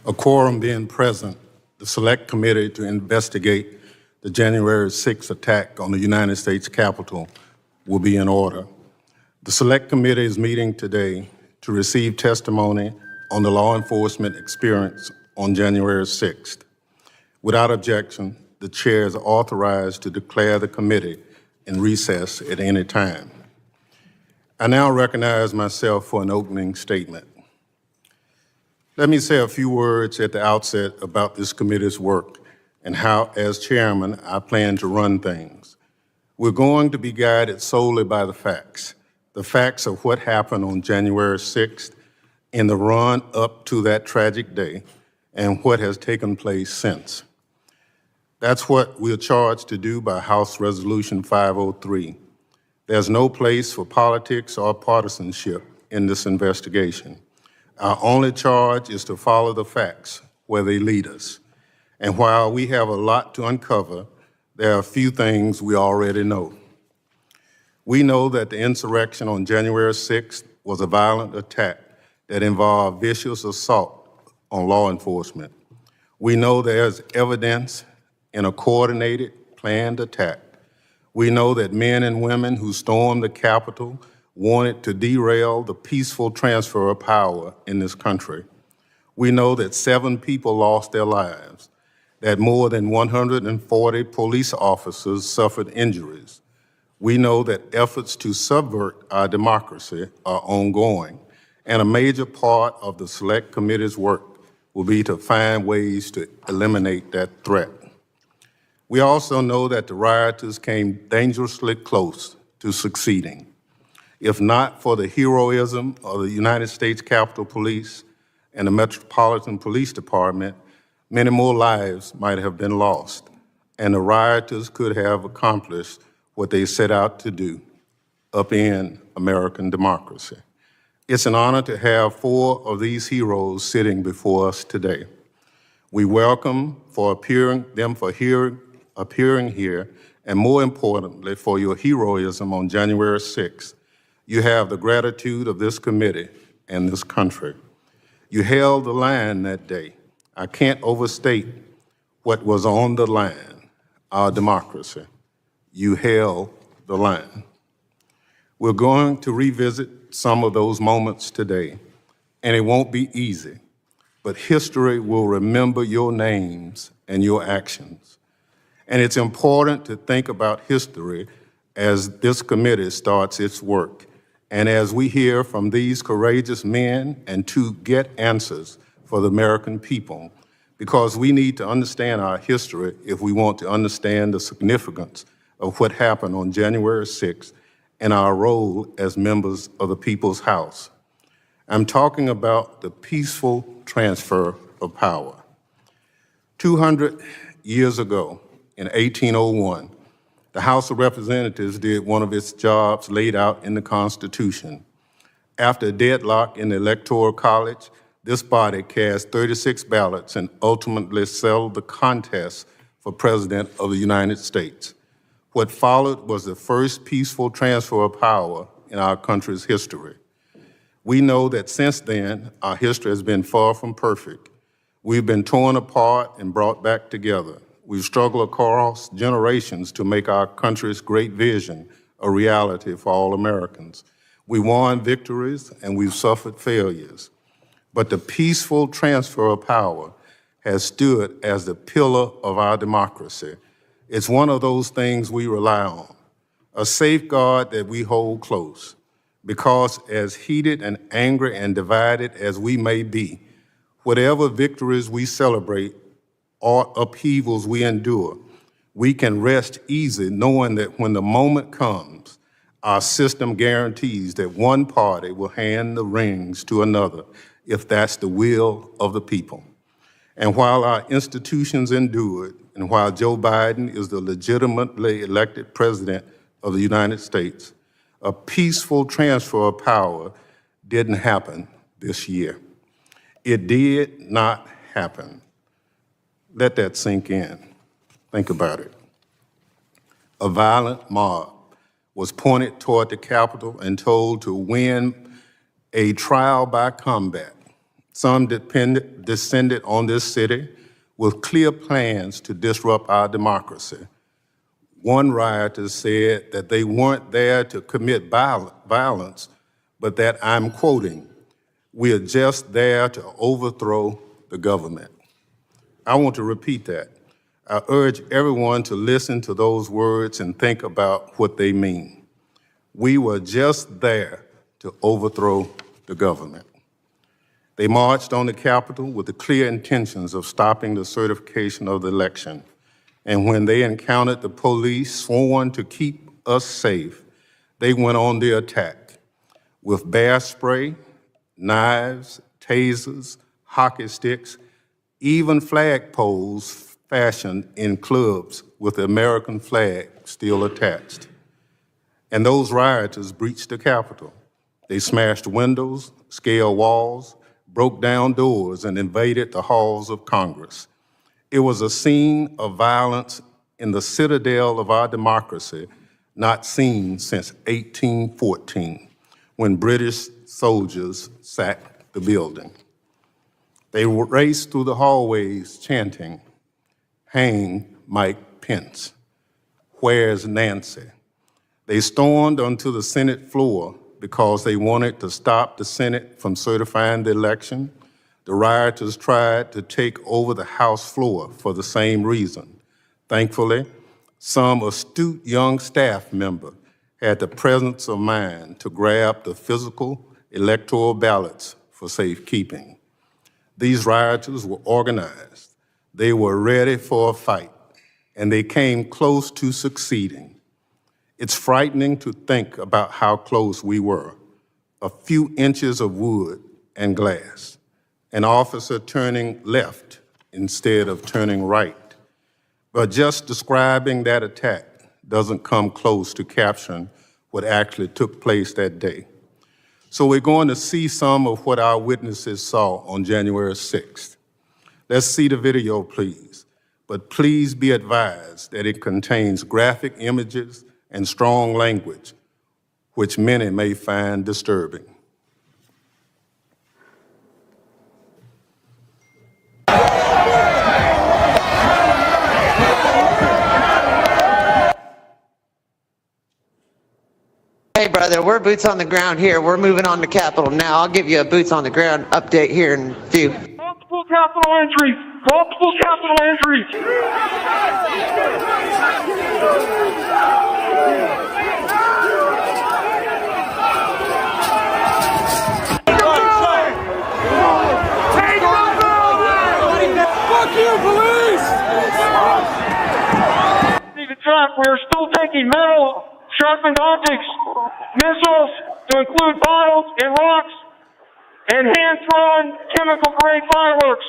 A quorum being present, the Select Committee to investigate the January 6th attack on the United States Capitol will be in order. The Select Committee is meeting today to receive testimony on the law enforcement experience on January 6th. Without objection, the chair is authorized to declare the committee in recess at any time. I now recognize myself for an opening statement. Let me say a few words at the outset about this committee's work and how, as chairman, I plan to run things. We're going to be guided solely by the facts of what happened on January 6th in the run up to that tragic day and what has taken place since. That's what we're charged to do by House Resolution 503. There's no place for politics or partisanship in this investigation. Our only charge is to follow the facts where they lead us. And while we have a lot to uncover, there are a few things we already know. We know that the insurrection on January 6th was a violent attack that involved vicious assault on law enforcement. We know there's evidence in a coordinated, planned attack. We know that men and women who stormed the Capitol wanted to derail the peaceful transfer of power in this country. We know that 7 people lost their lives, that more than 140 police officers suffered injuries. We know that efforts to subvert our democracy are ongoing, and a major part of the Select Committee's work will be to find ways to eliminate that threat. We also know that the rioters came dangerously close to succeeding. If not for the heroism of the United States Capitol Police and the Metropolitan Police Department, many more lives might have been lost, and the rioters could have accomplished what they set out to do, upend American democracy. It's an honor to have 4 of these heroes sitting before us today. We welcome them for appearing here, and more importantly, for your heroism on January 6th. You have the gratitude of this committee and this country. You held the line that day. I can't overstate what was on the line, our democracy. You held the line. We're going to revisit some of those moments today, and it won't be easy, but history will remember your names and your actions. And it's important to think about history as this committee starts its work, and as we hear from these courageous men and to get answers for the American people, because we need to understand our history if we want to understand the significance of what happened on January 6th and our role as members of the People's House. I'm talking about the peaceful transfer of power. 200 years ago, in 1801, the House of Representatives did one of its jobs laid out in the Constitution. After a deadlock in the Electoral College, this body cast 36 ballots and ultimately settled the contest for President of the United States. What followed was the first peaceful transfer of power in our country's history. We know that since then, our history has been far from perfect. We've been torn apart and brought back together. We've struggled across generations to make our country's great vision a reality for all Americans. We won victories and we've suffered failures. But the peaceful transfer of power has stood as the pillar of our democracy. It's one of those things we rely on, a safeguard that we hold close, because as heated and angry and divided as we may be, whatever victories we celebrate or upheavals we endure, we can rest easy knowing that when the moment comes, our system guarantees that one party will hand the reins to another if that's the will of the people. And while our institutions endured, and while Joe Biden is the legitimately elected president of the United States, a peaceful transfer of power didn't happen this year. It did not happen. Let that sink in. Think about it. A violent mob was pointed toward the Capitol and told to win a trial by combat. Some descended on this city with clear plans to disrupt our democracy. One rioter said that they weren't there to commit violence, but that, I'm quoting, "We are just there to overthrow the government." I want to repeat that. I urge everyone to listen to those words and think about what they mean. We were just there to overthrow the government. They marched on the Capitol with the clear intentions of stopping the certification of the election. And when they encountered the police sworn to keep us safe, they went on the attack with bear spray, knives, tasers, hockey sticks, even flagpoles fashioned in clubs with the American flag still attached. And those rioters breached the Capitol. They smashed windows, scaled walls, broke down doors, and invaded the halls of Congress. It was a scene of violence in the citadel of our democracy, not seen since 1814, when British soldiers sacked the building. They raced through the hallways chanting, "Hang Mike Pence, where's Nancy?" They stormed onto the Senate floor because they wanted to stop the Senate from certifying the election. The rioters tried to take over the House floor for the same reason. Thankfully, some astute young staff member had the presence of mind to grab the physical electoral ballots for safekeeping. These rioters were organized. They were ready for a fight, and they came close to succeeding. It's frightening to think about how close we were. A few inches of wood and glass. An officer turning left instead of turning right. But just describing that attack doesn't come close to capturing what actually took place that day. So we're going to see some of what our witnesses saw on January 6th. Let's see the video, please. But please be advised that it contains graphic images and strong language, which many may find disturbing. Hey, brother, we're boots on the ground here. We're moving on to Capitol now. I'll give you a boots on the ground update here in a few. Multiple Capitol entries! Multiple Capitol entries! Fuck you, police! We're still taking metal, sharpened objects, missiles to include bottles and rocks, and hand-thrown chemical-grade fireworks.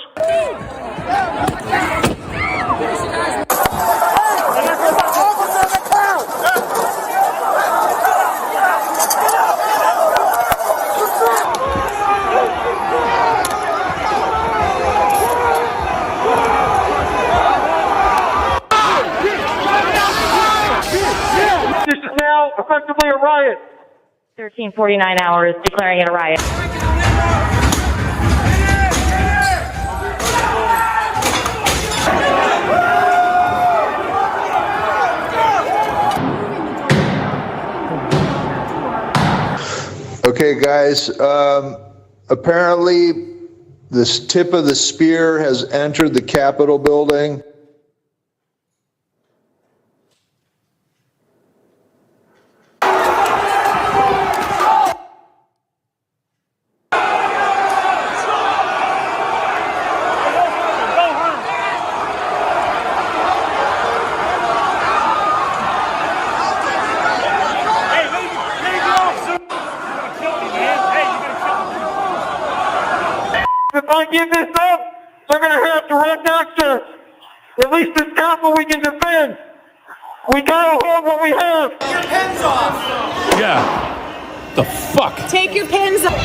This is now effectively a riot. 1349 hours declaring it a riot. Okay, guys, apparently this tip of the spear has entered the Capitol building. If I give this up, they're going to have to run access. At least this Capitol we can defend. We got to hold what we have. Take your pins off. Yeah. The fuck? Take your pins off.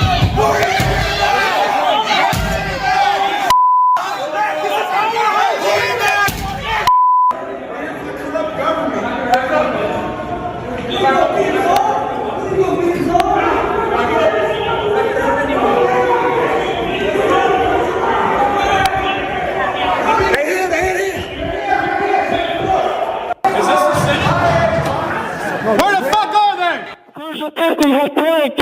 have blanked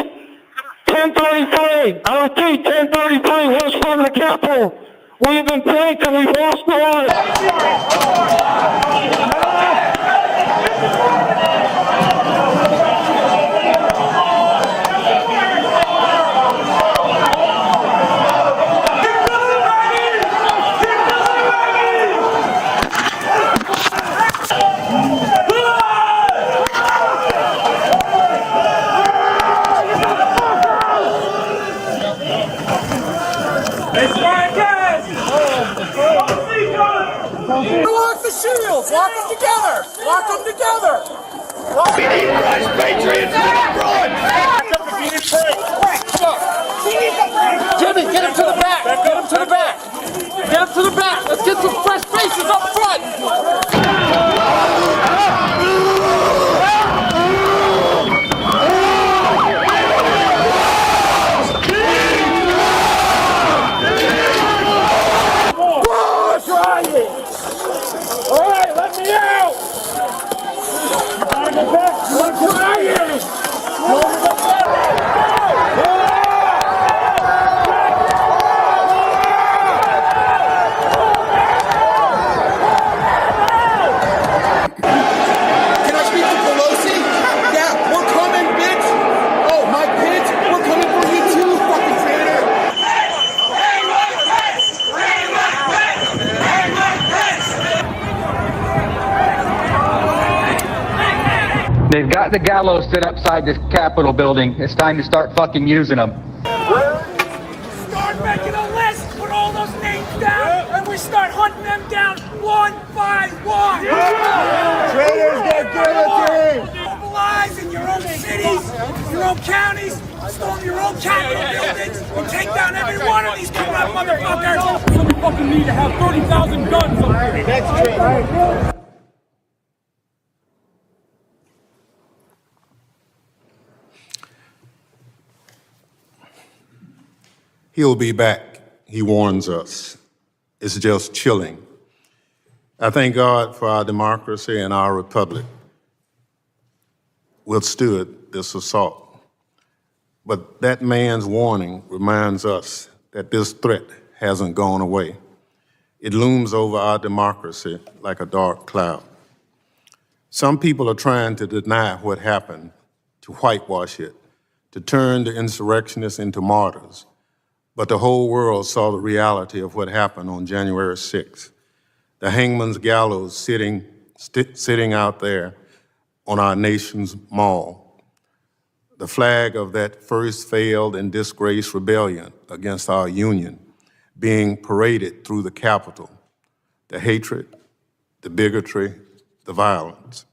1033. I repeat, 1033 west front of the Capitol. We have been blanked and we've lost the lives. Lock the shields! Lock them together! Lock them together! We need fresh patriots abroad! Jimmy, get him to the back! Get him to the back! Get him to the back! Let's get some fresh faces up front! All right, let me out! I'm trying! Can I speak to Pelosi? Yeah, we're coming, bitch! Oh, my bitch, we're coming for you too, fucking traitor! They've got the gallows set outside this Capitol building. It's time to start fucking using them. Start making a list, put all those names down, and we start hunting them down one by one. Traitors get guillotined! Mobilize in your own cities, your own counties, storm your own Capitol buildings, and take down every one of these corrupt motherfuckers. So we fucking need to have 30,000 guns up here. That's true. He'll be back, he warns us. It's just chilling. I thank God for our democracy and our republic withstood this assault. But that man's warning reminds us that this threat hasn't gone away. It looms over our democracy like a dark cloud. Some people are trying to deny what happened, to whitewash it, to turn the insurrectionists into martyrs. But the whole world saw the reality of what happened on January 6th. The hangman's gallows sitting out there on our nation's mall. The flag of that first failed and disgraced rebellion against our union being paraded through the Capitol. The hatred, the bigotry, the violence.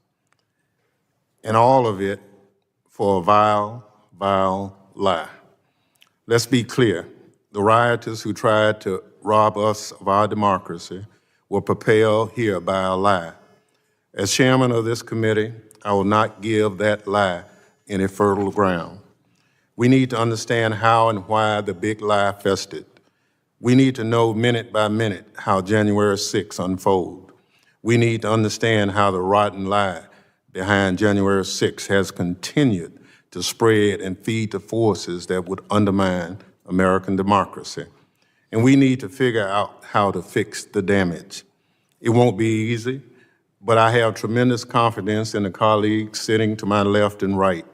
And all of it for a vile, vile lie. Let's be clear. The rioters who tried to rob us of our democracy were propelled here by a lie. As chairman of this committee, I will not give that lie any fertile ground. We need to understand how and why the big lie festered. We need to know minute by minute how January 6th unfolded. We need to understand how the rotten lie behind January 6th has continued to spread and feed the forces that would undermine American democracy. And we need to figure out how to fix the damage. It won't be easy, but I have tremendous confidence in the colleagues sitting to my left and right.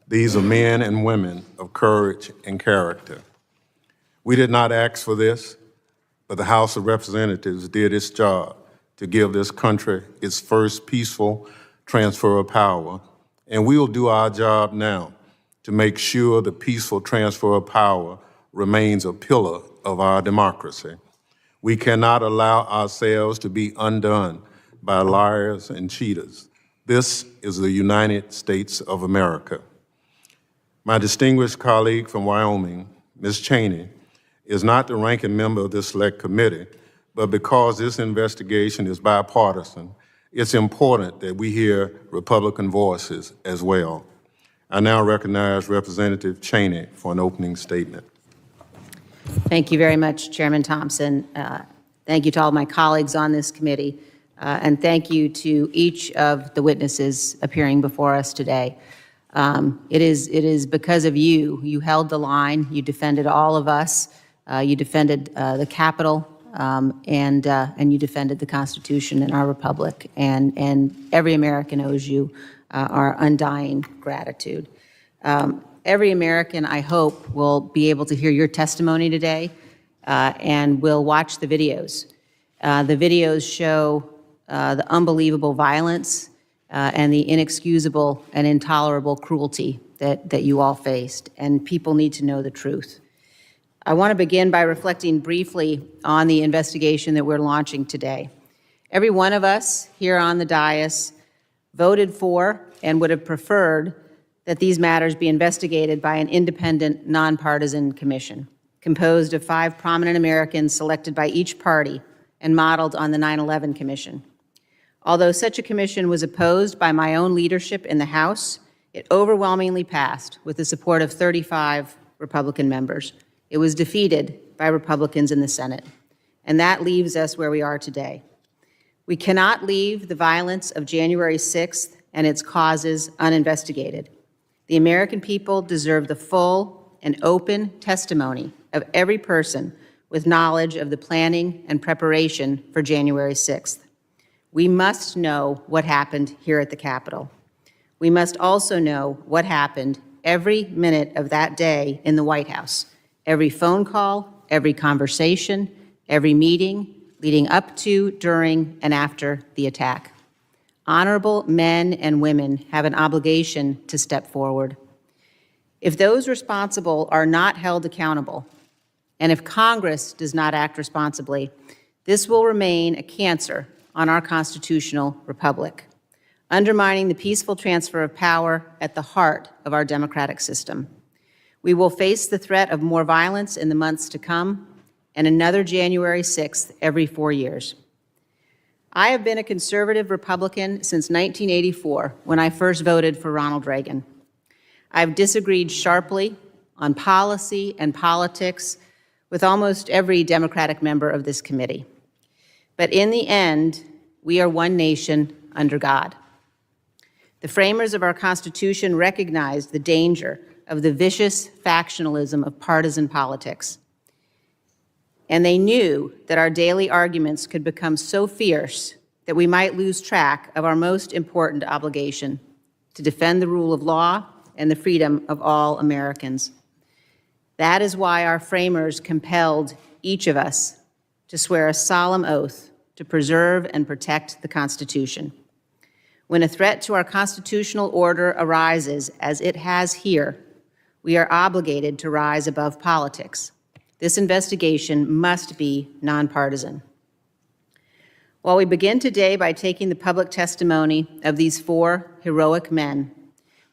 These are men and women of courage and character. We did not ask for this, but the House of Representatives did its job to give this country its first peaceful transfer of power, and we'll do our job now to make sure the peaceful transfer of power remains a pillar of our democracy. We cannot allow ourselves to be undone by liars and cheaters. This is the United States of America. My distinguished colleague from Wyoming, Ms. Cheney, is not the ranking member of this select committee, but because this investigation is bipartisan, it's important that we hear Republican voices as well. I now recognize Representative Cheney for an opening statement. Thank you very much, Chairman Thompson. Thank you to all my colleagues on this committee, and thank you to each of the witnesses appearing before us today. It is because of you. You held the line. You defended all of us. You defended the Capitol, and you defended the Constitution and our republic. And every American owes you our undying gratitude. Every American, I hope, will be able to hear your testimony today and will watch the videos. The videos show the unbelievable violence and the inexcusable and intolerable cruelty that you all faced, and people need to know the truth. I want to begin by reflecting briefly on the investigation that we're launching today. Every one of us here on the dais voted for and would have preferred that these matters be investigated by an independent, nonpartisan commission composed of 5 prominent Americans selected by each party and modeled on the 9/11 Commission. Although such a commission was opposed by my own leadership in the House, it overwhelmingly passed with the support of 35 Republican members. It was defeated by Republicans in the Senate, and that leaves us where we are today. We cannot leave the violence of January 6th and its causes uninvestigated. The American people deserve the full and open testimony of every person with knowledge of the planning and preparation for January 6th. We must know what happened here at the Capitol. We must also know what happened every minute of that day in the White House, every phone call, every conversation, every meeting leading up to, during, and after the attack. Honorable men and women have an obligation to step forward. If those responsible are not held accountable, and if Congress does not act responsibly, this will remain a cancer on our constitutional republic, undermining the peaceful transfer of power at the heart of our democratic system. We will face the threat of more violence in the months to come and another January 6th every 4 years. I have been a conservative Republican since 1984, when I first voted for Ronald Reagan. I've disagreed sharply on policy and politics with almost every Democratic member of this committee. But in the end, we are one nation under God. The framers of our Constitution recognized the danger of the vicious factionalism of partisan politics. And they knew that our daily arguments could become so fierce that we might lose track of our most important obligation, to defend the rule of law and the freedom of all Americans. That is why our framers compelled each of us to swear a solemn oath to preserve and protect the Constitution. When a threat to our constitutional order arises, as it has here, we are obligated to rise above politics. This investigation must be nonpartisan. While we begin today by taking the public testimony of these 4 heroic men,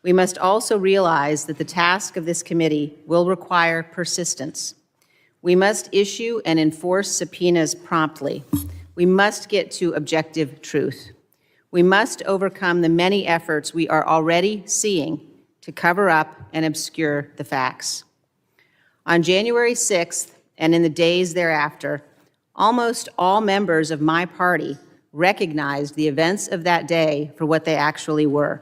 we must also realize that the task of this committee will require persistence. We must issue and enforce subpoenas promptly. We must get to objective truth. We must overcome the many efforts we are already seeing to cover up and obscure the facts. On January 6th and in the days thereafter, almost all members of my party recognized the events of that day for what they actually were.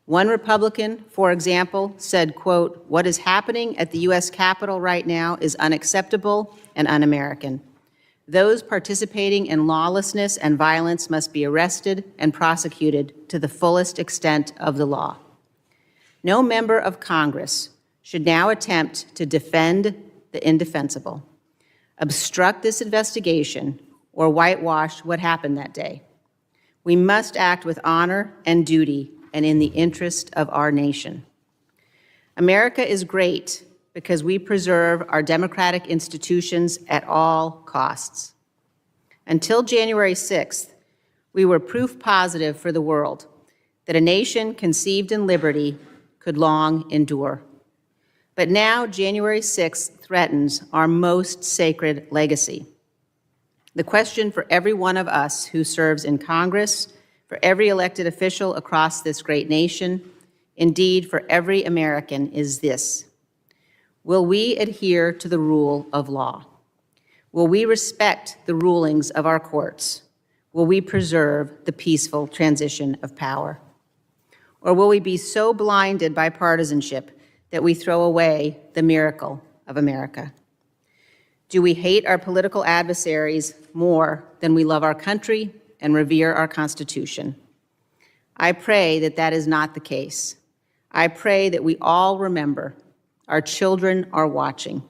One Republican, for example, said, quote, "What is happening at the U.S. Capitol right now is unacceptable and un-American. Those participating in lawlessness and violence must be arrested and prosecuted to the fullest extent of the law." No member of Congress should now attempt to defend the indefensible, obstruct this investigation, or whitewash what happened that day. We must act with honor and duty and in the interest of our nation. America is great because we preserve our democratic institutions at all costs. Until January 6th, we were proof positive for the world that a nation conceived in liberty could long endure. But now January 6th threatens our most sacred legacy. The question for every one of us who serves in Congress, for every elected official across this great nation, indeed for every American, is this: will we adhere to the rule of law? Will we respect the rulings of our courts? Will we preserve the peaceful transition of power? Or will we be so blinded by partisanship that we throw away the miracle of America? Do we hate our political adversaries more than we love our country and revere our Constitution? I pray that that is not the case. I pray that we all remember our children are watching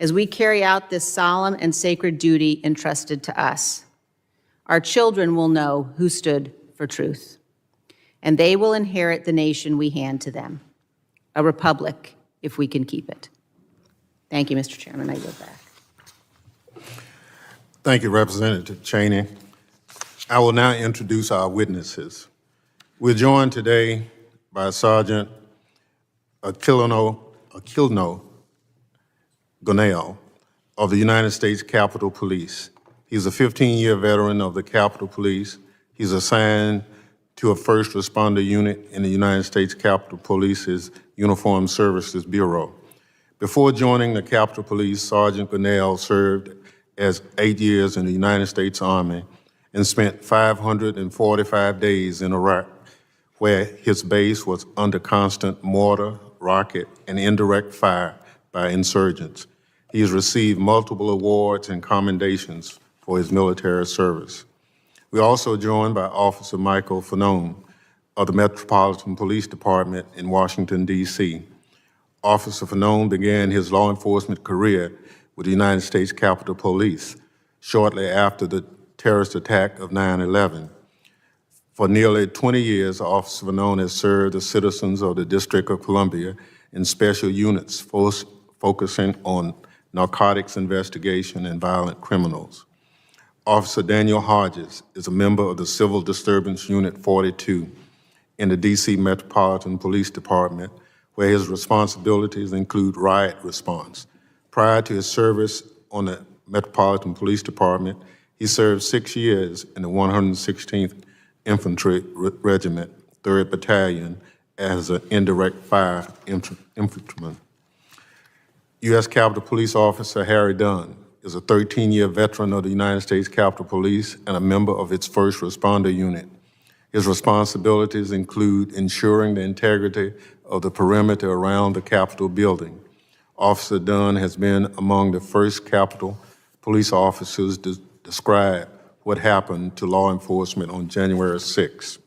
as we carry out this solemn and sacred duty entrusted to us. Our children will know who stood for truth, and they will inherit the nation we hand to them, a republic if we can keep it. Thank you, Mr. Chairman. I yield back. Thank you, Representative Cheney. I will now introduce our witnesses. We're joined today by Sergeant Aquilino Gonell of the United States Capitol Police. He's a 15-year veteran of the Capitol Police. He's assigned to a first responder unit in the United States Capitol Police's Uniformed Services Bureau. Before joining the Capitol Police, Sergeant Gonell served as 8 years in the United States Army and spent 545 days in Iraq, where his base was under constant mortar, rocket, and indirect fire by insurgents. He has received multiple awards and commendations for his military service. We're also joined by Officer Michael Fanone of the Metropolitan Police Department in Washington, D.C. Officer Fanone began his law enforcement career with the United States Capitol Police shortly after the terrorist attack of 9/11. For nearly 20 years, Officer Fanone has served the citizens of the District of Columbia in special units focusing on narcotics investigation and violent criminals. Officer Daniel Hodges is a member of the Civil Disturbance Unit 42 in the D.C. Metropolitan Police Department, where his responsibilities include riot response. Prior to his service on the Metropolitan Police Department, he served 6 years in the 116th Infantry Regiment, 3rd Battalion, as an indirect fire infantryman. U.S. Capitol Police Officer Harry Dunn is a 13-year veteran of the United States Capitol Police and a member of its first responder unit. His responsibilities include ensuring the integrity of the perimeter around the Capitol building. Officer Dunn has been among the first Capitol Police officers to describe what happened to law enforcement on January 6.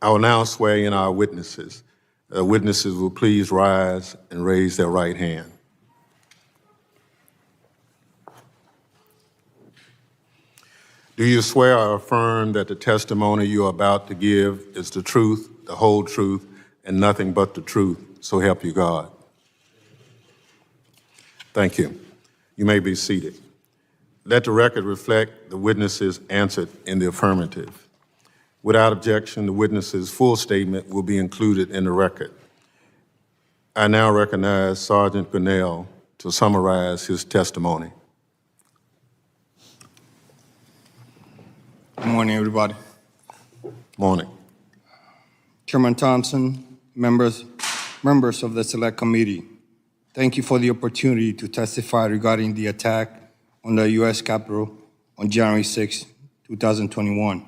I will now swear in our witnesses. Witnesses will please rise and raise their right hand. Do you swear or affirm that the testimony you are about to give is the truth, the whole truth, and nothing but the truth, so help you God? Thank you. You may be seated. Let the record reflect the witnesses answered in the affirmative. Without objection, the witness's full statement will be included in the record. I now recognize Sergeant Gonell to summarize his testimony. Good morning, everybody. Morning. Chairman Thompson, members of the Select Committee, thank you for the opportunity to testify regarding the attack on the U.S. Capitol on January 6, 2021.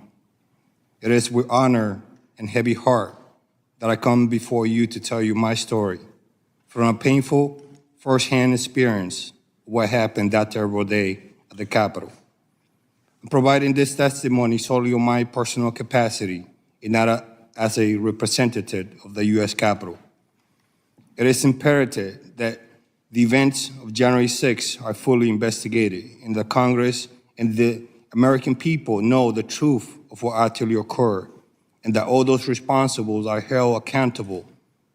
It is with honor and heavy heart that I come before you to tell you my story from a painful first-hand experience of what happened that terrible day at the Capitol. I'm providing this testimony solely on my personal capacity and not as a representative of the U.S. Capitol. It is imperative that the events of January 6 are fully investigated, and the Congress and the American people know the truth of what actually occurred, and that all those responsible are held accountable,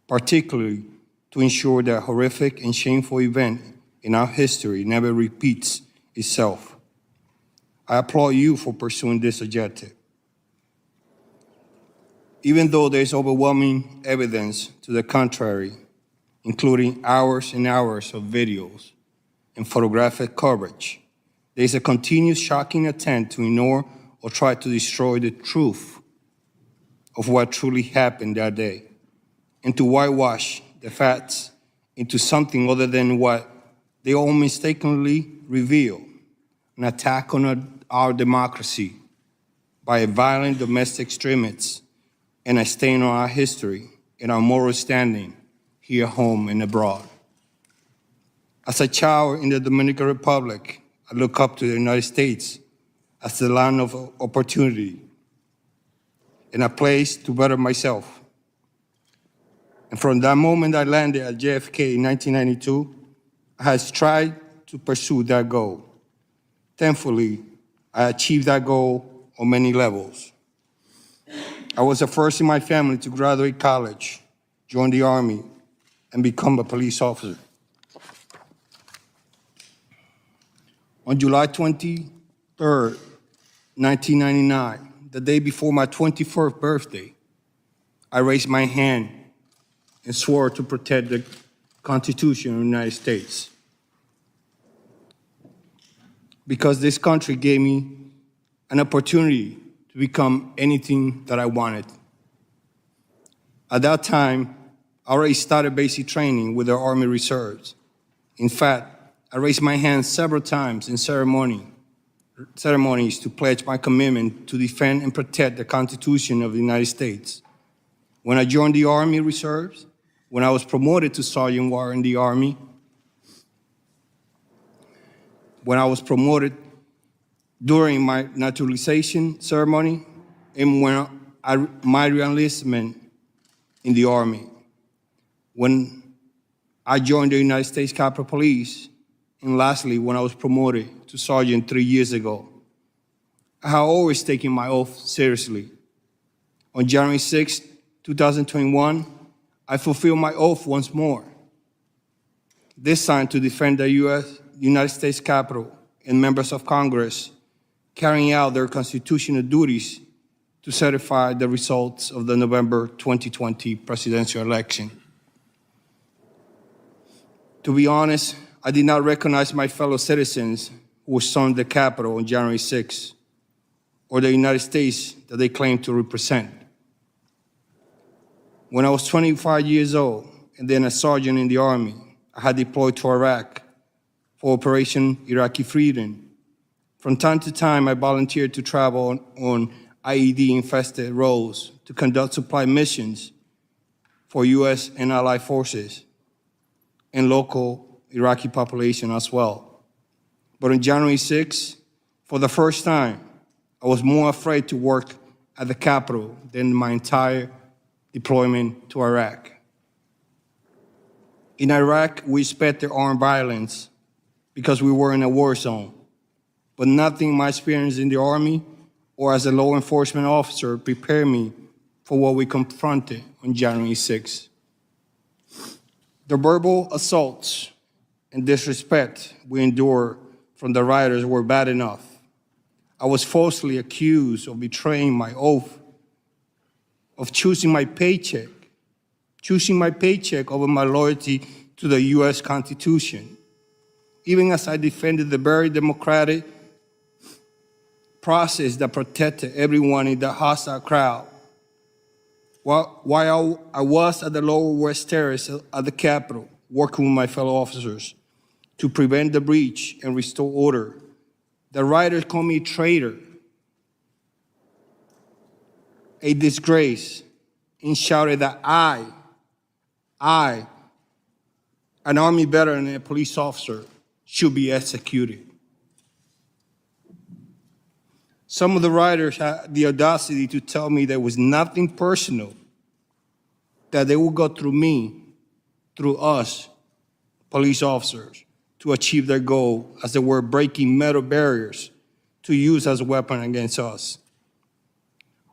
particularly to ensure that horrific and shameful event in our history never repeats itself. I applaud you for pursuing this objective. Even though there's overwhelming evidence to the contrary, including hours and hours of videos and photographic coverage, there's a continuous shocking attempt to ignore or try to destroy the truth of what truly happened that day, and to whitewash the facts into something other than what they all mistakenly reveal, an attack on our democracy by a violent domestic extremist and a stain on our history and our moral standing here at home and abroad. As a child in the Dominican Republic, I look up to the United States as the land of opportunity and a place to better myself. And from that moment I landed at JFK in 1992, I have tried to pursue that goal. Thankfully, I achieved that goal on many levels. I was the first in my family to graduate college, join the Army, and become a police officer. On July 23rd, 1999, the day before my 21st birthday, I raised my hand and swore to protect the Constitution of the United States. Because this country gave me an opportunity to become anything that I wanted. At that time, I already started basic training with the Army Reserves. In fact, I raised my hand several times in ceremonies to pledge my commitment to defend and protect the Constitution of the United States. When I joined the Army Reserves, when I was promoted to Sergeant War in the Army, when I was promoted during my naturalization ceremony, and when my reenlistment in the Army, when I joined the United States Capitol Police, and lastly, when I was promoted to Sergeant 3 years ago. I have always taken my oath seriously. On January 6, 2021, I fulfilled my oath once more, this time to defend the United States Capitol and members of Congress carrying out their constitutional duties to certify the results of the November 2020 presidential election. To be honest, I did not recognize my fellow citizens who stormed the Capitol on January 6, or the United States that they claim to represent. When I was 25 years old and then a sergeant in the Army, I had deployed to Iraq for Operation Iraqi Freedom. From time to time, I volunteered to travel on IED-infested roads to conduct supply missions for U.S. and allied forces and local Iraqi population as well. But on January 6, for the first time, I was more afraid to work at the Capitol than my entire deployment to Iraq. In Iraq, we expected armed violence because we were in a war zone, but nothing in my experience in the Army or as a law enforcement officer prepared me for what we confronted on January 6. The verbal assaults and disrespect we endured from the rioters were bad enough. I was falsely accused of betraying my oath, of choosing my paycheck over my loyalty to the U.S. Constitution, even as I defended the very democratic process that protected everyone in the hostile crowd. While I was at the Lower West Terrace at the Capitol, working with my fellow officers to prevent the breach and restore order, the rioters called me a traitor, a disgrace, and shouted that I, an Army veteran and a police officer, should be executed. Some of the rioters had the audacity to tell me there was nothing personal, that they would go through me, through us, police officers, to achieve their goal, as they were breaking metal barriers to use as a weapon against us.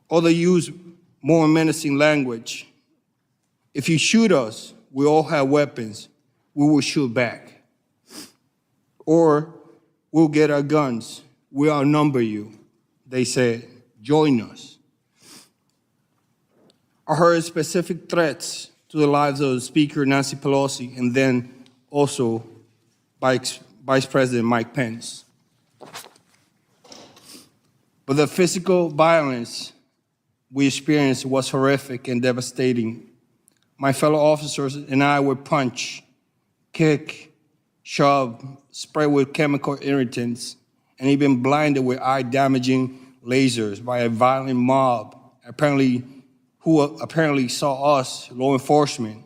Or they use more menacing language. If you shoot us, we all have weapons, we will shoot back. Or we'll get our guns, we outnumber you. They said, join us. I heard specific threats to the lives of Speaker Nancy Pelosi and then also Vice President Mike Pence. But the physical violence we experienced was horrific and devastating. My fellow officers and I were punched, kicked, shoved, sprayed with chemical irritants, and even blinded with eye-damaging lasers by a violent mob, apparently who apparently saw us, law enforcement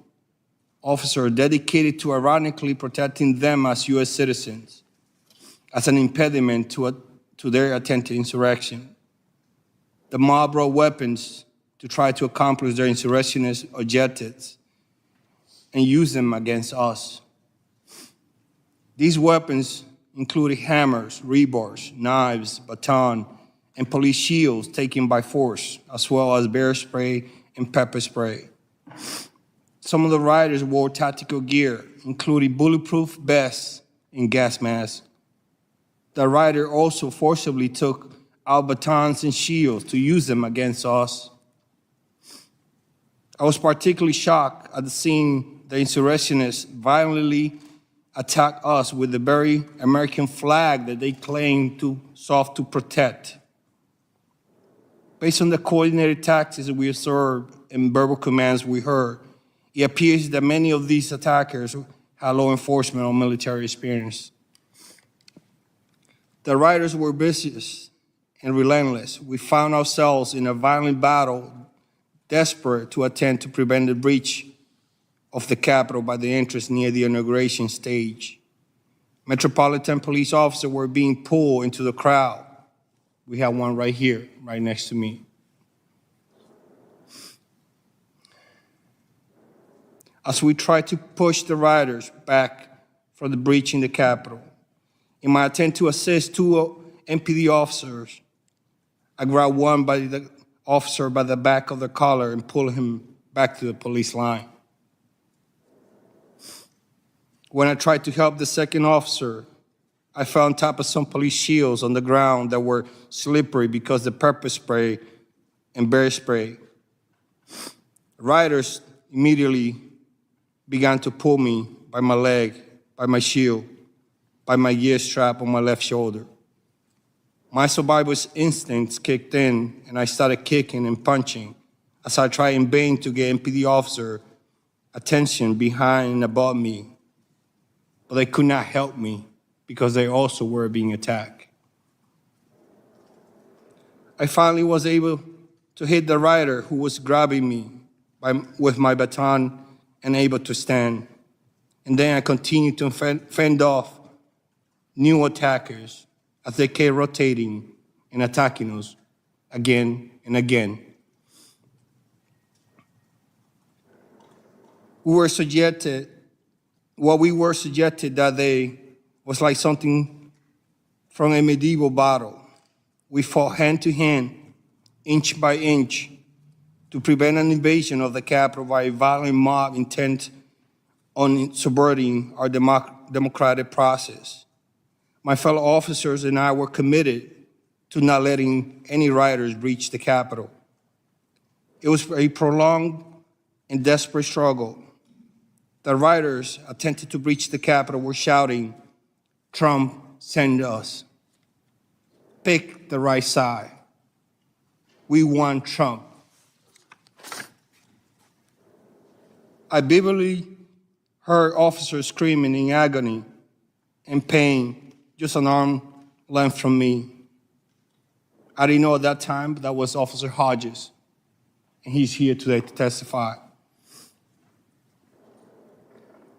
officers, dedicated to ironically protecting them as U.S. citizens, as an impediment to their attempted insurrection. The mob brought weapons to try to accomplish their insurrectionist objectives and use them against us. These weapons included hammers, rebars, knives, baton, and police shields taken by force, as well as bear spray and pepper spray. Some of the rioters wore tactical gear, including bulletproof vests and gas masks. The rioter also forcibly took our batons and shields to use them against us. I was particularly shocked at seeing the insurrectionists violently attack us with the very American flag that they claim to sought to protect. Based on the coordinated tactics we observed and verbal commands we heard, it appears that many of these attackers had law enforcement or military experience. The rioters were vicious and relentless. We found ourselves in a violent battle, desperate to attempt to prevent the breach of the Capitol by the entrance near the inauguration stage. Metropolitan Police officers were being pulled into the crowd. We have one right here, right next to me. As we tried to push the rioters back from the breach in the Capitol, in my attempt to assist two MPD officers, I grabbed one by the officer by the back of the collar and pulled him back to the police line. When I tried to help the second officer, I fell on top of some police shields on the ground that were slippery because of the pepper spray and bear spray. Rioters immediately began to pull me by my leg, by my shield, by my gear strap on my left shoulder. My survivor's instincts kicked in, and I started kicking and punching as I tried in vain to get MPD officer attention behind and above me. But they could not help me because they also were being attacked. I finally was able to hit the rider who was grabbing me with my baton and able to stand. And then I continued to fend off new attackers as they kept rotating and attacking us again and again. What we were subjected that day was like something from a medieval battle. We fought hand to hand, inch by inch, to prevent an invasion of the Capitol by a violent mob intent on subverting our democratic process. My fellow officers and I were committed to not letting any rioters breach the Capitol. It was a prolonged and desperate struggle. The rioters attempted to breach the Capitol were shouting, "Trump, send us. Pick the right side. We want Trump." I vividly heard officers screaming in agony and pain just an arm length from me. I didn't know at that time, but that was Officer Hodges, and he's here today to testify.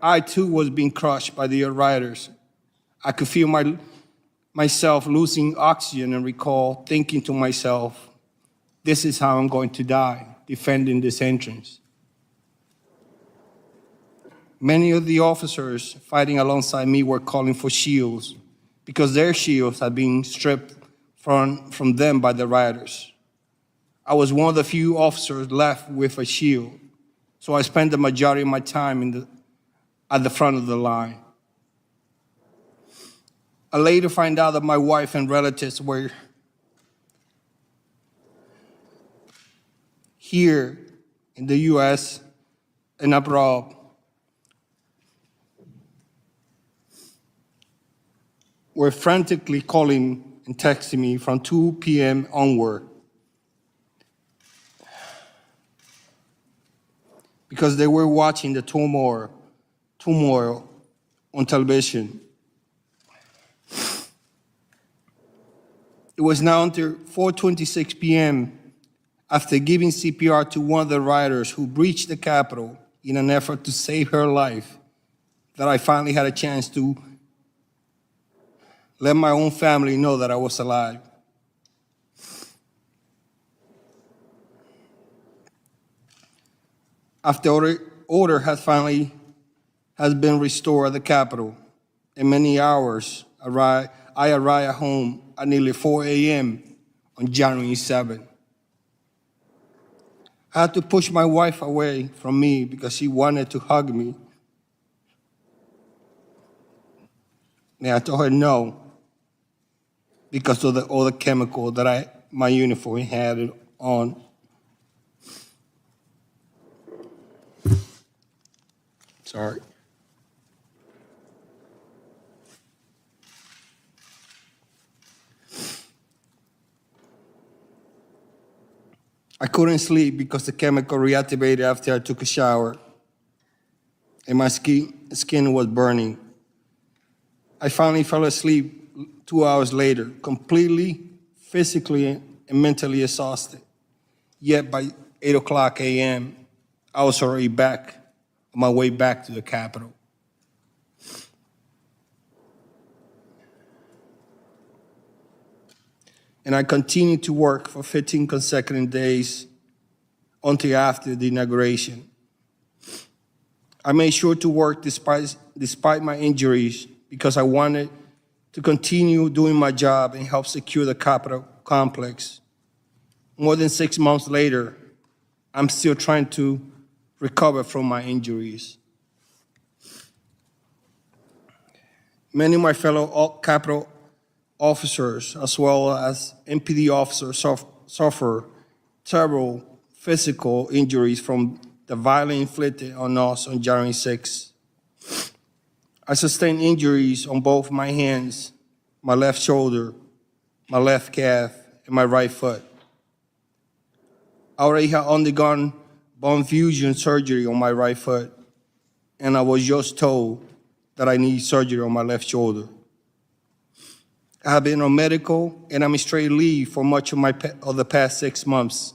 I too was being crushed by the rioters. I could feel myself losing oxygen and recall thinking to myself, this is how I'm going to die, defending this entrance. Many of the officers fighting alongside me were calling for shields because their shields had been stripped from them by the rioters. I was one of the few officers left with a shield, so I spent the majority of my time at the front of the line. I later find out that my wife and relatives were here in the U.S. and abroad. Were frantically calling and texting me from 2 p.m. onward because they were watching the turmoil on television. It was now until 4:26 p.m. after giving CPR to one of the rioters who breached the Capitol in an effort to save her life, that I finally had a chance to let my own family know that I was alive. After order has been restored at the Capitol, in many hours, I arrived at home at nearly 4 a.m. on January 7th. I had to push my wife away from me because she wanted to hug me. And I told her no, because of the other chemical that my uniform had on. Sorry. I couldn't sleep because the chemical reactivated after I took a shower, and my skin was burning. I finally fell asleep 2 hours later, completely physically and mentally exhausted. Yet by 8 o'clock a.m., I was already back, on my way back to the Capitol. And I continued to work for 15 consecutive days until after the inauguration. I made sure to work despite my injuries because I wanted to continue doing my job and help secure the Capitol complex. More than 6 months later, I'm still trying to recover from my injuries. Many of my fellow Capitol officers, as well as MPD officers, suffer terrible physical injuries from the violence inflicted on us on January 6th. I sustained injuries on both my hands, my left shoulder, my left calf, and my right foot. I already had undergone bone fusion surgery on my right foot, and I was just told that I need surgery on my left shoulder. I have been on medical and administrative leave for much of the past 6 months,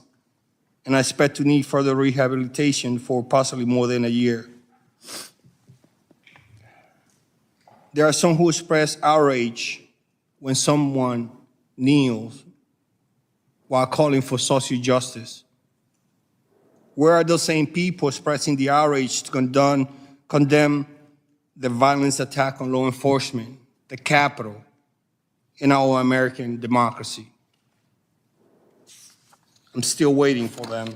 and I expect to need further rehabilitation for possibly more than a year. There are some who express outrage when someone kneels while calling for social justice. Where are those same people expressing the outrage to condemn the violence attack on law enforcement, the Capitol, in our American democracy? I'm still waiting for them.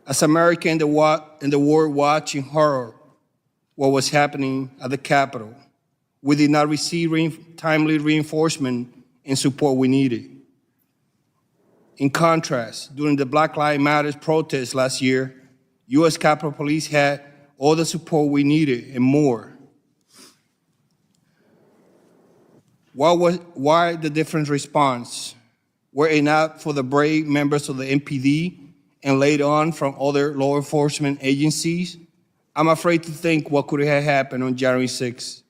As Americans in the world watching horror what was happening at the Capitol, we did not receive timely reinforcement and support we needed. In contrast, during the Black Lives Matter protests last year, U.S. Capitol Police had all the support we needed and more. Why the different response? Were it not for the brave members of the MPD and later on from other law enforcement agencies, I'm afraid to think what could have happened on January 6th.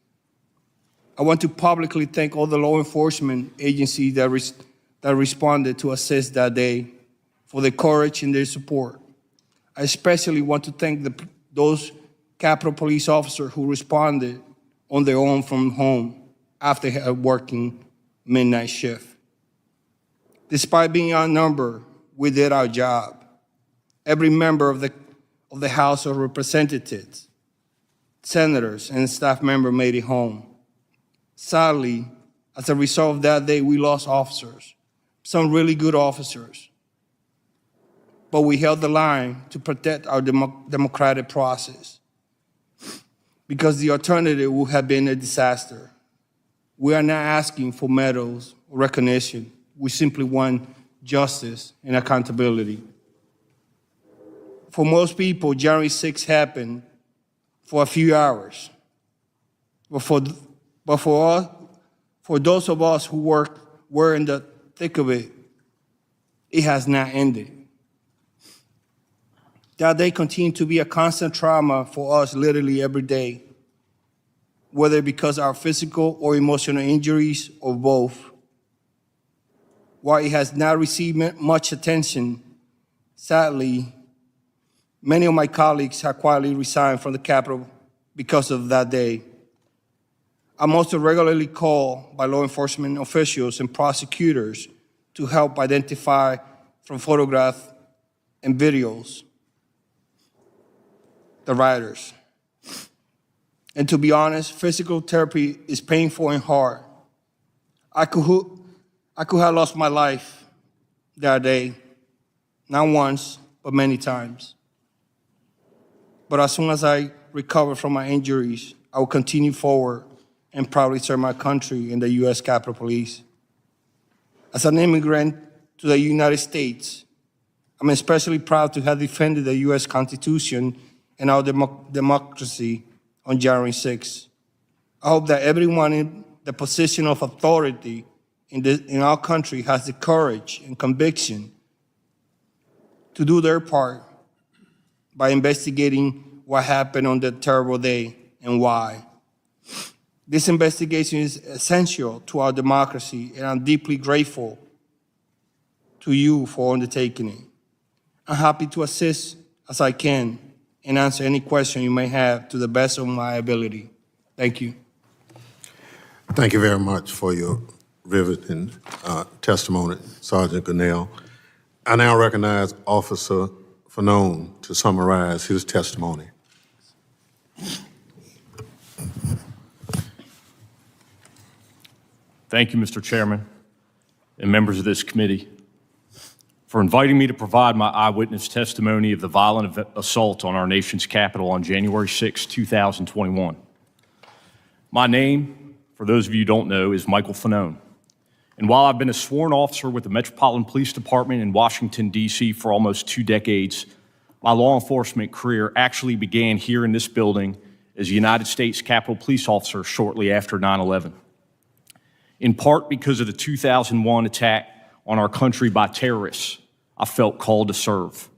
I want to publicly thank all the law enforcement agencies that responded to assist that day for their courage and their support. I especially want to thank those Capitol Police officers who responded on their own from home after working midnight shift. Despite being outnumbered, we did our job. Every member of the House of Representatives, senators, and staff member made it home. Sadly, as a result of that day, we lost officers, some really good officers. But we held the line to protect our democratic process, because the alternative would have been a disaster. We are not asking for medals or recognition. We simply want justice and accountability. For most people, January 6th happened for a few hours. But for those of us who were in the thick of it, it has not ended. That day continued to be a constant trauma for us literally every day, whether because of our physical or emotional injuries or both. while it has not received much attention, sadly, many of my colleagues have quietly resigned from the Capitol because of that day. I'm also regularly called by law enforcement officials and prosecutors to help identify from photographs and videos the rioters. And to be honest, physical therapy is painful and hard. I could have lost my life that day, not once, but many times. But as soon as I recover from my injuries, I will continue forward and proudly serve my country in the U.S. Capitol Police. As an immigrant to the United States, I'm especially proud to have defended the U.S. Constitution and our democracy on January 6th. I hope that everyone in the position of authority in our country has the courage and conviction to do their part by investigating what happened on that terrible day and why. This investigation is essential to our democracy, and I'm deeply grateful to you for undertaking it. I'm happy to assist as I can and answer any question you may have to the best of my ability. Thank you. Thank you very much for your riveting testimony, Sergeant Gunnell. I now recognize Officer Fanone to summarize his testimony. Thank you, Mr. Chairman, and members of this committee, for inviting me to provide my eyewitness testimony of the violent assault on our nation's capital on January 6, 2021. My name, for those of you who don't know, is Michael Fanone. And while I've been a sworn officer with the Metropolitan Police Department in Washington, D.C. for almost 2 decades, my law enforcement career actually began here in this building as a United States Capitol Police officer shortly after 9/11. In part because of the 2001 attack on our country by terrorists, I felt called to serve.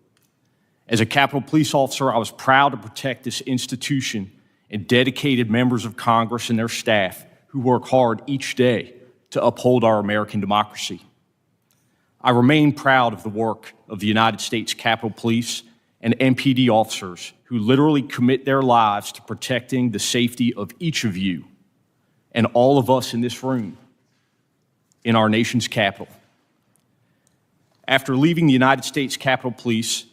As a Capitol Police officer, I was proud to protect this institution and dedicated members of Congress and their staff who work hard each day to uphold our American democracy. I remain proud of the work of the United States Capitol Police and MPD officers who literally commit their lives to protecting the safety of each of you and all of us in this room in our nation's capital. After leaving the United States Capitol Police,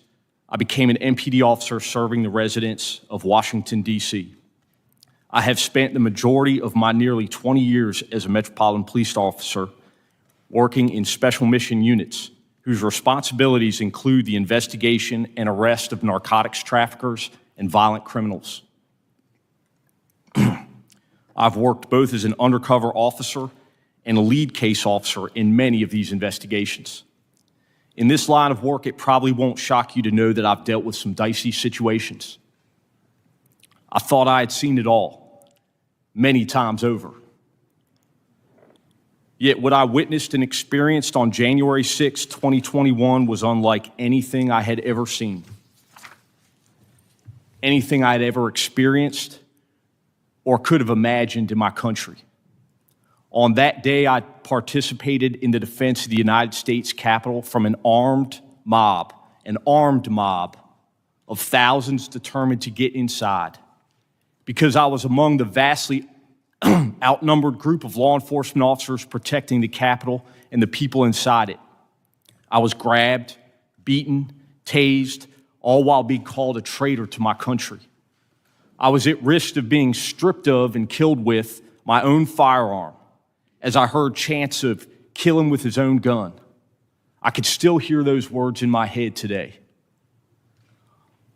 I became an MPD officer serving the residents of Washington, D.C. I have spent the majority of my nearly 20 years as a Metropolitan Police officer working in special mission units whose responsibilities include the investigation and arrest of narcotics traffickers and violent criminals. I've worked both as an undercover officer and a lead case officer in many of these investigations. In this line of work, it probably won't shock you to know that I've dealt with some dicey situations. I thought I had seen it all, many times over. Yet what I witnessed and experienced on January 6, 2021 was unlike anything I had ever seen, anything I had ever experienced or could have imagined in my country. On that day, I participated in the defense of the United States Capitol from an armed mob of thousands determined to get inside, because I was among the vastly outnumbered group of law enforcement officers protecting the Capitol and the people inside it. I was grabbed, beaten, tased, all while being called a traitor to my country. I was at risk of being stripped of and killed with my own firearm, as I heard chants of kill him with his own gun. I could still hear those words in my head today.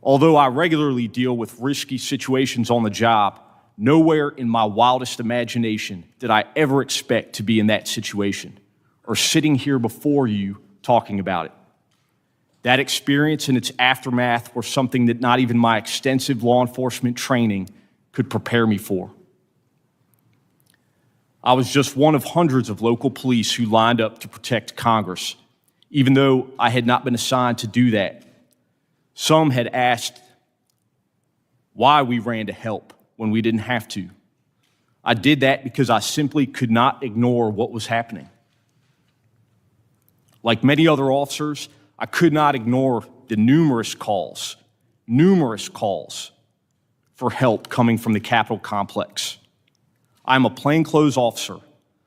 Although I regularly deal with risky situations on the job, nowhere in my wildest imagination did I ever expect to be in that situation or sitting here before you talking about it. That experience and its aftermath were something that not even my extensive law enforcement training could prepare me for. I was just one of hundreds of local police who lined up to protect Congress, even though I had not been assigned to do that. Some had asked why we ran to help when we didn't have to. I did that because I simply could not ignore what was happening. Like many other officers, I could not ignore the numerous calls for help coming from the Capitol complex. I'm a plainclothes officer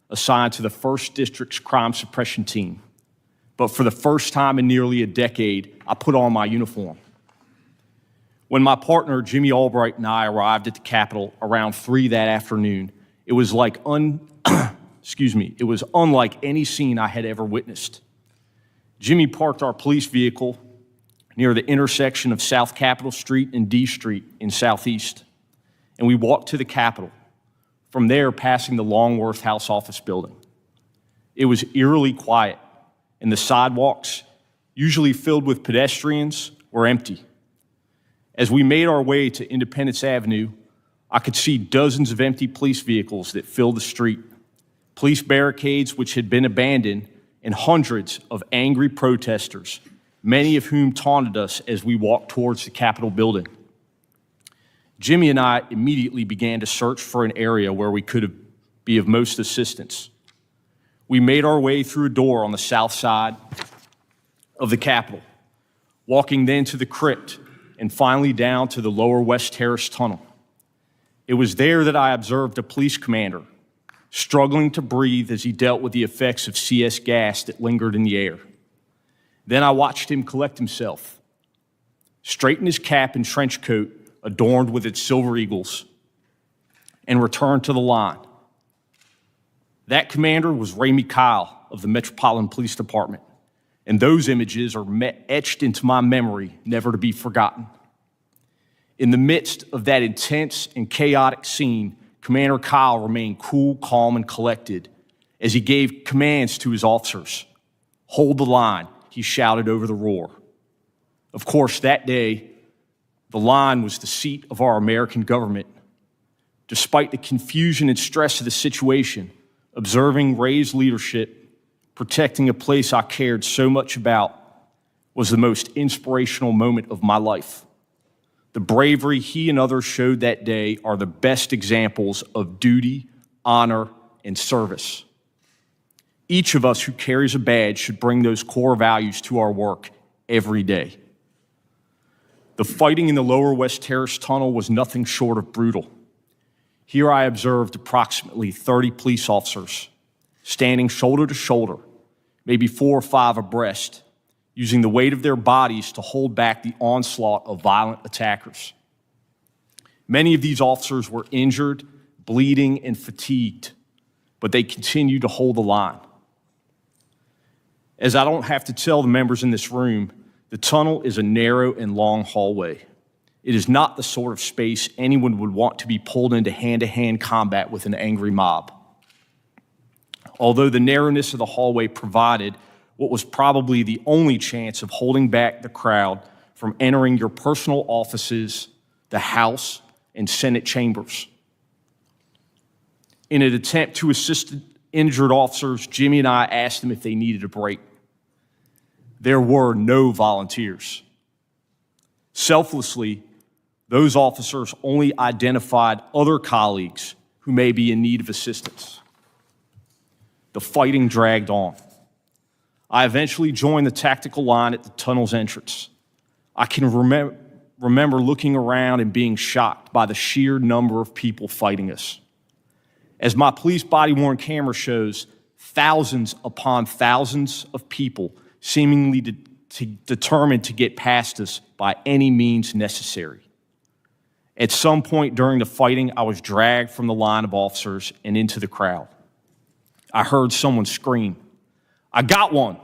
assigned to the 1st District's crime suppression team. But for the first time in nearly a decade, I put on my uniform. When my partner, Jimmy Albright, and I arrived at the Capitol around 3 that afternoon, it was like it was unlike any scene I had ever witnessed. Jimmy parked our police vehicle near the intersection of South Capitol Street and D Street in Southeast, and we walked to the Capitol, from there passing the Longworth House Office building. It was eerily quiet, and the sidewalks, usually filled with pedestrians, were empty. As we made our way to Independence Avenue, I could see dozens of empty police vehicles that filled the street, police barricades which had been abandoned, and hundreds of angry protesters, many of whom taunted us as we walked towards the Capitol building. Jimmy and I immediately began to search for an area where we could be of most assistance. We made our way through a door on the south side of the Capitol, walking then to the crypt and finally down to the lower West Terrace tunnel. It was there that I observed a police commander struggling to breathe as he dealt with the effects of CS gas that lingered in the air. Then I watched him collect himself, straighten his cap and trench coat adorned with its silver eagles, and return to the line. That commander was Ramey Kyle of the Metropolitan Police Department, and those images are etched into my memory, never to be forgotten. In the midst of that intense and chaotic scene, Commander Kyle remained cool, calm, and collected as he gave commands to his officers. "Hold the line," he shouted over the roar. Of course, that day, the line was the seat of our American government. Despite the confusion and stress of the situation, observing Ray's leadership, protecting a place I cared so much about, was the most inspirational moment of my life. The bravery he and others showed that day are the best examples of duty, honor, and service. Each of us who carries a badge should bring those core values to our work every day. The fighting in the lower West Terrace tunnel was nothing short of brutal. Here I observed approximately 30 police officers standing shoulder to shoulder, maybe 4 or 5 abreast, using the weight of their bodies to hold back the onslaught of violent attackers. Many of these officers were injured, bleeding, and fatigued, but they continued to hold the line. As I don't have to tell the members in this room, the tunnel is a narrow and long hallway. It is not the sort of space anyone would want to be pulled into hand-to-hand combat with an angry mob. Although the narrowness of the hallway provided what was probably the only chance of holding back the crowd from entering your personal offices, the House, and Senate chambers. In an attempt to assist injured officers, Jimmy and I asked them if they needed a break. There were no volunteers. Selflessly, those officers only identified other colleagues who may be in need of assistance. The fighting dragged on. I eventually joined the tactical line at the tunnel's entrance. I can remember looking around and being shocked by the sheer number of people fighting us. As my police body-worn camera shows, thousands upon thousands of people seemingly determined to get past us by any means necessary. At some point during the fighting, I was dragged from the line of officers and into the crowd. I heard someone scream, "I got one!"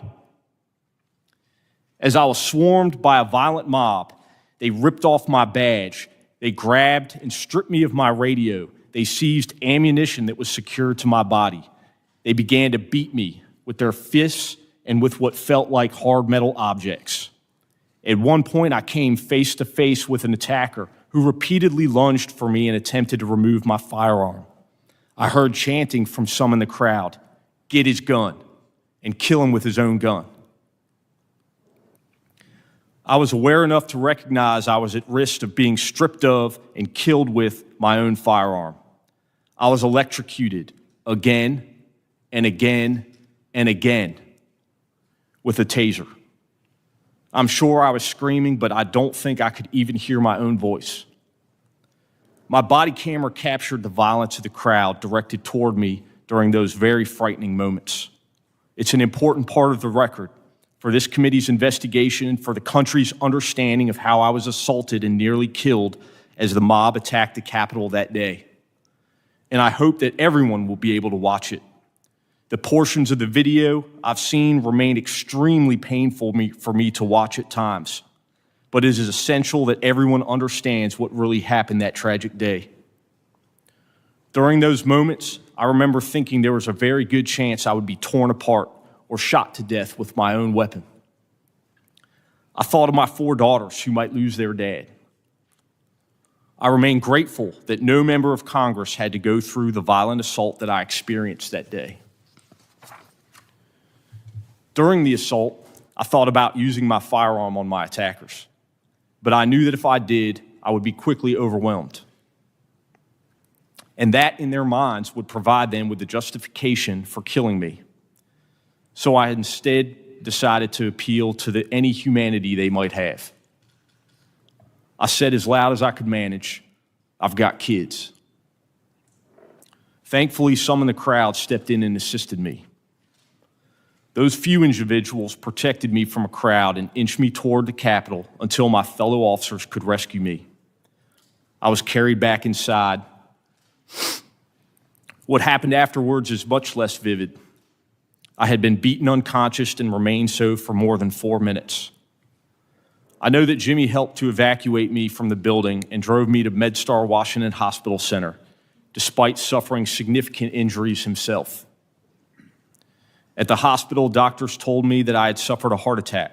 As I was swarmed by a violent mob, they ripped off my badge. They grabbed and stripped me of my radio. They seized ammunition that was secured to my body. They began to beat me with their fists and with what felt like hard metal objects. At one point, I came face to face with an attacker who repeatedly lunged for me and attempted to remove my firearm. I heard chanting from some in the crowd, "Get his gun," and "Kill him with his own gun." I was aware enough to recognize I was at risk of being stripped of and killed with my own firearm. I was electrocuted again and again and again. with a taser. I'm sure I was screaming, but I don't think I could even hear my own voice. My body camera captured the violence of the crowd directed toward me during those very frightening moments. It's an important part of the record for this committee's investigation and for the country's understanding of how I was assaulted and nearly killed as the mob attacked the Capitol that day. And I hope that everyone will be able to watch it. The portions of the video I've seen remain extremely painful for me to watch at times, but it is essential that everyone understands what really happened that tragic day. During those moments, I remember thinking there was a very good chance I would be torn apart or shot to death with my own weapon. I thought of my 4 daughters who might lose their dad. I remain grateful that no member of Congress had to go through the violent assault that I experienced that day. During the assault, I thought about using my firearm on my attackers, but I knew that if I did, I would be quickly overwhelmed. And that, in their minds, would provide them with the justification for killing me. So I instead decided to appeal to any humanity they might have. I said as loud as I could manage, "I've got kids." Thankfully, some in the crowd stepped in and assisted me. Those few individuals protected me from a crowd and inched me toward the Capitol until my fellow officers could rescue me. I was carried back inside. What happened afterwards is much less vivid. I had been beaten unconscious and remained so for more than 4 minutes. I know that Jimmy helped to evacuate me from the building and drove me to MedStar Washington Hospital Center, despite suffering significant injuries himself. At the hospital, doctors told me that I had suffered a heart attack,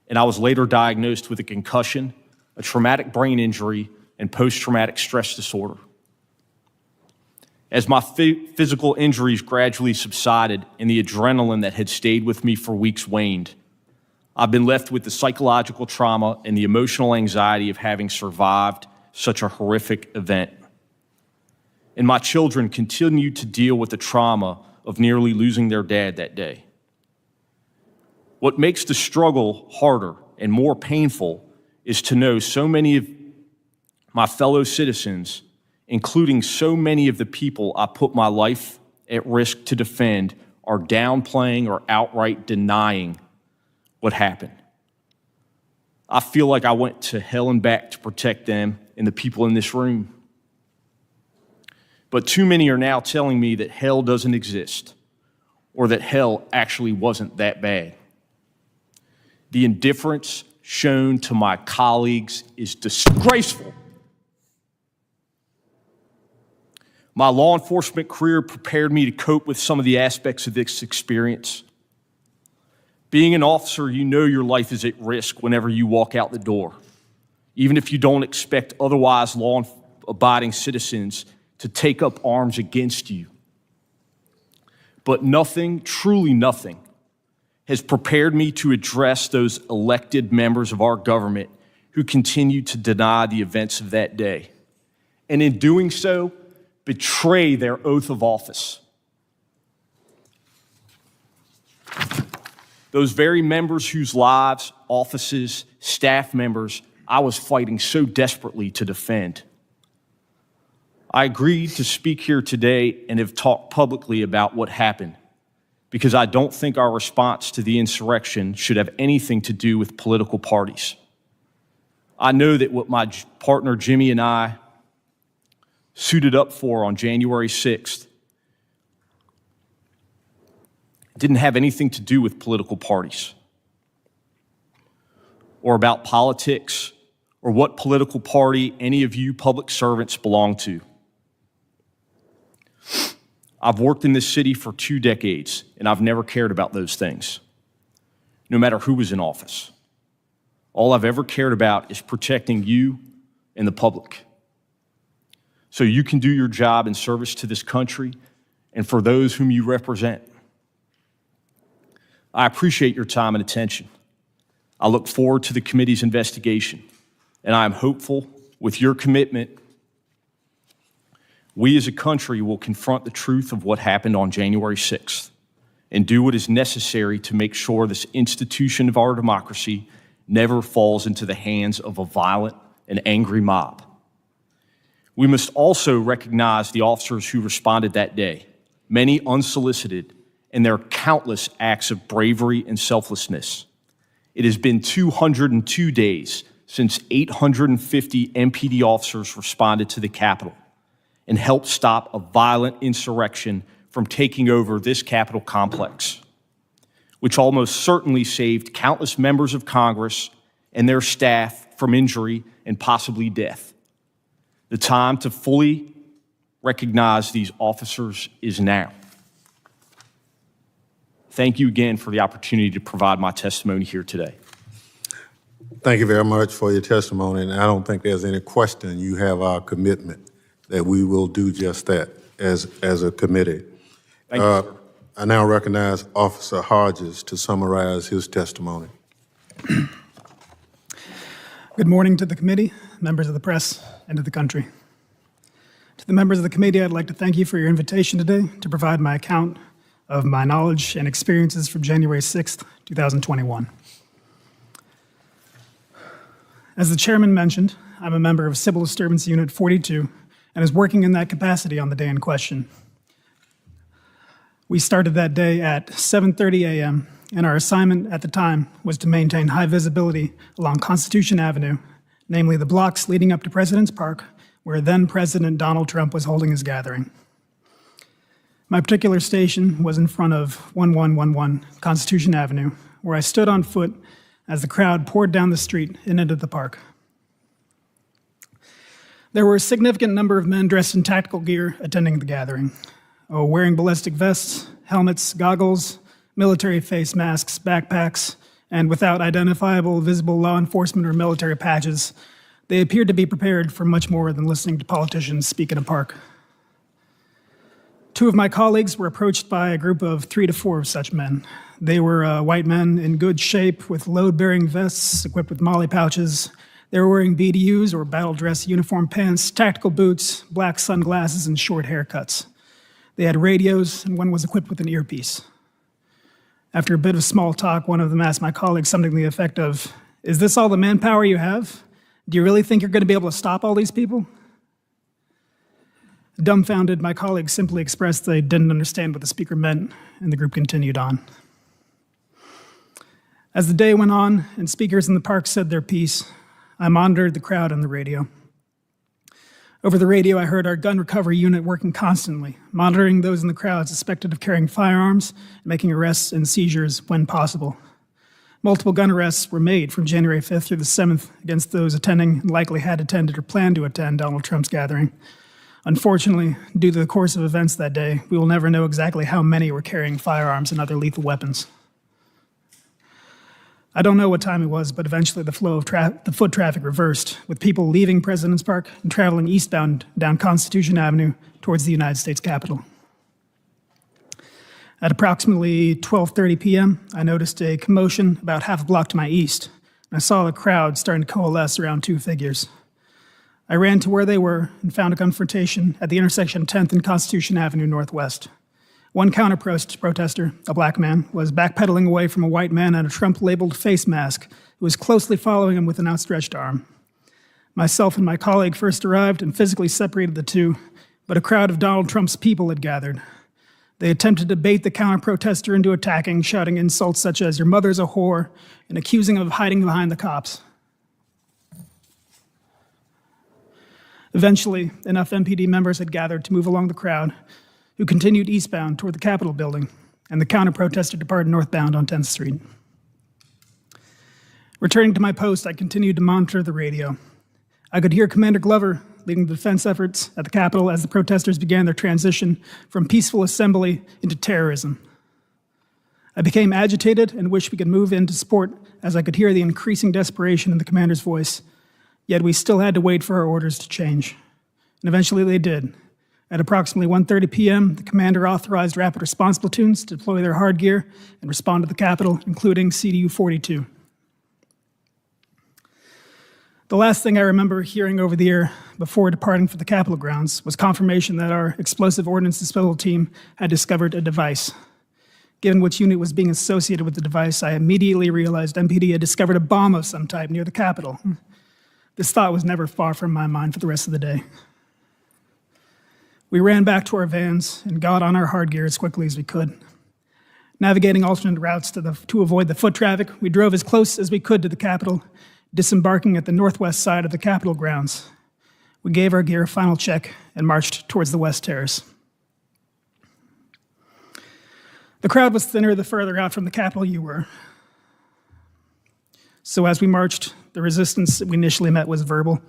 and I was later diagnosed with a concussion, a traumatic brain injury, and post-traumatic stress disorder. As my physical injuries gradually subsided and the adrenaline that had stayed with me for weeks waned, I've been left with the psychological trauma and the emotional anxiety of having survived such a horrific event. And my children continue to deal with the trauma of nearly losing their dad that day. What makes the struggle harder and more painful is to know so many of my fellow citizens, including so many of the people I put my life at risk to defend, are downplaying or outright denying what happened. I feel like I went to hell and back to protect them and the people in this room. But too many are now telling me that hell doesn't exist, or that hell actually wasn't that bad. The indifference shown to my colleagues is disgraceful. My law enforcement career prepared me to cope with some of the aspects of this experience. Being an officer, you know your life is at risk whenever you walk out the door, even if you don't expect otherwise law-abiding citizens to take up arms against you. But nothing, truly nothing, has prepared me to address those elected members of our government who continue to deny the events of that day, and in doing so, betray their oath of office. Those very members whose lives, offices, staff members I was fighting so desperately to defend. I agreed to speak here today and have talked publicly about what happened because I don't think our response to the insurrection should have anything to do with political parties. I know that what my partner Jimmy and I suited up for on January 6th didn't have anything to do with political parties or about politics or what political party any of you public servants belong to. I've worked in this city for 2 decades, and I've never cared about those things, no matter who was in office. All I've ever cared about is protecting you and the public, so you can do your job in service to this country and for those whom you represent. I appreciate your time and attention. I look forward to the committee's investigation, and I am hopeful with your commitment, we as a country will confront the truth of what happened on January 6th and do what is necessary to make sure this institution of our democracy never falls into the hands of a violent and angry mob. We must also recognize the officers who responded that day, many unsolicited, and their countless acts of bravery and selflessness. It has been 202 days since 850 MPD officers responded to the Capitol and helped stop a violent insurrection from taking over this Capitol complex, which almost certainly saved countless members of Congress and their staff from injury and possibly death. The time to fully recognize these officers is now. Thank you again for the opportunity to provide my testimony here today. Thank you very much for your testimony, and I don't think there's any question you have our commitment that we will do just that as a committee. Thank you, sir. I now recognize Officer Hodges to summarize his testimony. Good morning to the committee, members of the press, and to the country. To the members of the committee, I'd like to thank you for your invitation today to provide my account of my knowledge and experiences from January 6th, 2021. As the chairman mentioned, I'm a member of Civil Disturbance Unit 42 and is working in that capacity on the day in question. We started that day at 7:30 a.m., and our assignment at the time was to maintain high visibility along Constitution Avenue, namely the blocks leading up to President's Park, where then-President Donald Trump was holding his gathering. My particular station was in front of 1111 Constitution Avenue, where I stood on foot as the crowd poured down the street and into the park. There were a significant number of men dressed in tactical gear attending the gathering, wearing ballistic vests, helmets, goggles, military face masks, backpacks, and without identifiable visible law enforcement or military patches. They appeared to be prepared for much more than listening to politicians speak in a park. Two of my colleagues were approached by a group of 3 to 4 of such men. They were white men in good shape with load-bearing vests equipped with molly pouches. They were wearing BDUs or battle dress uniform pants, tactical boots, black sunglasses, and short haircuts. They had radios, and one was equipped with an earpiece. After a bit of small talk, one of them asked my colleague something to the effect of, "Is this all the manpower you have? Do you really think you're going to be able to stop all these people?" Dumbfounded, my colleague simply expressed they didn't understand what the speaker meant, and the group continued on. As the day went on and speakers in the park said their piece, I monitored the crowd on the radio. Over the radio, I heard our gun recovery unit working constantly, monitoring those in the crowd suspected of carrying firearms and making arrests and seizures when possible. Multiple gun arrests were made from January 5th through the 7th against those attending and likely had attended or planned to attend Donald Trump's gathering. Unfortunately, due to the course of events that day, we will never know exactly how many were carrying firearms and other lethal weapons. I don't know what time it was, but eventually the flow of the foot traffic reversed, with people leaving President's Park and traveling eastbound down Constitution Avenue towards the United States Capitol. At approximately 12:30 p.m., I noticed a commotion about half a block to my east, and I saw a crowd starting to coalesce around 2 figures. I ran to where they were and found a confrontation at the intersection of 10th and Constitution Avenue Northwest. One counter-protester, a black man, was backpedaling away from a white man in a Trump-labeled face mask who was closely following him with an outstretched arm. Myself and my colleague first arrived and physically separated the two, but a crowd of Donald Trump's people had gathered. They attempted to bait the counter-protester into attacking, shouting insults such as, "Your mother's a whore," and accusing him of hiding behind the cops. Eventually, enough MPD members had gathered to move along the crowd, who continued eastbound toward the Capitol building, and the counter-protester departed northbound on 10th Street. Returning to my post, I continued to monitor the radio. I could hear Commander Glover leading the defense efforts at the Capitol as the protesters began their transition from peaceful assembly into terrorism. I became agitated and wished we could move in to support as I could hear the increasing desperation in the commander's voice, yet we still had to wait for our orders to change. And eventually they did. At approximately 1:30 p.m., the commander authorized rapid response platoons to deploy their hard gear and respond to the Capitol, including CDU 42. The last thing I remember hearing over the air before departing for the Capitol grounds was confirmation that our explosive ordnance disposal team had discovered a device. Given which unit was being associated with the device, I immediately realized MPD had discovered a bomb of some type near the Capitol. This thought was never far from my mind for the rest of the day. We ran back to our vans and got on our hard gear as quickly as we could. Navigating alternate routes to avoid the foot traffic, we drove as close as we could to the Capitol, disembarking at the northwest side of the Capitol grounds. We gave our gear a final check and marched towards the West Terrace. The crowd was thinner the further out from the Capitol you were. So as we marched, the resistance that we initially met was verbal.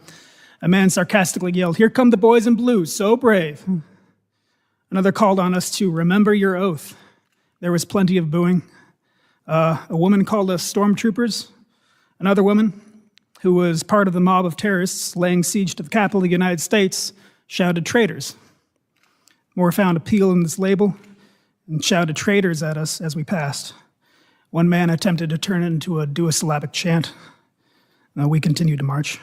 A man sarcastically yelled, "Here come the boys in blue, so brave." Another called on us to remember your oath. There was plenty of booing. A woman called us stormtroopers. Another woman, who was part of the mob of terrorists laying siege to the Capitol of the United States, shouted traitors. More found appeal in this label and shouted traitors at us as we passed. One man attempted to turn it into a duosyllabic chant. We continued to march.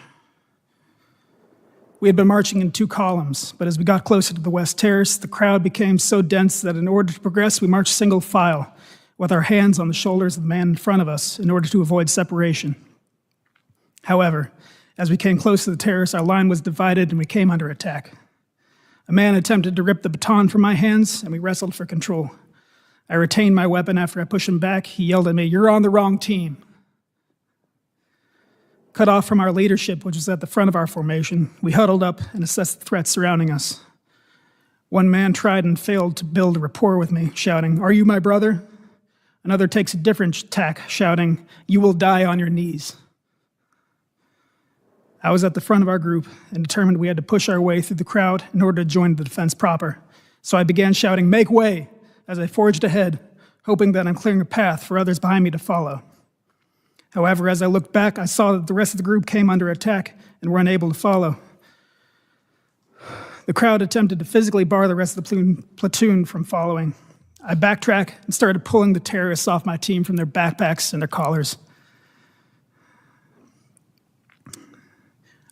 We had been marching in two columns, but as we got closer to the West Terrace, the crowd became so dense that in order to progress, we marched single file, with our hands on the shoulders of the man in front of us in order to avoid separation. However, as we came close to the terrace, our line was divided and we came under attack. A man attempted to rip the baton from my hands, and we wrestled for control. I retained my weapon after I pushed him back. He yelled at me, "You're on the wrong team." Cut off from our leadership, which was at the front of our formation, we huddled up and assessed the threats surrounding us. One man tried and failed to build a rapport with me, shouting, "Are you my brother?" Another takes a different tack, shouting, "You will die on your knees." I was at the front of our group and determined we had to push our way through the crowd in order to join the defense proper. So I began shouting, "Make way!" as I forged ahead, hoping that I'm clearing a path for others behind me to follow. However, as I looked back, I saw that the rest of the group came under attack and were unable to follow. The crowd attempted to physically bar the rest of the platoon from following. I backtracked and started pulling the terrorists off my team from their backpacks and their collars.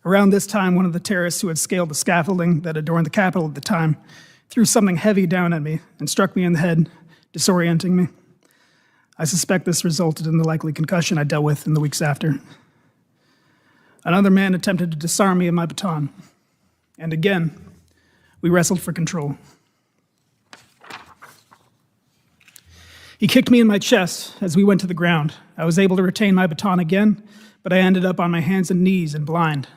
Around this time, one of the terrorists who had scaled the scaffolding that adorned the Capitol at the time threw something heavy down at me and struck me in the head, disorienting me. I suspect this resulted in the likely concussion I dealt with in the weeks after. Another man attempted to disarm me of my baton. And again, we wrestled for control. He kicked me in my chest as we went to the ground. I was able to retain my baton again, but I ended up on my hands and knees and blind.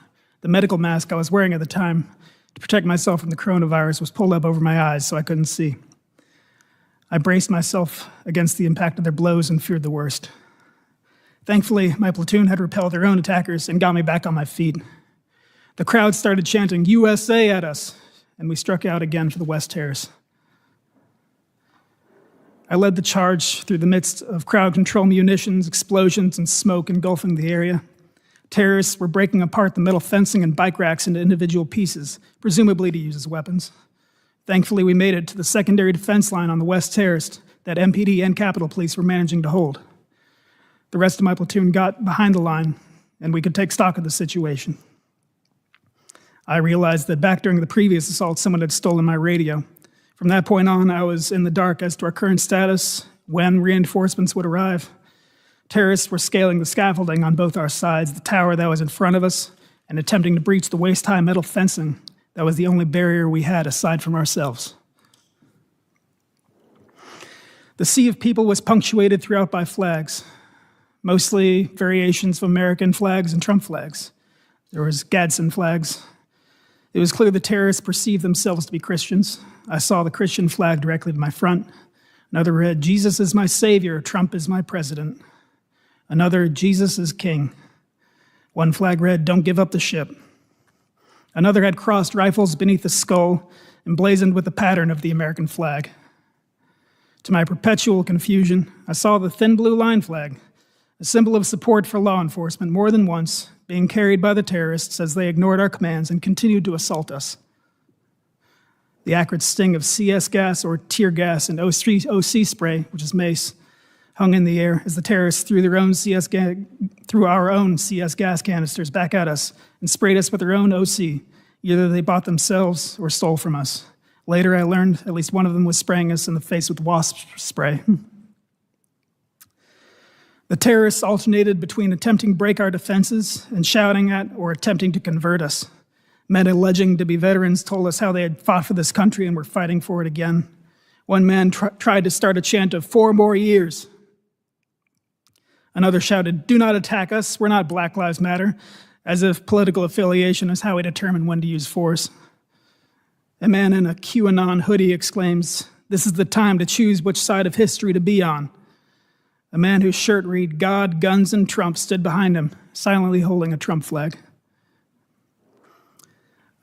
The medical mask I was wearing at the time to protect myself from the coronavirus was pulled up over my eyes so I couldn't see. I braced myself against the impact of their blows and feared the worst. Thankfully, my platoon had repelled their own attackers and got me back on my feet. The crowd started chanting "USA" at us, and we struck out again for the West Terrace. I led the charge through the midst of crowd control munitions, explosions, and smoke engulfing the area. Terrorists were breaking apart the metal fencing and bike racks into individual pieces, presumably to use as weapons. Thankfully, we made it to the secondary defense line on the West Terrace that MPD and Capitol Police were managing to hold. The rest of my platoon got behind the line, and we could take stock of the situation. I realized that back during the previous assault, someone had stolen my radio. From that point on, I was in the dark as to our current status, when reinforcements would arrive. Terrorists were scaling the scaffolding on both our sides, the tower that was in front of us, and attempting to breach the waist-high metal fencing that was the only barrier we had aside from ourselves. The sea of people was punctuated throughout by flags, mostly variations of American flags and Trump flags. There was Gadsden flags. It was clear the terrorists perceived themselves to be Christians. I saw the Christian flag directly to my front. Another read, "Jesus is my savior, Trump is my president." Another, "Jesus is king." One flag read, "Don't give up the ship." Another had crossed rifles beneath the skull, emblazoned with the pattern of the American flag. To my perpetual confusion, I saw the thin blue line flag, a symbol of support for law enforcement, more than once, being carried by the terrorists as they ignored our commands and continued to assault us. The acrid sting of CS gas or tear gas and OC spray, which is mace, hung in the air as the terrorists threw our own CS gas canisters back at us and sprayed us with their own OC. Either they bought themselves or stole from us. Later, I learned at least one of them was spraying us in the face with wasp spray. The terrorists alternated between attempting to break our defenses and shouting at or attempting to convert us. Men alleging to be veterans told us how they had fought for this country and were fighting for it again. One man tried to start a chant of 4 more years. Another shouted, "Do not attack us, we're not Black Lives Matter," as if political affiliation is how we determine when to use force. A man in a QAnon hoodie exclaims, "This is the time to choose which side of history to be on." A man whose shirt read, "God, guns, and Trump" stood behind him, silently holding a Trump flag.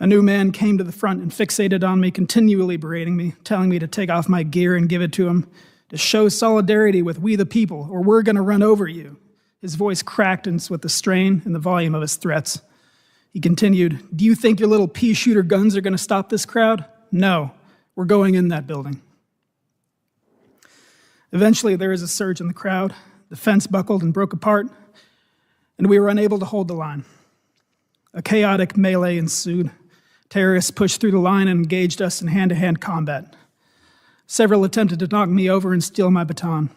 A new man came to the front and fixated on me, continually berating me, telling me to take off my gear and give it to him, to show solidarity with we the people, or we're going to run over you. His voice cracked with the strain and the volume of his threats. He continued, "Do you think your little pea-shooter guns are going to stop this crowd? No, we're going in that building." Eventually, there was a surge in the crowd. The fence buckled and broke apart, and we were unable to hold the line. A chaotic melee ensued. Terrorists pushed through the line and engaged us in hand-to-hand combat. Several attempted to knock me over and steal my baton.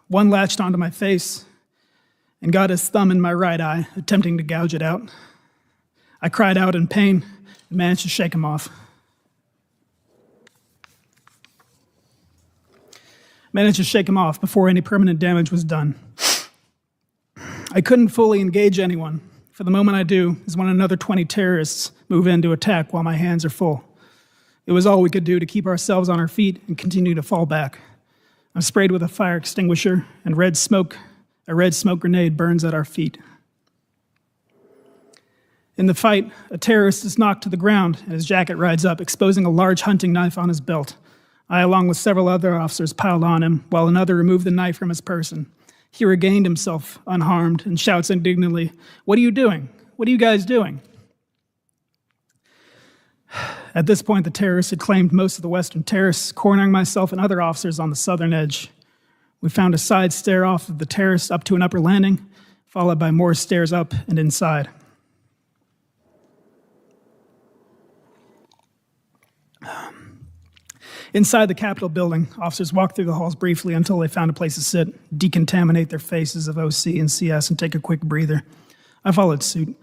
One latched onto my face and got his thumb in my right eye, attempting to gouge it out. I cried out in pain and managed to shake him off. Before any permanent damage was done. I couldn't fully engage anyone. For the moment I do is when another 20 terrorists move in to attack while my hands are full. It was all we could do to keep ourselves on our feet and continue to fall back. I'm sprayed with a fire extinguisher, and a red smoke grenade burns at our feet. In the fight, a terrorist is knocked to the ground and his jacket rides up, exposing a large hunting knife on his belt. I, along with several other officers, piled on him, while another removed the knife from his person. He regained himself unharmed and shouts indignantly, "What are you doing? What are you guys doing?" At this point, the terrorists had claimed most of the western terrace, cornering myself and other officers on the southern edge. We found a side stair off of the terrace up to an upper landing, followed by more stairs up and inside. Inside the Capitol building, officers walked through the halls briefly until they found a place to sit, decontaminate their faces of OC and CS, and take a quick breather. I followed suit.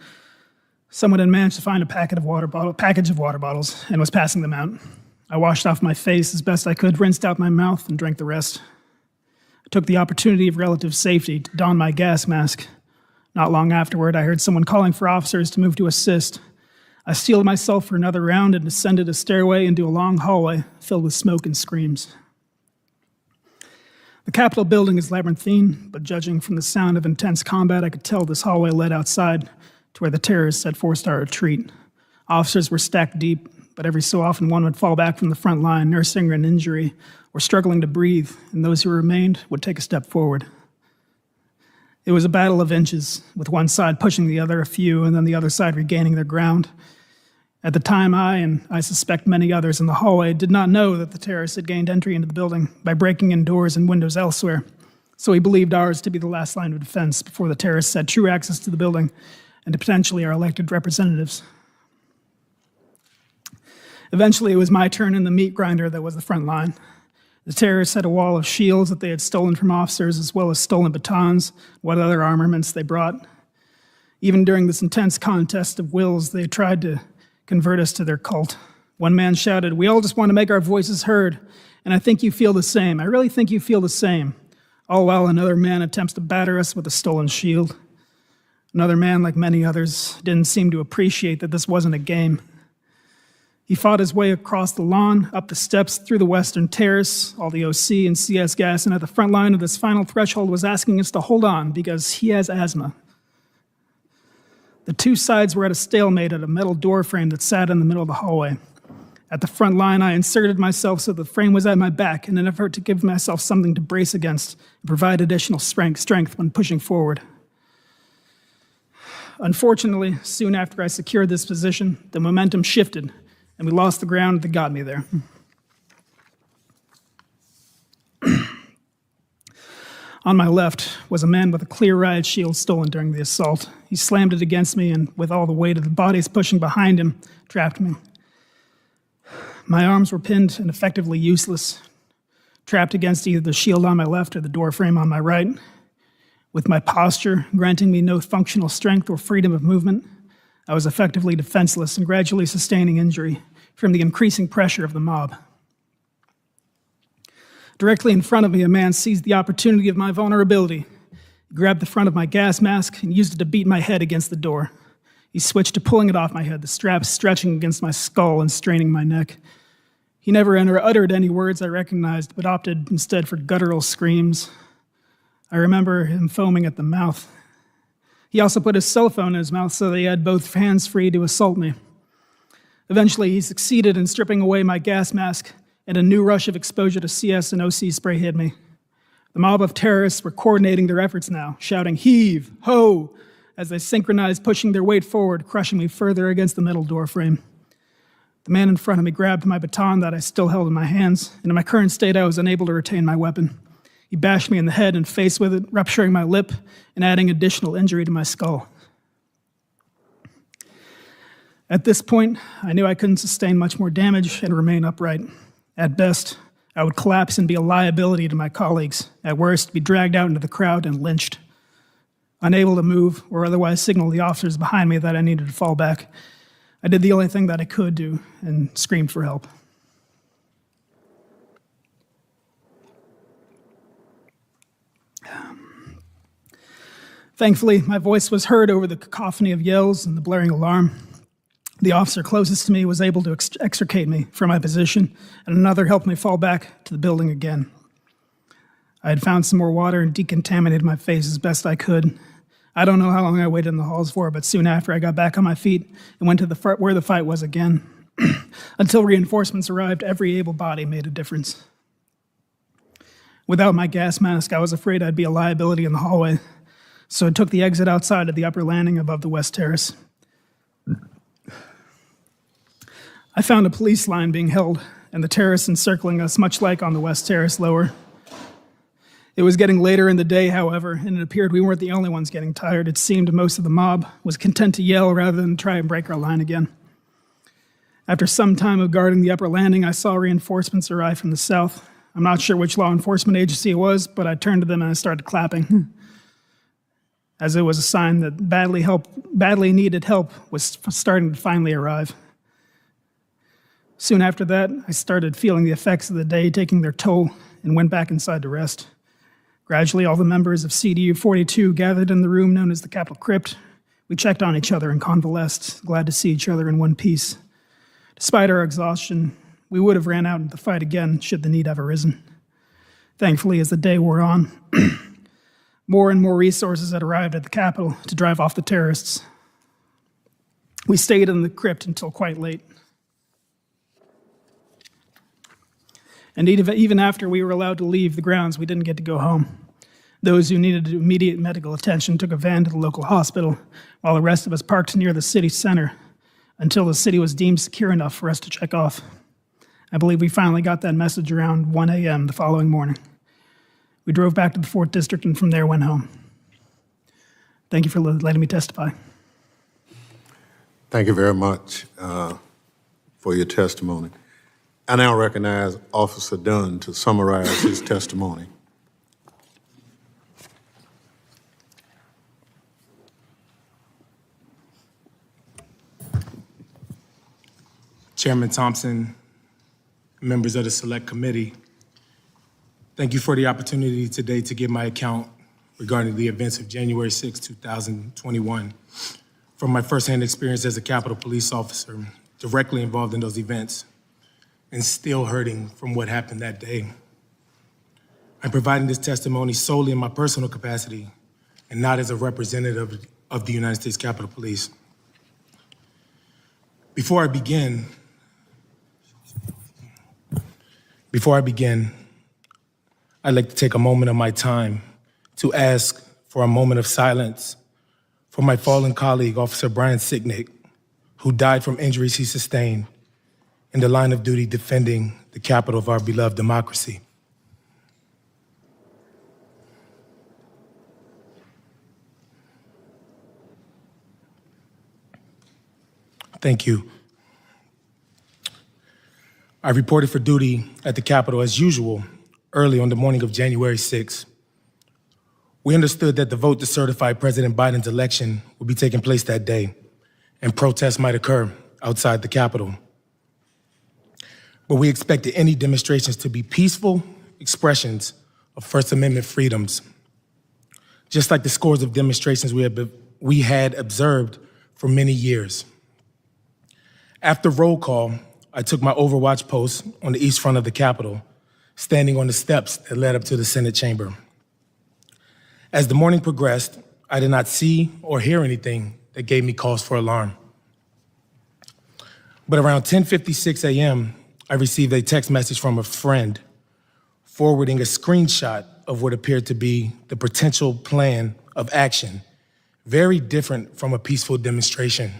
Someone had managed to find a package of water bottles and was passing them out. I washed off my face as best I could, rinsed out my mouth, and drank the rest. I took the opportunity of relative safety to don my gas mask. Not long afterward, I heard someone calling for officers to move to assist. I steeled myself for another round and descended a stairway into a long hallway filled with smoke and screams. The Capitol building is labyrinthine, but judging from the sound of intense combat, I could tell this hallway led outside to where the terrorists had forced our retreat. Officers were stacked deep, but every so often one would fall back from the front line, nursing an injury or struggling to breathe, and those who remained would take a step forward. It was a battle of inches, with one side pushing the other a few, and then the other side regaining their ground. At the time, I, and I suspect many others in the hallway, did not know that the terrorists had gained entry into the building by breaking in doors and windows elsewhere, so we believed ours to be the last line of defense before the terrorists had true access to the building and to potentially our elected representatives. Eventually, it was my turn in the meat grinder that was the front line. The terrorists had a wall of shields that they had stolen from officers, as well as stolen batons, what other armaments they brought. Even during this intense contest of wills, they tried to convert us to their cult. One man shouted, "We all just want to make our voices heard, and I think you feel the same. I really think you feel the same." All while another man attempts to batter us with a stolen shield. Another man, like many others, didn't seem to appreciate that this wasn't a game. He fought his way across the lawn, up the steps, through the western terrace, all the OC and CS gas, and at the front line of this final threshold was asking us to hold on because he has asthma. The two sides were at a stalemate at a metal door frame that sat in the middle of the hallway. At the front line, I inserted myself so the frame was at my back in an effort to give myself something to brace against and provide additional strength when pushing forward. Unfortunately, soon after I secured this position, the momentum shifted and we lost the ground that got me there. On my left was a man with a clear riot shield stolen during the assault. He slammed it against me and, with all the weight of the bodies pushing behind him, trapped me. My arms were pinned and effectively useless. trapped against either the shield on my left or the door frame on my right, with my posture granting me no functional strength or freedom of movement. I was effectively defenseless and gradually sustaining injury from the increasing pressure of the mob. Directly in front of me, a man seized the opportunity of my vulnerability. He grabbed the front of my gas mask and used it to beat my head against the door. He switched to pulling it off my head, the strap stretching against my skull and straining my neck. He never uttered any words I recognized, but opted instead for guttural screams. I remember him foaming at the mouth. He also put his cell phone in his mouth so that he had both hands free to assault me. Eventually, he succeeded in stripping away my gas mask, and a new rush of exposure to CS and OC spray hit me. The mob of terrorists were coordinating their efforts now, shouting, "Heave! Ho!" as they synchronized, pushing their weight forward, crushing me further against the metal door frame. The man in front of me grabbed my baton that I still held in my hands, and in my current state, I was unable to retain my weapon. He bashed me in the head and face with it, rupturing my lip and adding additional injury to my skull. At this point, I knew I couldn't sustain much more damage and remain upright. At best, I would collapse and be a liability to my colleagues. At worst, be dragged out into the crowd and lynched. Unable to move or otherwise signal the officers behind me that I needed to fall back, I did the only thing that I could do and screamed for help. Thankfully, my voice was heard over the cacophony of yells and the blaring alarm. The officer closest to me was able to extricate me from my position, and another helped me fall back to the building again. I had found some more water and decontaminated my face as best I could. I don't know how long I waited in the halls for, but soon after I got back on my feet and went to where the fight was again. Until reinforcements arrived, every able body made a difference. Without my gas mask, I was afraid I'd be a liability in the hallway, so I took the exit outside of the upper landing above the West Terrace. I found a police line being held and the terrace encircling us, much like on the West Terrace lower. It was getting later in the day, however, and it appeared we weren't the only ones getting tired. It seemed most of the mob was content to yell rather than try and break our line again. After some time of guarding the upper landing, I saw reinforcements arrive from the south. I'm not sure which law enforcement agency it was, but I turned to them and I started clapping, as it was a sign that badly needed help was starting to finally arrive. Soon after that, I started feeling the effects of the day taking their toll and went back inside to rest. Gradually, all the members of CDU 42 gathered in the room known as the Capitol Crypt. We checked on each other and convalesced, glad to see each other in one piece. Despite our exhaustion, we would have ran out into the fight again should the need have arisen. Thankfully, as the day wore on, more and more resources had arrived at the Capitol to drive off the terrorists. We stayed in the crypt until quite late. And even after we were allowed to leave the grounds, we didn't get to go home. Those who needed immediate medical attention took a van to the local hospital, while the rest of us parked near the city center until the city was deemed secure enough for us to check off. I believe we finally got that message around 1 a.m. the following morning. We drove back to the 4th District and from there went home. Thank you for letting me testify. Thank you very much for your testimony. I now recognize Officer Dunn to summarize his testimony. Chairman Thompson, members of the Select Committee, thank you for the opportunity today to give my account regarding the events of January 6, 2021, from my firsthand experience as a Capitol Police officer directly involved in those events and still hurting from what happened that day. I'm providing this testimony solely in my personal capacity and not as a representative of the United States Capitol Police. Before I begin, I'd like to take a moment of my time to ask for a moment of silence for my fallen colleague, Officer Brian Sicknick, who died from injuries he sustained in the line of duty defending the capital of our beloved democracy. Thank you. I reported for duty at the Capitol as usual early on the morning of January 6th. We understood that the vote to certify President Biden's election would be taking place that day, and protests might occur outside the Capitol. But we expected any demonstrations to be peaceful expressions of First Amendment freedoms, just like the scores of demonstrations we had observed for many years. After roll call, I took my overwatch post on the east front of the Capitol, standing on the steps that led up to the Senate chamber. As the morning progressed, I did not see or hear anything that gave me cause for alarm. But around 10:56 a.m., I received a text message from a friend forwarding a screenshot of what appeared to be the potential plan of action, very different from a peaceful demonstration.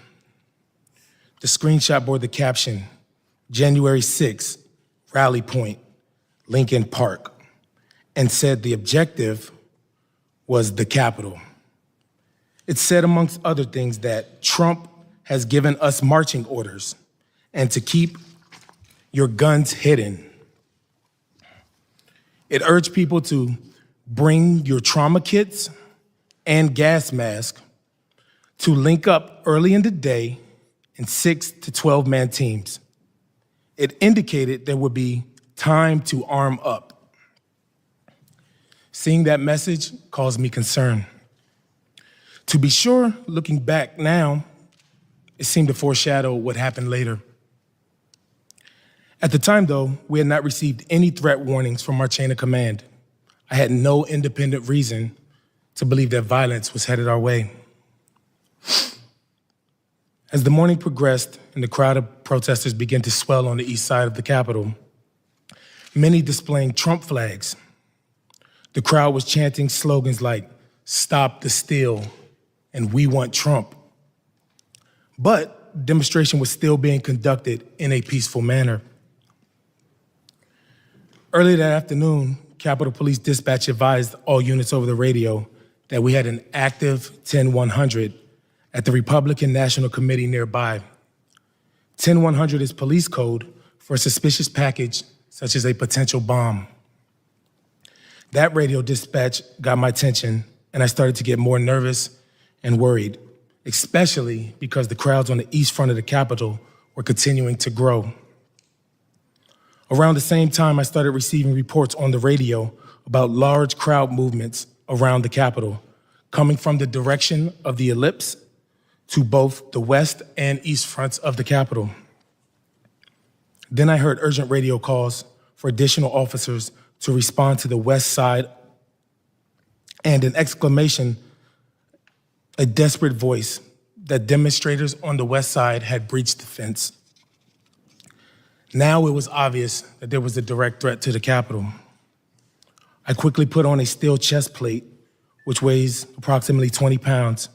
The screenshot bore the caption, January 6th, Rally Point, Lincoln Park, and said the objective was the Capitol. It said, amongst other things, that Trump has given us marching orders and to keep your guns hidden. It urged people to bring your trauma kits and gas masks, to link up early in the day in 6 to 12-man teams. It indicated there would be time to arm up. Seeing that message caused me concern. To be sure, looking back now, it seemed to foreshadow what happened later. At the time, though, we had not received any threat warnings from our chain of command. I had no independent reason to believe that violence was headed our way. As the morning progressed and the crowd of protesters began to swell on the east side of the Capitol, many displaying Trump flags, the crowd was chanting slogans like, "Stop the steal," and "We want Trump." But the demonstration was still being conducted in a peaceful manner. Early that afternoon, Capitol Police Dispatch advised all units over the radio that we had an active 10100 at the Republican National Committee nearby. 10100 is police code for a suspicious package, such as a potential bomb. That radio dispatch got my attention, and I started to get more nervous and worried, especially because the crowds on the east front of the Capitol were continuing to grow. Around the same time, I started receiving reports on the radio about large crowd movements around the Capitol, coming from the direction of the ellipse to both the west and east fronts of the Capitol. Then I heard urgent radio calls for additional officers to respond to the west side, and an exclamation, a desperate voice, that demonstrators on the west side had breached the fence. Now it was obvious that there was a direct threat to the Capitol. I quickly put on a steel chest plate, which weighs approximately 20 pounds,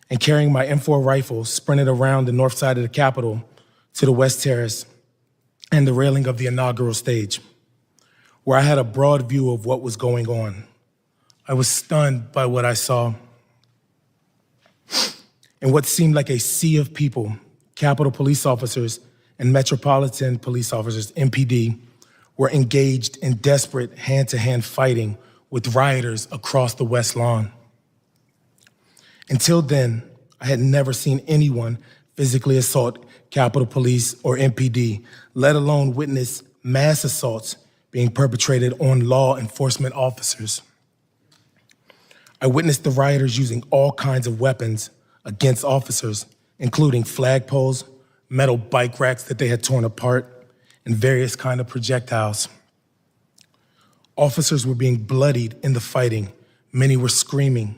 and carrying my M4 rifle, sprinted around the north side of the Capitol to the West Terrace and the railing of the inaugural stage, where I had a broad view of what was going on. I was stunned by what I saw. In what seemed like a sea of people, Capitol police officers and Metropolitan Police officers, MPD, were engaged in desperate hand-to-hand fighting with rioters across the West Lawn. Until then, I had never seen anyone physically assault Capitol Police or MPD, let alone witness mass assaults being perpetrated on law enforcement officers. I witnessed the rioters using all kinds of weapons against officers, including flagpoles, metal bike racks that they had torn apart, and various kinds of projectiles. Officers were being bloodied in the fighting. Many were screaming,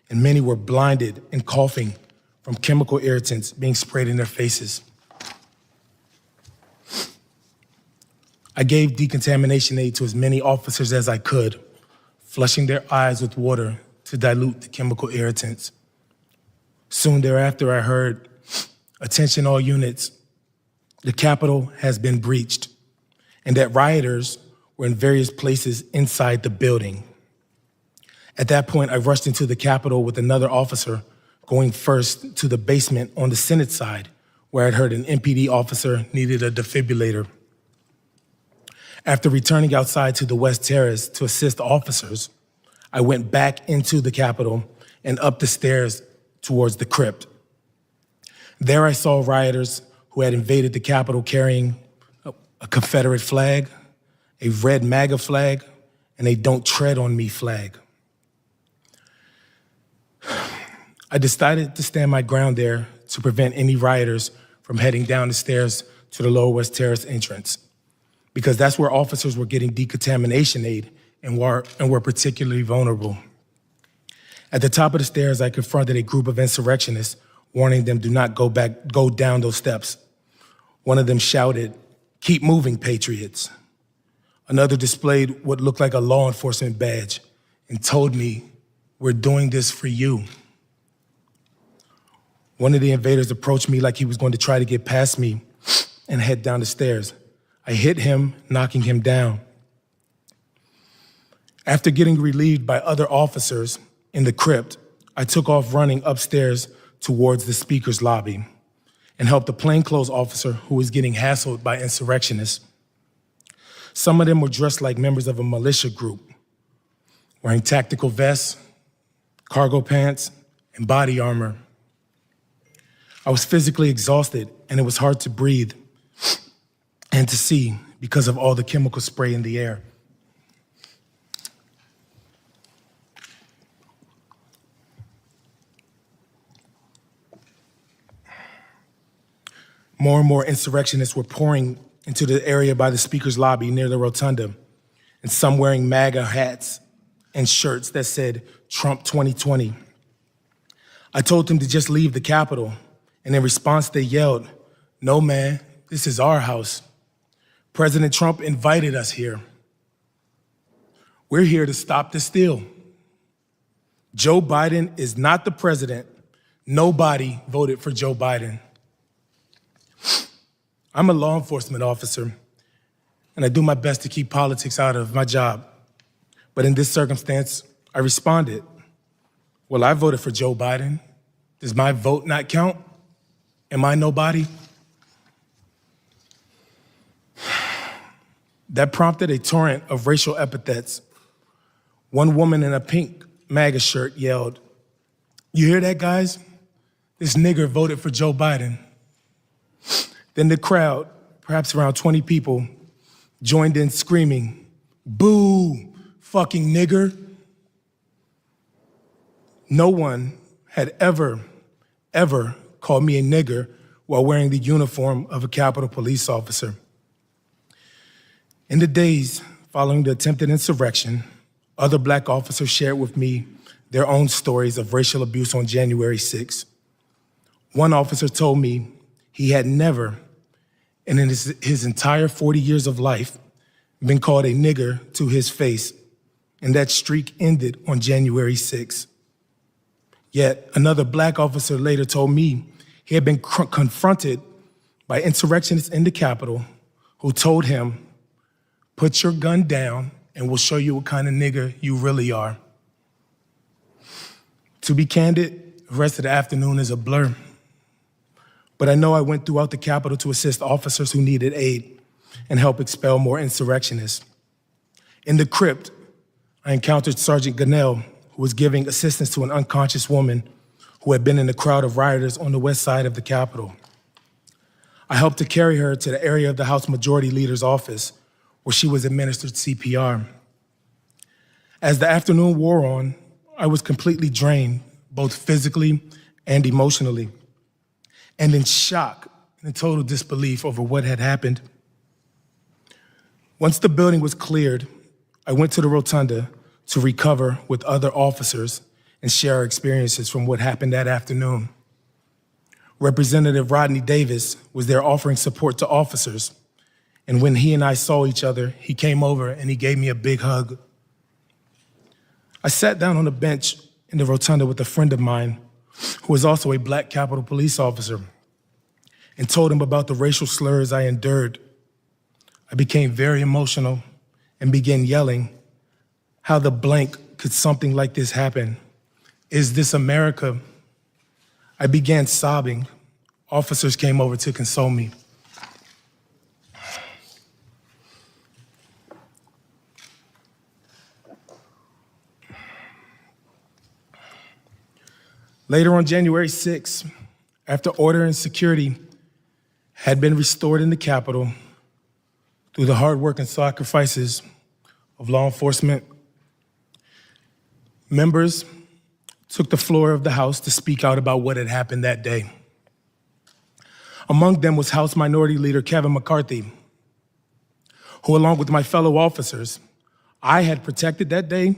and many were blinded and coughing from chemical irritants being sprayed in their faces. I gave decontamination aid to as many officers as I could, flushing their eyes with water to dilute the chemical irritants. Soon thereafter, I heard, "Attention all units, the Capitol has been breached," and that rioters were in various places inside the building. At that point, I rushed into the Capitol with another officer, going first to the basement on the Senate side, where I'd heard an MPD officer needed a defibrillator. After returning outside to the West Terrace to assist officers, I went back into the Capitol and up the stairs towards the crypt. There I saw rioters who had invaded the Capitol carrying a Confederate flag, a red MAGA flag, and a Don't Tread on Me flag. I decided to stand my ground there to prevent any rioters from heading down the stairs to the Lower West Terrace entrance, because that's where officers were getting decontamination aid and were particularly vulnerable. At the top of the stairs, I confronted a group of insurrectionists, warning them do not go down those steps. One of them shouted, "Keep moving, patriots." Another displayed what looked like a law enforcement badge and told me, "We're doing this for you." One of the invaders approached me like he was going to try to get past me and head down the stairs. I hit him, knocking him down. After getting relieved by other officers in the crypt, I took off running upstairs towards the speaker's lobby and helped a plainclothes officer who was getting hassled by insurrectionists. Some of them were dressed like members of a militia group, wearing tactical vests, cargo pants, and body armor. I was physically exhausted, and it was hard to breathe and to see because of all the chemical spray in the air. More and more insurrectionists were pouring into the area by the speaker's lobby near the rotunda, and some wearing MAGA hats and shirts that said Trump 2020. I told them to just leave the Capitol, and in response they yelled, "No, man, this is our house. President Trump invited us here. We're here to stop the steal. Joe Biden is not the president. Nobody voted for Joe Biden." I'm a law enforcement officer, and I do my best to keep politics out of my job. But in this circumstance, I responded, "Well, I voted for Joe Biden. Does my vote not count? Am I nobody?" That prompted a torrent of racial epithets. One woman in a pink MAGA shirt yelled, "You hear that, guys? This nigger voted for Joe Biden." Then the crowd, perhaps around 20 people, joined in screaming, "Boo, fucking nigger." No one had ever called me a nigger while wearing the uniform of a Capitol Police officer. In the days following the attempted insurrection, other black officers shared with me their own stories of racial abuse on January 6th. One officer told me he had never, in his entire 40 years of life, been called a nigger to his face, and that streak ended on January 6th. Yet another black officer later told me he had been confronted by insurrectionists in the Capitol who told him, "Put your gun down and we'll show you what kind of nigger you really are." To be candid, the rest of the afternoon is a blur. But I know I went throughout the Capitol to assist officers who needed aid and help expel more insurrectionists. In the crypt, I encountered Sergeant Gunnell, who was giving assistance to an unconscious woman who had been in a crowd of rioters on the west side of the Capitol. I helped to carry her to the area of the House Majority Leader's office, where she was administered CPR. As the afternoon wore on, I was completely drained, both physically and emotionally, and in shock and total disbelief over what had happened. Once the building was cleared, I went to the rotunda to recover with other officers and share our experiences from what happened that afternoon. Representative Rodney Davis was there offering support to officers, and when he and I saw each other, he came over and he gave me a big hug. I sat down on a bench in the rotunda with a friend of mine who was also a black Capitol Police officer, and told him about the racial slurs I endured. I became very emotional and began yelling, "How the blank could something like this happen? Is this America?" I began sobbing. Officers came over to console me. Later on January 6th, after order and security had been restored in the Capitol through the hard work and sacrifices of law enforcement, members took the floor of the House to speak out about what had happened that day. Among them was House Minority Leader Kevin McCarthy, who, along with my fellow officers, I had protected that day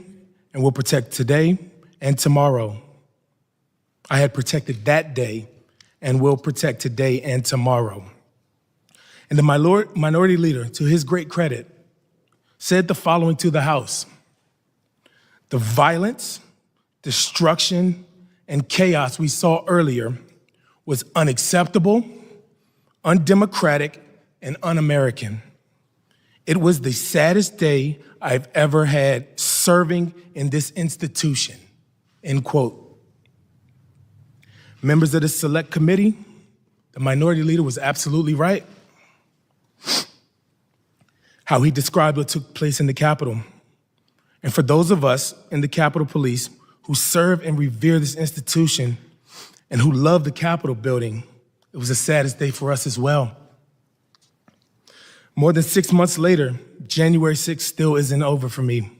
and will protect today and tomorrow. I had protected that day and will protect today and tomorrow. And the minority leader, to his great credit, said the following to the House: the violence, destruction, and chaos we saw earlier was unacceptable, undemocratic, and un-American. It was the saddest day I've ever had serving in this institution, end quote. Members of the Select Committee, the minority leader was absolutely right. How he described what took place in the Capitol. And for those of us in the Capitol Police who serve and revere this institution and who love the Capitol building, it was the saddest day for us as well. More than 6 months later, January 6th still isn't over for me.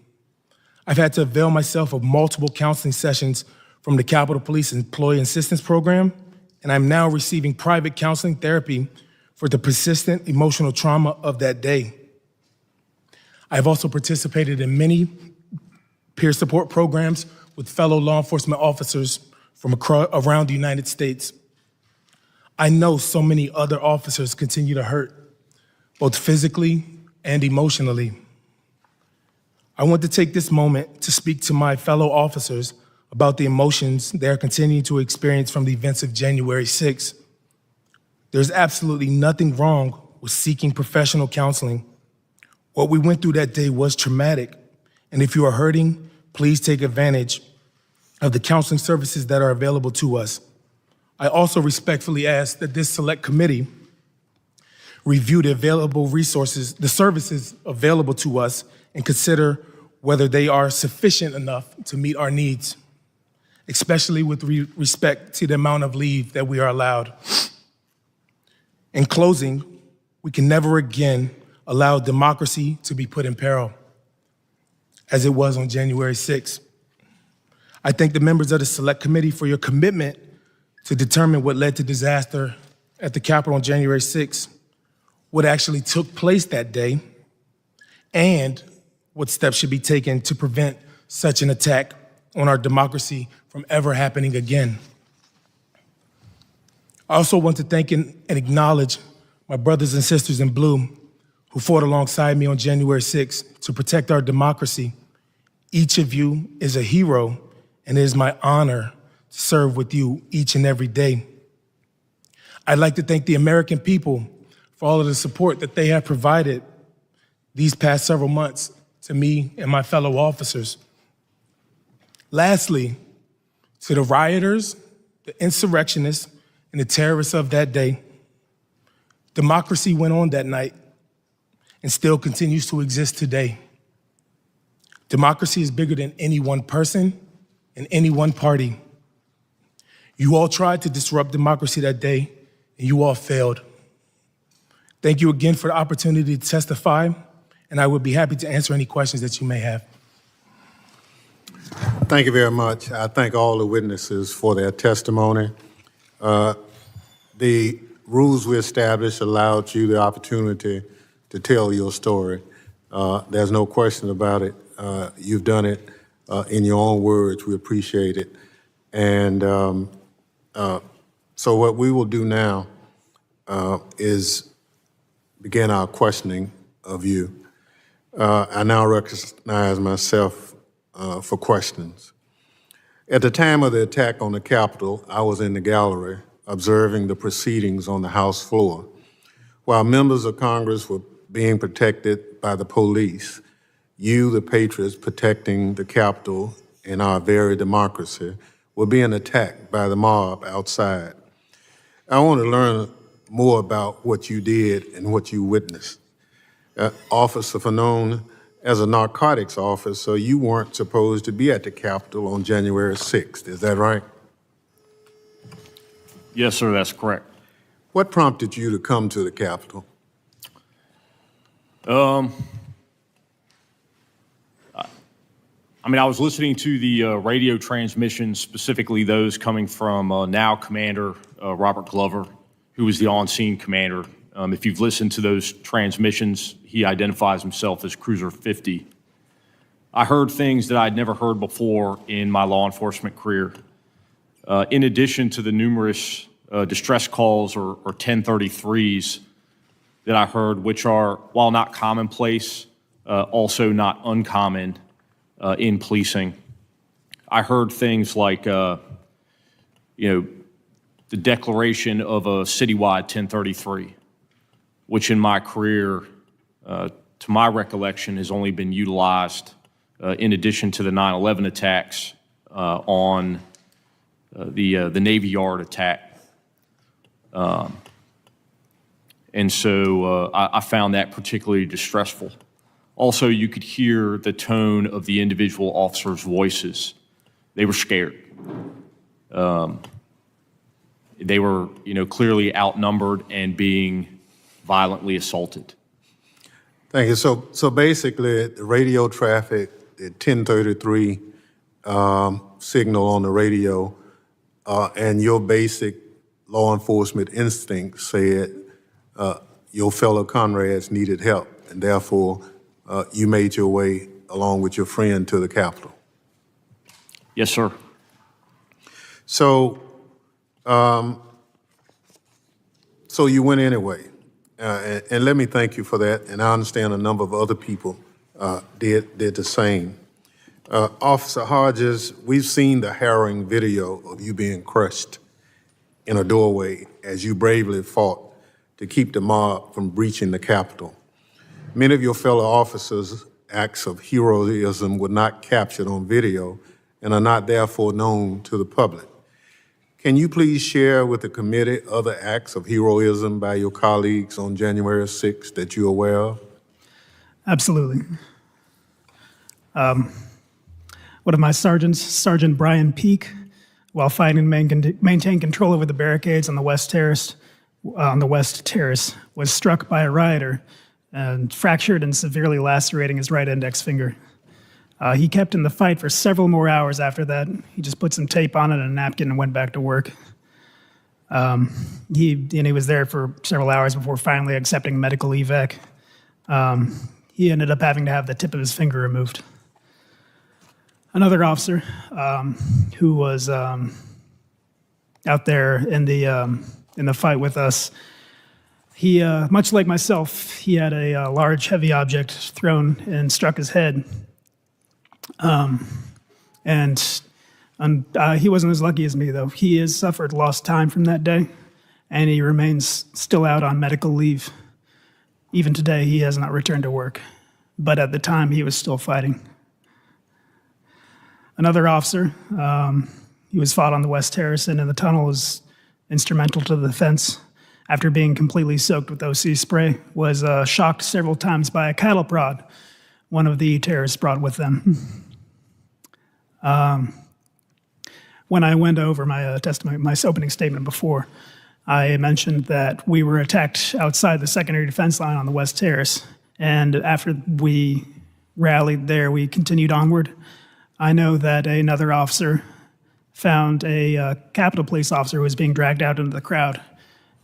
I've had to avail myself of multiple counseling sessions from the Capitol Police Employee Assistance Program, and I'm now receiving private counseling therapy for the persistent emotional trauma of that day. I've also participated in many peer support programs with fellow law enforcement officers from around the United States. I know so many other officers continue to hurt, both physically and emotionally. I want to take this moment to speak to my fellow officers about the emotions they are continuing to experience from the events of January 6th. There's absolutely nothing wrong with seeking professional counseling. What we went through that day was traumatic, and if you are hurting, please take advantage of the counseling services that are available to us. I also respectfully ask that this select committee review the available resources, the services available to us, and consider whether they are sufficient enough to meet our needs, especially with respect to the amount of leave that we are allowed. In closing, we can never again allow democracy to be put in peril, as it was on January 6th. I thank the members of the Select Committee for your commitment to determine what led to disaster at the Capitol on January 6th, what actually took place that day, and what steps should be taken to prevent such an attack on our democracy from ever happening again. I also want to thank and acknowledge my brothers and sisters in blue who fought alongside me on January 6th to protect our democracy. Each of you is a hero, and it is my honor to serve with you each and every day. I'd like to thank the American people for all of the support that they have provided these past several months to me and my fellow officers. Lastly, to the rioters, the insurrectionists, and the terrorists of that day, democracy went on that night and still continues to exist today. Democracy is bigger than any one person and any one party. You all tried to disrupt democracy that day, and you all failed. Thank you again for the opportunity to testify, and I would be happy to answer any questions that you may have. Thank you very much. I thank all the witnesses for their testimony. The rules we established allowed you the opportunity to tell your story. There's no question about it. You've done it in your own words. We appreciate it. And so what we will do now is begin our questioning of you. I now recognize myself for questions. At the time of the attack on the Capitol, I was in the gallery observing the proceedings on the House floor. While members of Congress were being protected by the police, you, the patriots protecting the Capitol and our very democracy, were being attacked by the mob outside. I want to learn more about what you did and what you witnessed. Officer, for known as a narcotics officer, you weren't supposed to be at the Capitol on January 6th, is that right? Yes, sir, that's correct. What prompted you to come to the Capitol? I mean, I was listening to the radio transmissions, specifically those coming from now Commander Robert Glover, who was the on-scene commander. If you've listened to those transmissions, he identifies himself as Cruiser 50. I heard things that I'd never heard before in my law enforcement career. In addition to the numerous distress calls or 1033s that I heard, which are, while not commonplace, also not uncommon in policing. I heard things like, the declaration of a citywide 1033, which in my career, to my recollection, has only been utilized in addition to the 9/11 attacks on the Navy Yard attack. And so I found that particularly distressful. Also, you could hear the tone of the individual officers' voices. They were scared. They were, clearly outnumbered and being violently assaulted. Thank you. So basically, the radio traffic, the 1033 signal on the radio, and your basic law enforcement instinct said your fellow comrades needed help, and therefore you made your way along with your friend to the Capitol. Yes, sir. So, so you went anyway, and let me thank you for that. And I understand a number of other people did the same. Officer Hodges, we've seen the harrowing video of you being crushed in a doorway as you bravely fought to keep the mob from breaching the Capitol. Many of your fellow officers' acts of heroism were not captured on video and are not therefore known to the public. Can you please share with the committee other acts of heroism by your colleagues on January 6th that you're aware of? Absolutely. One of my sergeants, Sergeant Brian Peake, while fighting to maintain control over the barricades on the West Terrace, was struck by a rioter and fractured and severely lacerating his right index finger. He kept in the fight for several more hours after that. He just put some tape on it and a napkin and went back to work. He was there for several hours before finally accepting medical evac. He ended up having to have the tip of his finger removed. Another officer who was out there in the fight with us, he, much like myself, he had a large, heavy object thrown and struck his head. He wasn't as lucky as me, though. He has suffered lost time from that day, and he remains still out on medical leave. Even today, he has not returned to work, but at the time, he was still fighting. Another officer, he was fought on the West Terrace and in the tunnel, was instrumental to the defense. After being completely soaked with OC spray, was shocked several times by a cattle prod one of the terrorists brought with them. When I went over my testimony, my opening statement before, I mentioned that we were attacked outside the secondary defense line on the West Terrace, and after we rallied there, we continued onward. I know that another officer found a Capitol Police officer who was being dragged out into the crowd,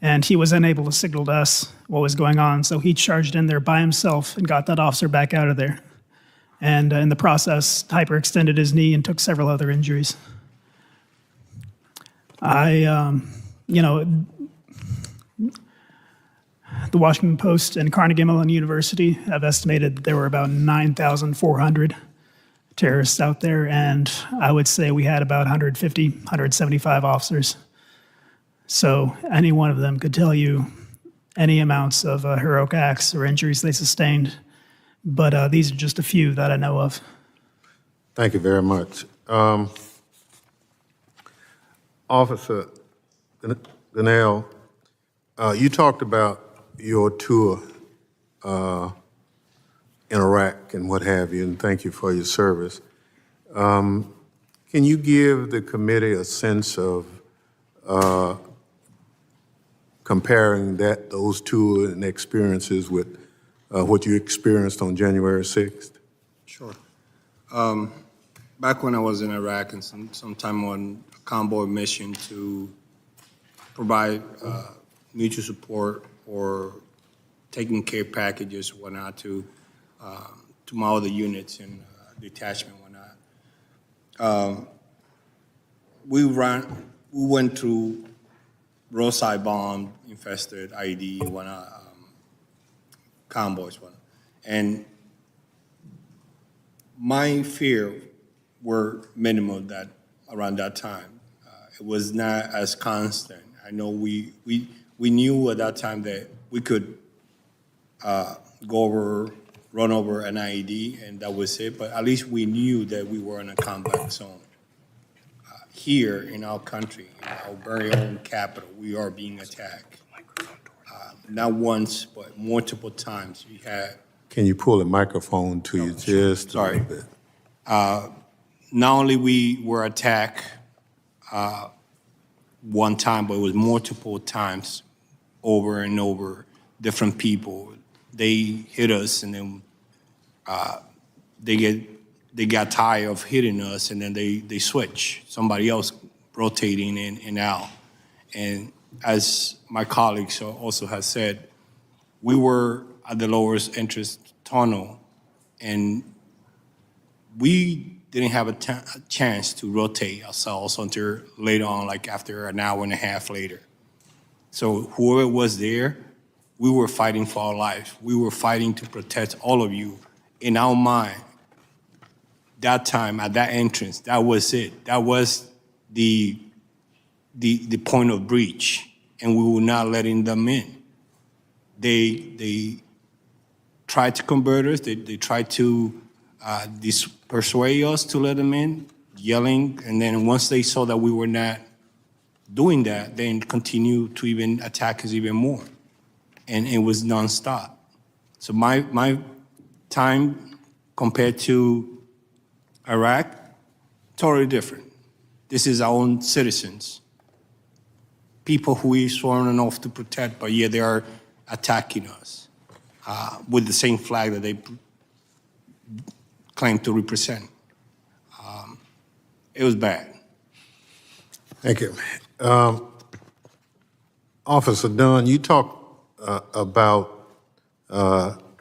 and he was unable to signal to us what was going on, so he charged in there by himself and got that officer back out of there. And in the process, hyperextended his knee and took several other injuries. The Washington Post and Carnegie Mellon University have estimated that there were about 9,400 terrorists out there, and I would say we had about 150, 175 officers. So any one of them could tell you any amounts of heroic acts or injuries they sustained, but these are just a few that I know of. Thank you very much. Officer Gunnell, you talked about your tour in Iraq and what have you, and thank you for your service. Can you give the committee a sense of comparing those two and experiences with what you experienced on January 6th? Sure. Back when I was in Iraq and sometime on a convoy mission to provide mutual support or taking care packages, whatnot, to my other units and detachment, whatnot. We went through roadside bomb infested IED, whatnot, convoys, whatnot, and my fear were minimal around that time. It was not as constant. I know we knew at that time that we could run over an IED, and that was it. But at least we knew that we were in a combat zone. Here in our country, in our very own capital, we are being attacked. Not once, but multiple times. We had. Can you pull the microphone to you just a little bit? Not only we were attacked one time, but it was multiple times, over and over. Different people, they hit us, and then they got tired of hitting us, and then they switch. Somebody else rotating in and out. And as my colleagues also have said, we were at the lowest entrance tunnel, and we didn't have a chance to rotate ourselves until later on, like after an hour and a half later. So whoever was there, we were fighting for our life. We were fighting to protect all of you. In our mind, that time at that entrance, that was it. That was the point of breach, and we were not letting them in. They tried to convert us. They tried to persuade us to let them in, yelling, and then once they saw that we were not doing that, then continued to even attack us even more. And it was nonstop. So my time compared to Iraq, totally different. This is our own citizens, people who we sworn an oath to protect, but yet they are attacking us with the same flag that they claim to represent. It was bad. Thank you. Officer Dunn, you talked about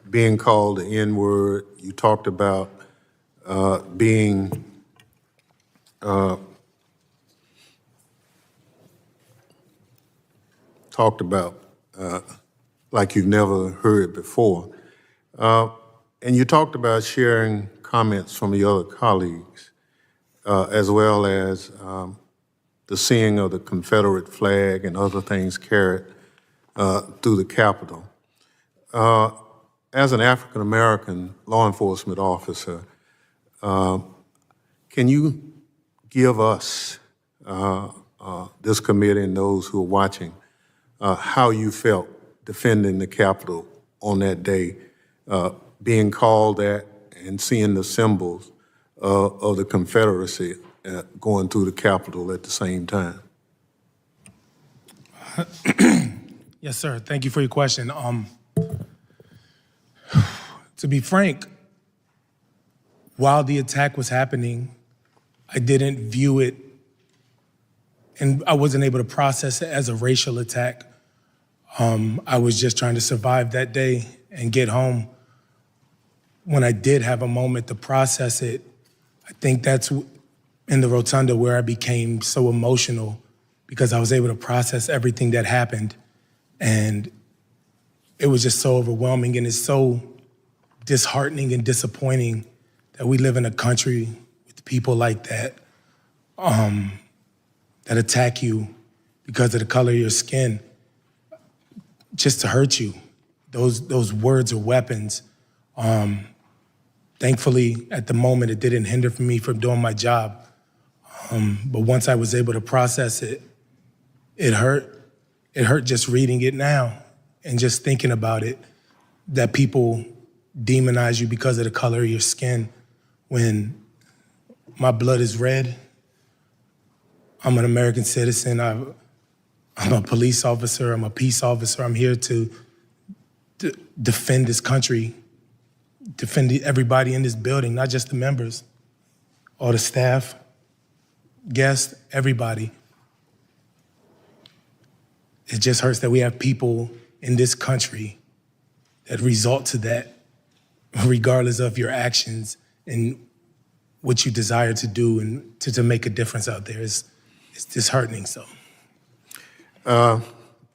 being called the N-word. You talked about being like you've never heard before. And you talked about sharing comments from your other colleagues, as well as the seeing of the Confederate flag and other things carried through the Capitol. As an African-American law enforcement officer, can you give us, this committee and those who are watching, how you felt defending the Capitol on that day, being called that and seeing the symbols of the Confederacy going through the Capitol at the same time? Yes, sir. Thank you for your question. To be frank, while the attack was happening, I didn't view it, and I wasn't able to process it as a racial attack. I was just trying to survive that day and get home. When I did have a moment to process it, I think that's in the rotunda where I became so emotional, because I was able to process everything that happened. And it was just so overwhelming, and it's so disheartening and disappointing that we live in a country with people like that, that attack you because of the color of your skin, just to hurt you. Those words are weapons. Thankfully, at the moment, it didn't hinder me from doing my job. But once I was able to process it, it hurt. It hurt just reading it now and just thinking about it, that people demonize you because of the color of your skin. When my blood is red, I'm an American citizen, I'm a police officer. I'm a peace officer. I'm here to defend this country, defend everybody in this building, not just the members, all the staff, guests, everybody. It just hurts that we have people in this country that result to that, regardless of your actions and what you desire to do and to make a difference out there. It's disheartening, so.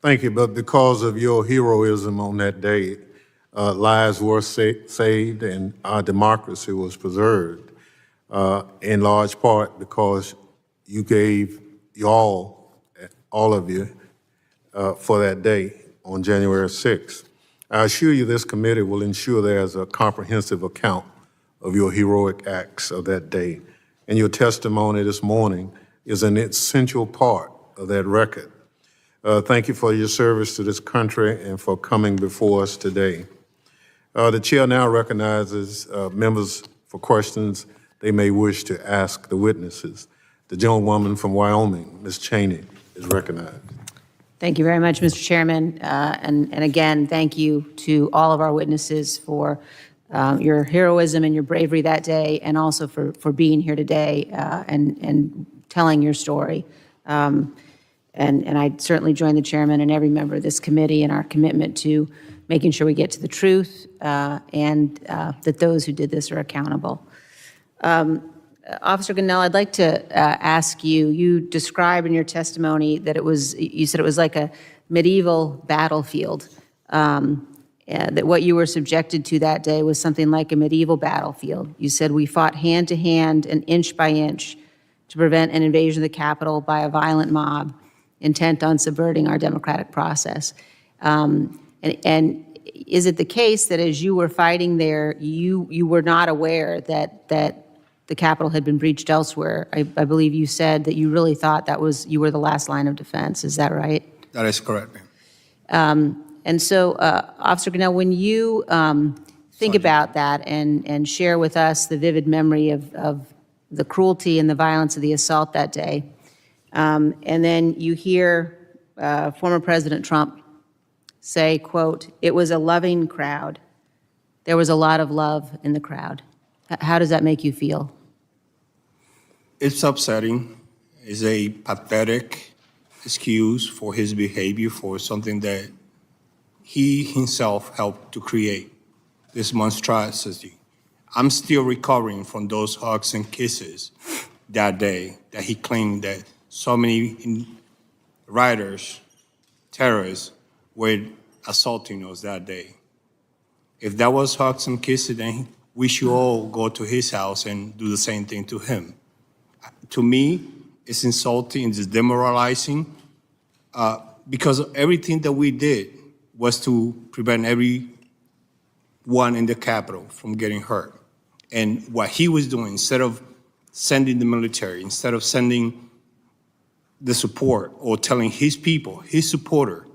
Thank you, but because of your heroism on that day, lives were saved and our democracy was preserved, in large part because you gave all of you, for that day on January 6th. I assure you this committee will ensure there's a comprehensive account of your heroic acts of that day, and your testimony this morning is an essential part of that record. Thank you for your service to this country and for coming before us today. The chair now recognizes members for questions they may wish to ask the witnesses. The gentlewoman from Wyoming, Ms. Cheney, is recognized. Thank you very much, Mr. Chairman. And again, thank you to all of our witnesses for your heroism and your bravery that day, and also for being here today and telling your story. And I certainly join the chairman and every member of this committee in our commitment to making sure we get to the truth and that those who did this are accountable. Officer Gunnell, I'd like to ask you, you described in your testimony that you said it was like a medieval battlefield, that what you were subjected to that day was something like a medieval battlefield. You said we fought hand to hand and inch by inch to prevent an invasion of the Capitol by a violent mob intent on subverting our democratic process. And is it the case that as you were fighting there, you were not aware that the Capitol had been breached elsewhere? I believe you said that you really thought you were the last line of defense. Is that right? That is correct, ma'am. And so, Officer Gunnell, when you think about that and share with us the vivid memory of the cruelty and the violence of the assault that day, and then you hear former President Trump say, quote, "It was a loving crowd. There was a lot of love in the crowd." How does that make you feel? It's upsetting. It's a pathetic excuse for his behavior for something that he himself helped to create, this monstrosity. I'm still recovering from those hugs and kisses that day that he claimed that so many rioters, terrorists, were assaulting us that day. If that was hugs and kisses, then we should all go to his house and do the same thing to him. To me, it's insulting, it's demoralizing, because everything that we did was to prevent everyone in the Capitol from getting hurt. And what he was doing, instead of sending the military, instead of sending the support or telling his people, his supporter,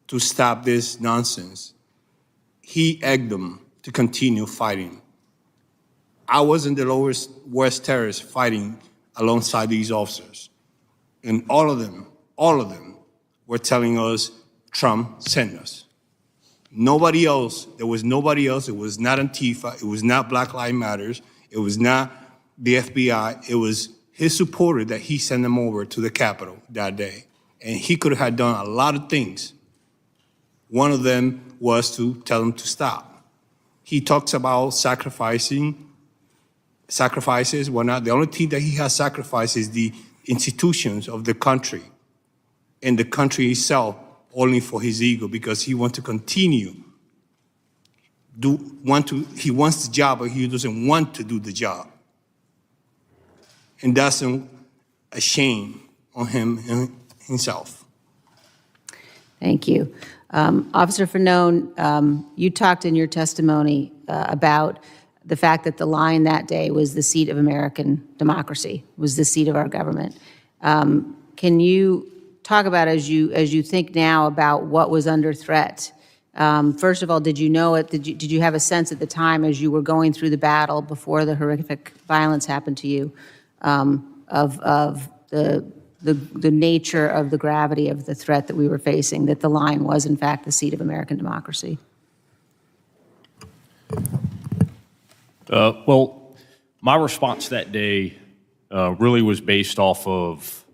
to stop this nonsense, he egged them to continue fighting. I was in the lowest West Terrace fighting alongside these officers. And all of them were telling us, Trump sent us. Nobody else, there was nobody else. It was not Antifa, it was not Black Lives Matter, it was not the FBI, it was his supporter that he sent them over to the Capitol that day. And he could have done a lot of things. One of them was to tell them to stop. He talks about sacrifices, whatnot. The only thing that he has sacrificed is the institutions of the country and the country itself, only for his ego, because he wants to continue. He wants the job, but he doesn't want to do the job. And that's a shame on him himself. Thank you. Officer Fanone, you talked in your testimony about the fact that the line that day was the seat of American democracy, was the seat of our government. Can you talk about, as you think now about what was under threat? First of all, did you know it? Did you have a sense at the time as you were going through the battle before the horrific violence happened to you of the the nature of the gravity of the threat that we were facing, that the line was in fact the seat of American democracy? Well, my response that day really was based off of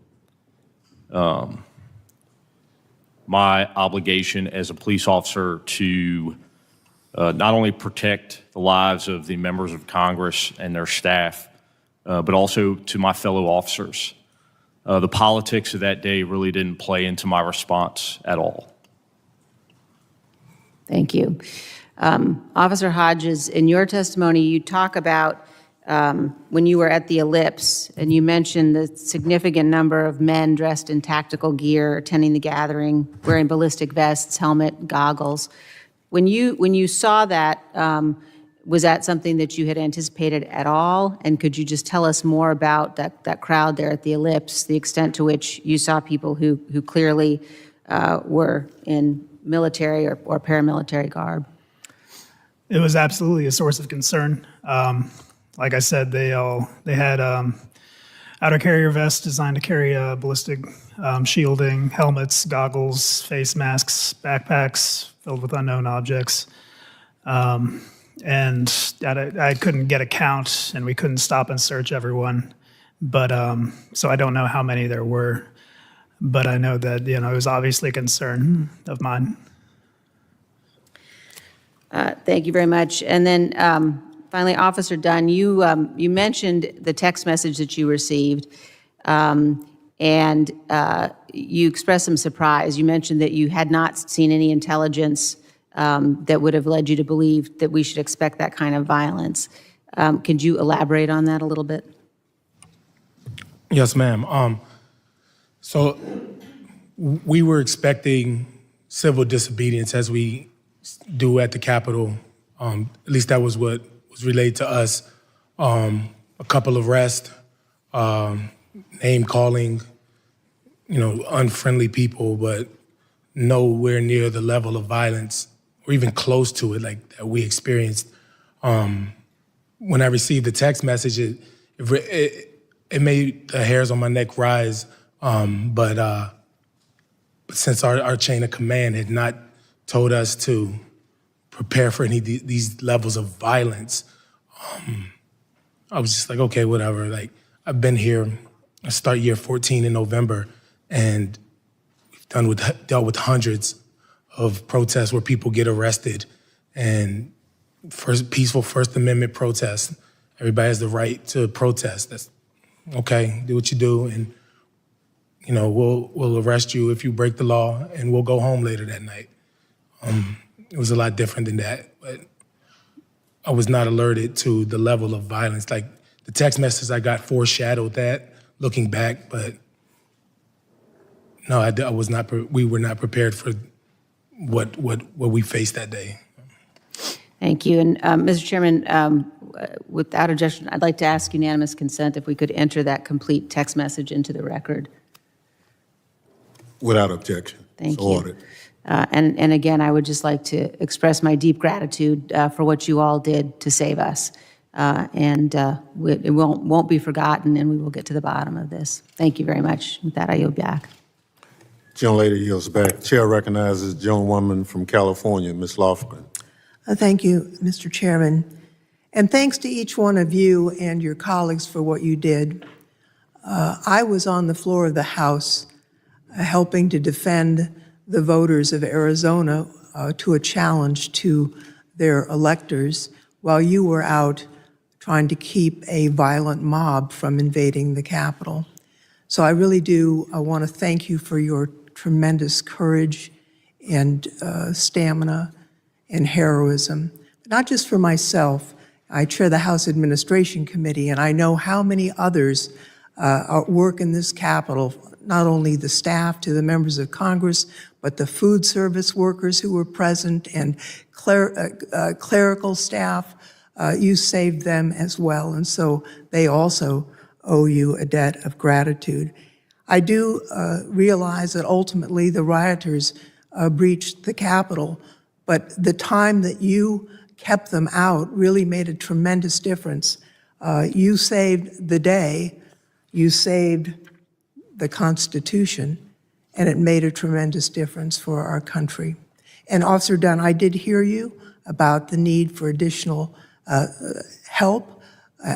my obligation as a police officer to not only protect the lives of the members of Congress and their staff, but also to my fellow officers. The politics of that day really didn't play into my response at all. Thank you. Officer Hodges, in your testimony, you talk about when you were at the Ellipse, and you mentioned the significant number of men dressed in tactical gear attending the gathering, wearing ballistic vests, helmet, goggles. When you saw that, was that something that you had anticipated at all? And could you just tell us more about that crowd there at the Ellipse, the extent to which you saw people who clearly were in military or paramilitary garb? It was absolutely a source of concern. Like I said, they had outer carrier vests designed to carry ballistic shielding, helmets, goggles, face masks, backpacks filled with unknown objects. And I couldn't get a count, and we couldn't stop and search everyone. But so I don't know how many there were, but I know that it was obviously a concern of mine. Thank you very much. And then finally, Officer Dunn, you mentioned the text message that you received, and you expressed some surprise. You mentioned that you had not seen any intelligence that would have led you to believe that we should expect that kind of violence. Could you elaborate on that a little bit? Yes, ma'am. So we were expecting civil disobedience as we do at the Capitol. At least that was what was relayed to us. A couple of arrests, name calling, unfriendly people, but nowhere near the level of violence or even close to it like that we experienced. When I received the text message, it made the hairs on my neck rise. But since our chain of command had not told us to prepare for any of these levels of violence, I was just like, okay, whatever. Like, I've been here. I start year 14 in November, and we've dealt with hundreds of protests where people get arrested, and peaceful First Amendment protests. Everybody has the right to protest. That's okay. Do what you do, and we'll arrest you if you break the law, and we'll go home later that night. It was a lot different than that, but I was not alerted to the level of violence. Like, the text message I got foreshadowed that, looking back, but no, I was not. We were not prepared for what we faced that day. Thank you. And Mr. Chairman, without objection, I'd like to ask unanimous consent if we could enter that complete text message into the record. Without objection. Thank So you. ordered. And again, I would just like to express my deep gratitude for what you all did to save us. It won't be forgotten, and we will get to the bottom of this. Thank you very much. With that, I yield back. Gentlelady yields back. Chair recognizes gentlewoman from California, Ms. Lofgren. Thank you, Mr. Chairman. And thanks to each one of you and your colleagues for what you did. I was on the floor of the House helping to defend the voters of Arizona to a challenge to their electors while you were out trying to keep a violent mob from invading the Capitol. So I really do want to thank you for your tremendous courage and stamina and heroism. Not just for myself. I chair the House Administration Committee, and I know how many others work in this Capitol, not only the staff to the members of Congress, but the food service workers who were present and clerical staff. You saved them as well, and so they also owe you a debt of gratitude. I do realize that ultimately the rioters breached the Capitol, but the time that you kept them out really made a tremendous difference. You saved the day. You saved the Constitution, and it made a tremendous difference for our country. And Officer Dunn, I did hear you about the need for additional help,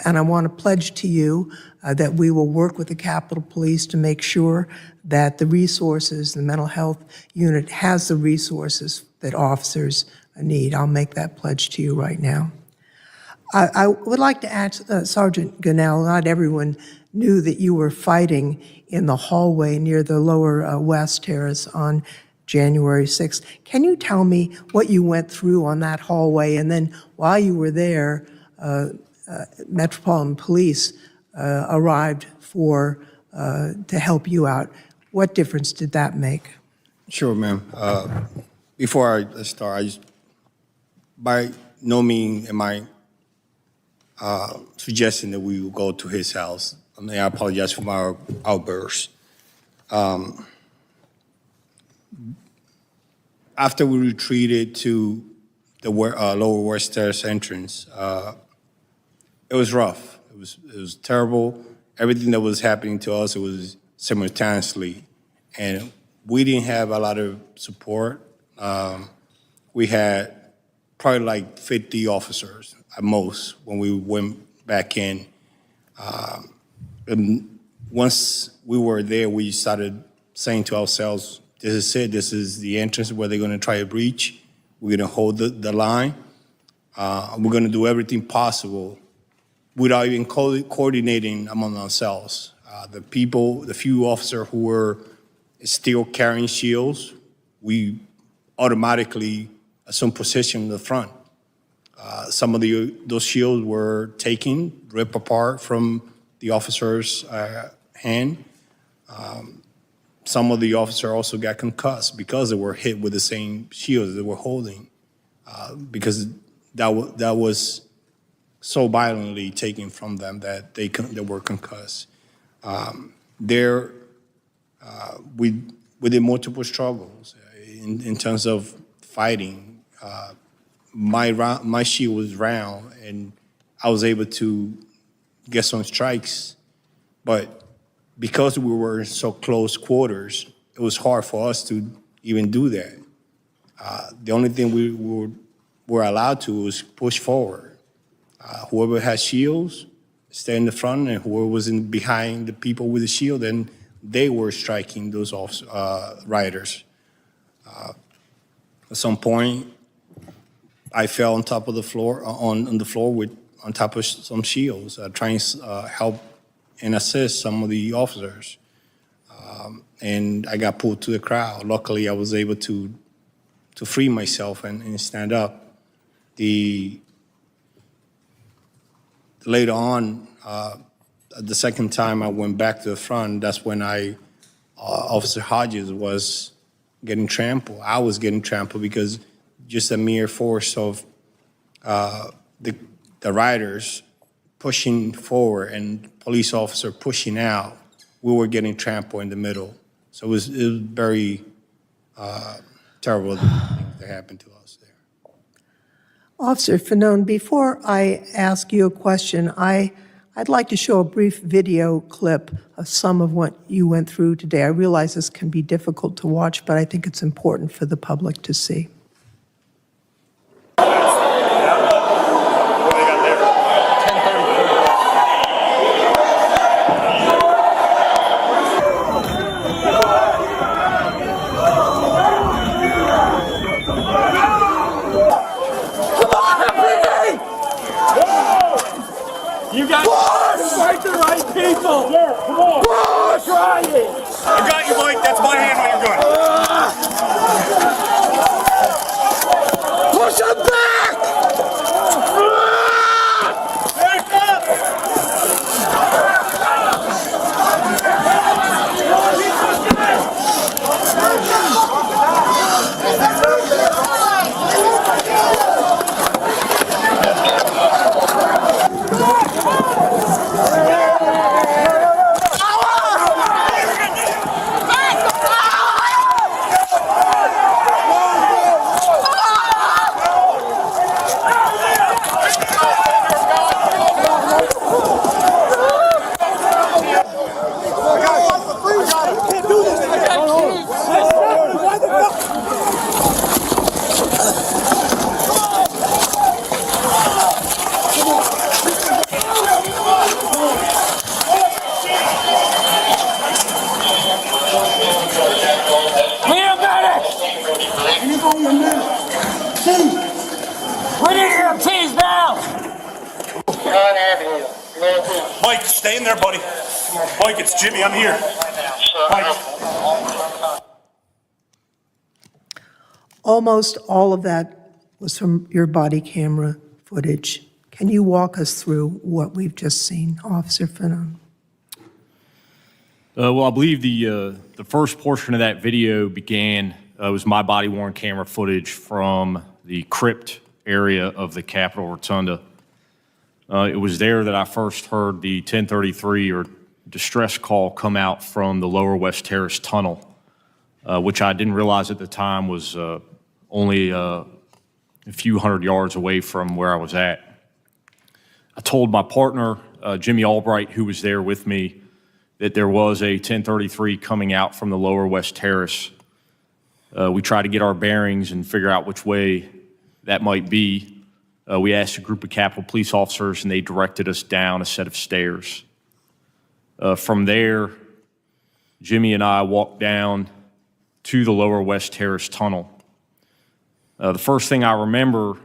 and I want to pledge to you that we will work with the Capitol Police to make sure that the resources, the mental health unit has the resources that officers need. I'll make that pledge to you right now. I would like to ask Sergeant Gunnell, not everyone knew that you were fighting in the hallway near the Lower West Terrace on January 6th. Can you tell me what you went through on that hallway? And then while you were there, Metropolitan Police arrived to help you out. What difference did that make? Sure, ma'am. Before I start, by no means am I suggesting that we will go to his house. I mean, I apologize for my outburst. After we retreated to the Lower West Terrace entrance, it was rough. It was terrible. Everything that was happening to us, it was simultaneously. And we didn't have a lot of support. We had probably like 50 officers at most when we went back in. And once we were there, we started saying to ourselves, this is it, this is the entrance where they're gonna try to breach. We're gonna hold the line. We're gonna do everything possible without even coordinating among ourselves. The few officers who were still carrying shields, we automatically assumed position in the front. Some of those shields were taken, ripped apart from the officer's hand. Some of the officers also got concussed because they were hit with the same shields they were holding, because that was so violently taken from them that they were concussed. We did multiple struggles in terms of fighting. My shield was round, and I was able to get some strikes, but because we were in so close quarters, it was hard for us to even do that. The only thing we were allowed to was push forward. Whoever had shields, stay in the front, and whoever was behind the people with the shield, then they were striking those riders. At some point, I fell on top of the floor, on the floor on top of some shields, trying to help and assist some of the officers. And I got pulled to the crowd. Luckily, I was able to free myself and stand up. Later on, the second time I went back to the front, that's when Officer Hodges was getting trampled. I was getting trampled because just a mere force of the riders pushing forward and police officer pushing out, we were getting trampled in the middle. So it was very terrible that happened to us there. Officer Fanone, before I ask you a question, I'd like to show a brief video clip of some of what you went through today. I realize this can be difficult to watch, but I think it's important for the public to see. You got to fight the right people. Yeah, come on. Push. Try it. I got you, Mike. That's my hand when you're good. Push him back. Back up. Mike, stay in there, buddy. Mike, it's Jimmy. I'm here. Mike. Almost all of that was from your body camera footage. Can you walk us through what we've just seen, Officer Fanon? Well, I believe the first portion of that video began, was my body-worn camera footage from the crypt area of the Capitol Rotunda. It was there that I first heard the 1033 or distress call come out from the Lower West Terrace tunnel, which I didn't realize at the time was only a few hundred yards away from where I was at. I told my partner, Jimmy Albright, who was there with me, that there was a 1033 coming out from the Lower West Terrace. We tried to get our bearings and figure out which way that might be. We asked a group of Capitol Police officers, and they directed us down a set of stairs. From there, Jimmy and I walked down to the Lower West Terrace tunnel. The first thing I remember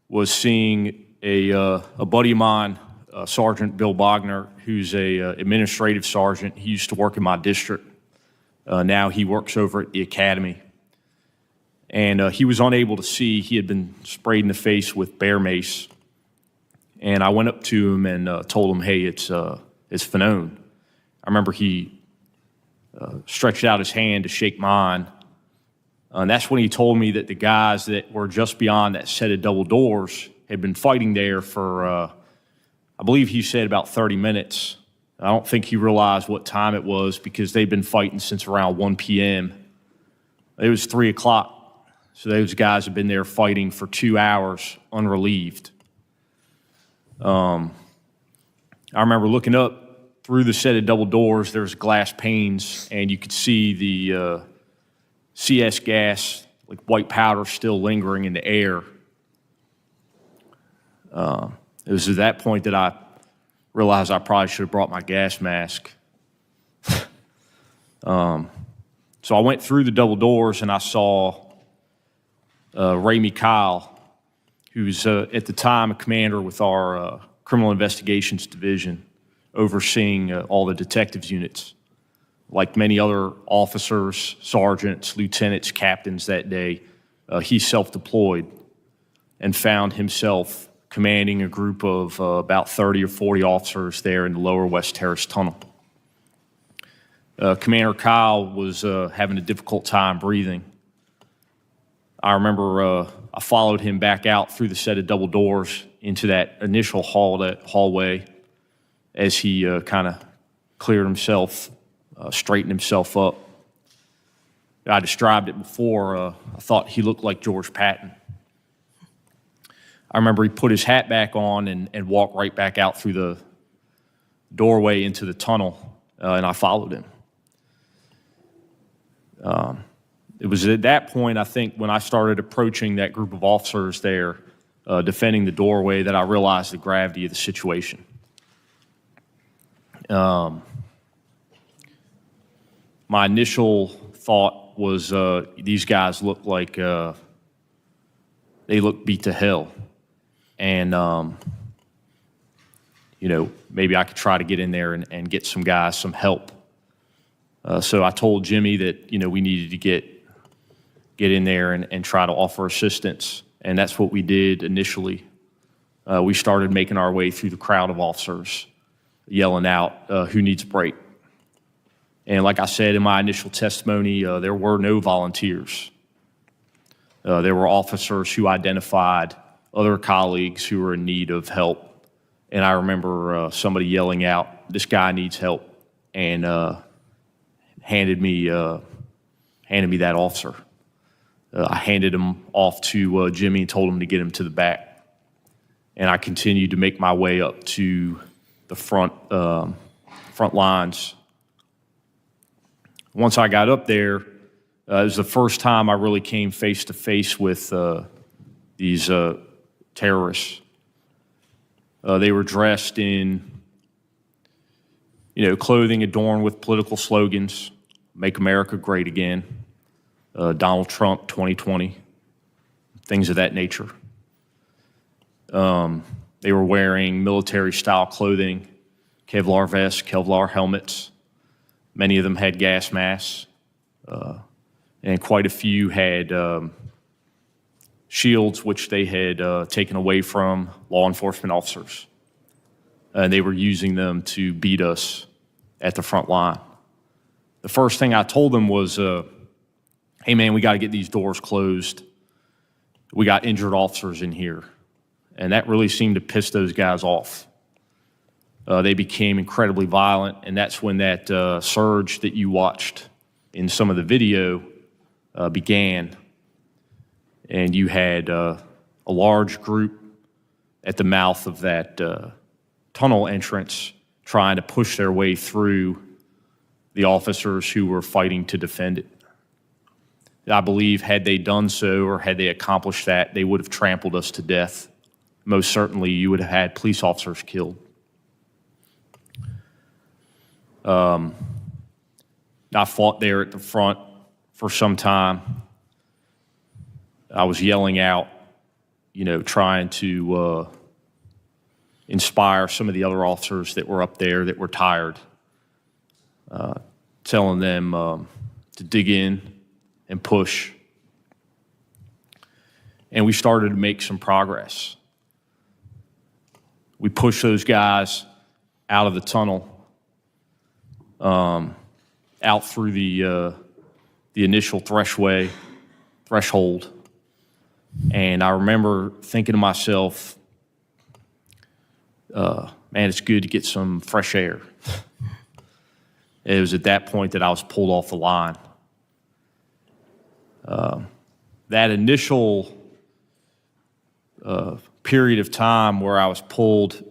was seeing a buddy of mine, Sergeant Bill Bogner, who's a administrative sergeant. He used to work in my district. Now he works over at the academy. And he was unable to see. He had been sprayed in the face with bear mace. And I went up to him and told him, hey, it's Fanon. I remember he stretched out his hand to shake mine. And that's when he told me that the guys that were just beyond that set of double doors had been fighting there for, I believe he said about 30 minutes. I don't think he realized what time it was because they'd been fighting since around 1 p.m. It was 3 o'clock. So those guys have been there fighting for 2 hours, unrelieved. I remember looking up through the set of double doors, there's glass panes, and you could see the CS gas, like white powder, still lingering in the air. It was at that point that I realized I probably should have brought my gas mask. So I went through the double doors and I saw Ramey Kyle, who's at the time a commander with our Criminal Investigations Division, overseeing all the detectives units. Like many other officers, sergeants, lieutenants, captains that day, he self-deployed and found himself commanding a group of about 30 or 40 officers there in the Lower West Terrace tunnel. Commander Kyle was having a difficult time breathing. I remember I followed him back out through the set of double doors into that initial hallway as he kind of cleared himself, straightened himself up. I described it before. I thought he looked like George Patton. I remember he put his hat back on and walked right back out through the doorway into the tunnel, and I followed him. It was at that point, I think, when I started approaching that group of officers there, defending the doorway, that I realized the gravity of the situation. My initial thought was these guys look like they look beat to hell. And, maybe I could try to get in there and get some guys some help. So I told Jimmy that, we needed to get in there and try to offer assistance. And that's what we did initially. We started making our way through the crowd of officers, yelling out, who needs a break? And like I said in my initial testimony, there were no volunteers. There were officers who identified other colleagues who were in need of help. And I remember somebody yelling out, this guy needs help, and handed me that officer. I handed him off to Jimmy and told him to get him to the back. And I continued to make my way up to the front lines. Once I got up there, it was the first time I really came face to face with these terrorists. They were dressed in, clothing adorned with political slogans, "Make America Great Again," Donald Trump 2020, things of that nature. They were wearing military-style clothing, Kevlar vests, Kevlar helmets. Many of them had gas masks, and quite a few had shields, which they had taken away from law enforcement officers. And they were using them to beat us at the front line. The first thing I told them was, hey man, we got to get these doors closed. We got injured officers in here. And that really seemed to piss those guys off. They became incredibly violent, and that's when that surge that you watched in some of the video began. And you had a large group at the mouth of that tunnel entrance trying to push their way through the officers who were fighting to defend it. I believe had they done so, or had they accomplished that, they would have trampled us to death. Most certainly, you would have had police officers killed. I fought there at the front for some time. I was yelling out, trying to inspire some of the other officers that were up there that were tired, telling them to dig in and push. And we started to make some progress. We pushed those guys out of the tunnel, out through the initial threshold. And I remember thinking to myself, man, it's good to get some fresh air. It was at that point that I was pulled off the line. That initial period of time where I was pulled,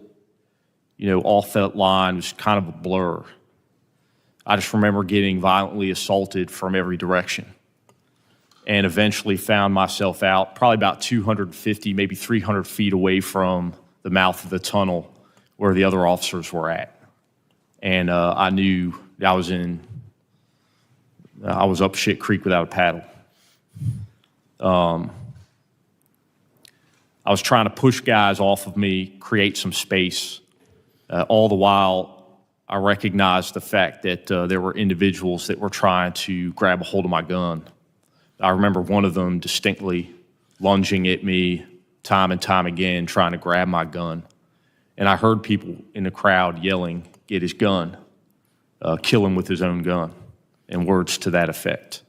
off that line was kind of a blur. I just remember getting violently assaulted from every direction, and eventually found myself out probably about 250, maybe 300 feet away from the mouth of the tunnel where the other officers were at. And I knew I was up shit creek without a paddle. I was trying to push guys off of me, create some space. All the while, I recognized the fact that there were individuals that were trying to grab a hold of my gun. I remember one of them distinctly lunging at me time and time again, trying to grab my gun. And I heard people in the crowd yelling, "Get his gun, kill him with his own gun," and words to that effect.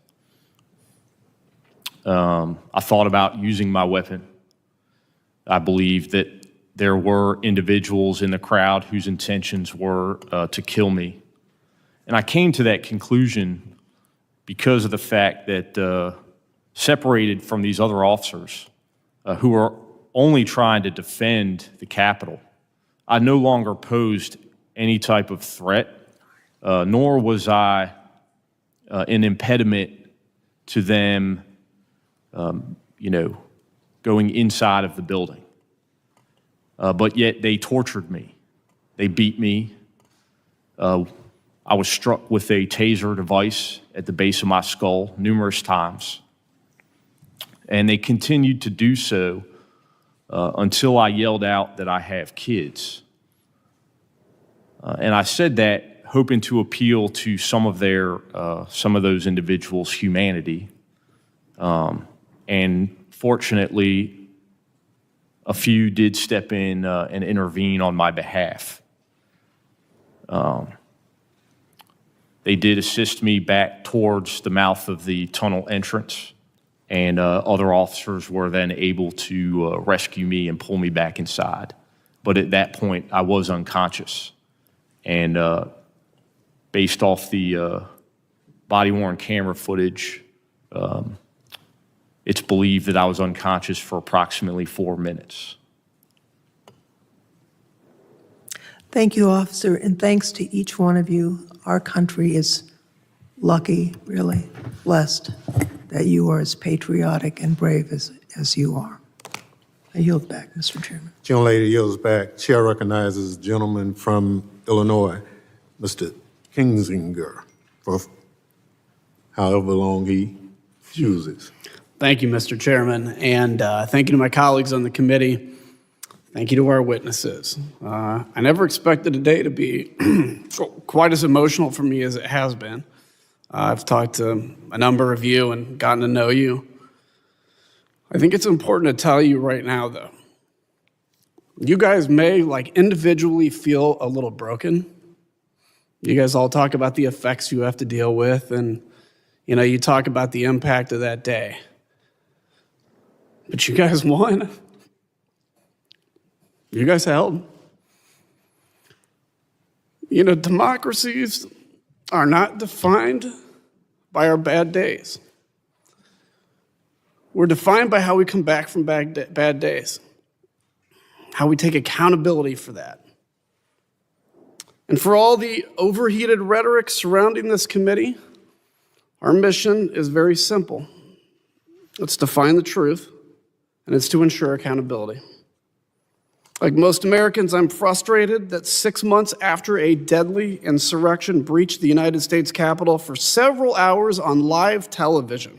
I thought about using my weapon. I believed that there were individuals in the crowd whose intentions were to kill me. And I came to that conclusion because of the fact that separated from these other officers who were only trying to defend the Capitol, I no longer posed any type of threat, nor was I an impediment to them, going inside of the building. But yet they tortured me. They beat me. I was struck with a taser device at the base of my skull numerous times. And they continued to do so until I yelled out that I have kids. And I said that hoping to appeal to some of those individuals' humanity. And fortunately, a few did step in and intervene on my behalf. They did assist me back towards the mouth of the tunnel entrance, and other officers were then able to rescue me and pull me back inside. But at that point, I was unconscious. And based off the body-worn camera footage, it's believed that I was unconscious for approximately 4 minutes. Thank you, officer, and thanks to each one of you. Our country is lucky, really blessed, that you are as patriotic and brave as you are. I yield back, Mr. Chairman. Gentlelady yields back. Chair recognizes the gentleman from Illinois, Mr. Kinzinger, for however long he chooses. Thank you, Mr. Chairman, and thank you to my colleagues on the committee. Thank you to our witnesses. I never expected today to be quite as emotional for me as it has been. I've talked to a number of you and gotten to know you. I think it's important to tell you right now, though. You guys may, individually feel a little broken. You guys all talk about the effects you have to deal with, and, you talk about the impact of that day. But you guys won. You guys held. Democracies are not defined by our bad days. We're defined by how we come back from bad days, how we take accountability for that. And for all the overheated rhetoric surrounding this committee, our mission is very simple. It's to find the truth, and it's to ensure accountability. Like most Americans, I'm frustrated that 6 months after a deadly insurrection breached the United States Capitol for several hours on live television,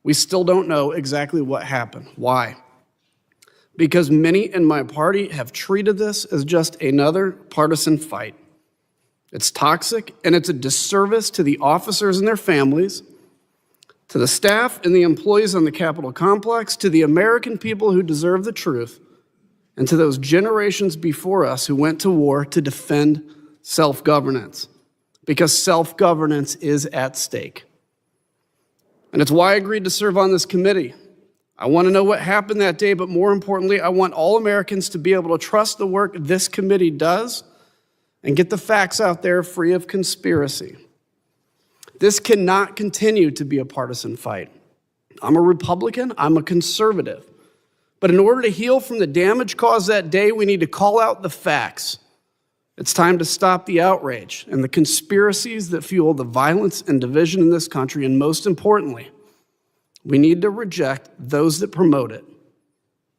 we still don't know exactly what happened. Why? Because many in my party have treated this as just another partisan fight. It's toxic, and it's a disservice to the officers and their families, to the staff and the employees on the Capitol complex, to the American people who deserve the truth, and to those generations before us who went to war to defend self-governance, because self-governance is at stake. And it's why I agreed to serve on this committee. I want to know what happened that day, but more importantly, I want all Americans to be able to trust the work this committee does and get the facts out there free of conspiracy. This cannot continue to be a partisan fight. I'm a Republican, I'm a conservative. But in order to heal from the damage caused that day, we need to call out the facts. It's time to stop the outrage and the conspiracies that fuel the violence and division in this country. And most importantly, we need to reject those that promote it.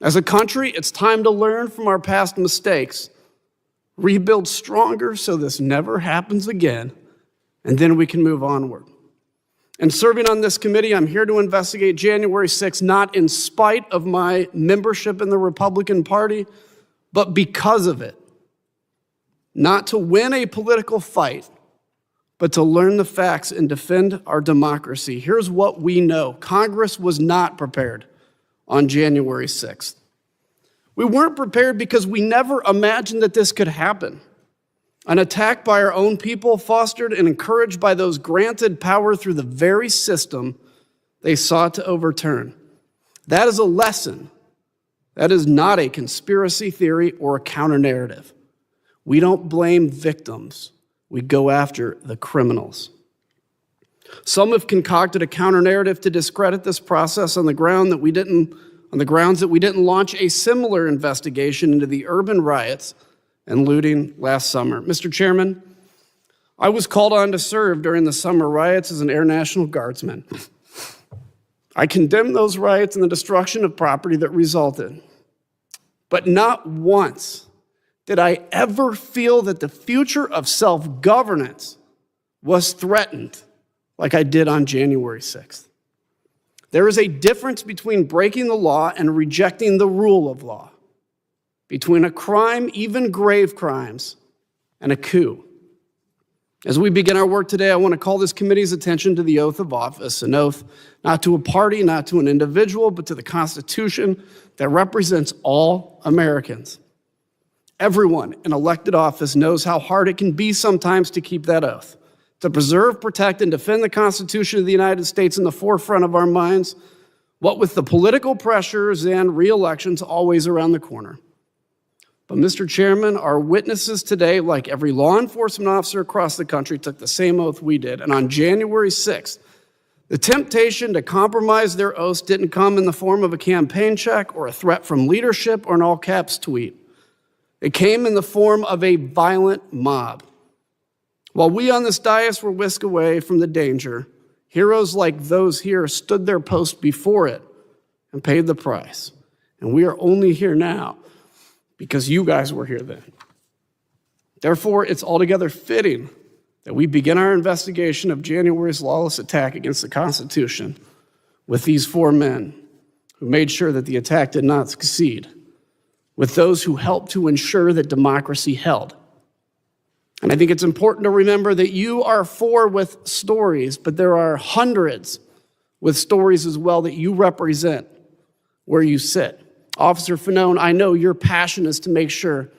As a country, it's time to learn from our past mistakes, rebuild stronger so this never happens again, and then we can move onward. And serving on this committee, I'm here to investigate January 6th, not in spite of my membership in the Republican Party, but because of it. Not to win a political fight, but to learn the facts and defend our democracy. Here's what we know. Congress was not prepared on January 6th. We weren't prepared because we never imagined that this could happen. An attack by our own people, fostered and encouraged by those granted power through the very system they sought to overturn. That is a lesson. That is not a conspiracy theory or a counter-narrative. We don't blame victims. We go after the criminals. Some have concocted a counter-narrative to discredit this process on the grounds that we didn't launch a similar investigation into the urban riots and looting last summer. Mr. Chairman, I was called on to serve during the summer riots as an Air National Guardsman. I condemn those riots and the destruction of property that resulted. But not once did I ever feel that the future of self-governance was threatened like I did on January 6th. There is a difference between breaking the law and rejecting the rule of law, between a crime, even grave crimes, and a coup. As we begin our work today, I want to call this committee's attention to the oath of office, an oath not to a party, not to an individual, but to the Constitution that represents all Americans. Everyone in elected office knows how hard it can be sometimes to keep that oath, to preserve, protect, and defend the Constitution of the United States in the forefront of our minds, what with the political pressures and re-elections always around the corner. But Mr. Chairman, our witnesses today, like every law enforcement officer across the country, took the same oath we did. And on January 6th, the temptation to compromise their oaths didn't come in the form of a campaign check or a threat from leadership or an all-caps tweet. It came in the form of a violent mob. While we on this dais were whisked away from the danger, heroes like those here stood their post before it and paid the price. And we are only here now because you guys were here then. Therefore, it's altogether fitting that we begin our investigation of January's lawless attack against the Constitution with these four men who made sure that the attack did not succeed, with those who helped to ensure that democracy held. And I think it's important to remember that you are four with stories, but there are hundreds with stories as well that you represent where you sit. Officer Fanone, I know your passion is to make sure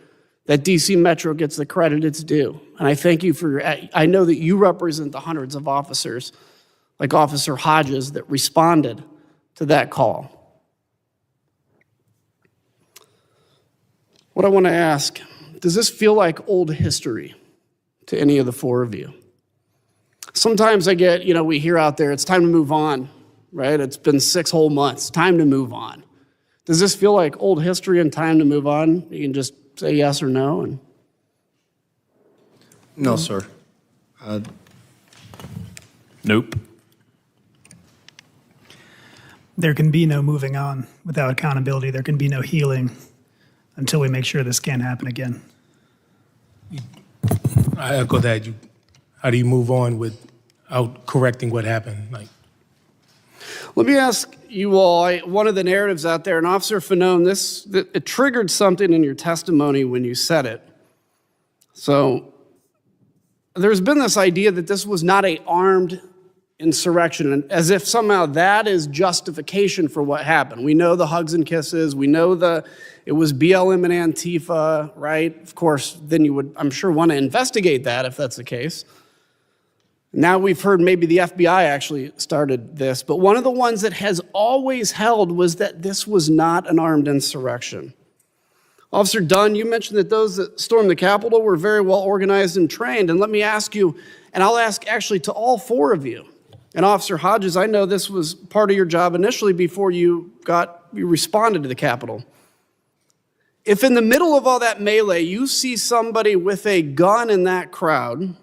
that DC Metro gets the credit it's due. And I thank you for I know that you represent the hundreds of officers like Officer Hodges that responded to that call. What I want to ask, does this feel like old history to any of the four of you? Sometimes I get, we hear out there, it's time to move on, right? It's been 6 whole months, time to move on. Does this feel like old history and time to move on? You can just say yes or no. No, sir. Nope. There can be no moving on without accountability. There can be no healing until we make sure this can't happen again. I echo that. How do you move on without correcting what happened? Let me ask you all, one of the narratives out there, and Officer Fanone, it triggered something in your testimony when you said it. So there's been this idea that this was not an armed insurrection, and as if somehow that is justification for what happened. We know the hugs and kisses. We know it was BLM and Antifa, right? Of course, then you would, I'm sure, want to investigate that if that's the case. Now we've heard maybe the FBI actually started this, but one of the ones that has always held was that this was not an armed insurrection. Officer Dunn, you mentioned that those that stormed the Capitol were very well organized and trained, and let me ask you, and I'll ask actually to all four of you, and Officer Hodges, I know this was part of your job initially before you responded to the Capitol. If in the middle of all that melee, you see somebody with a gun in that crowd,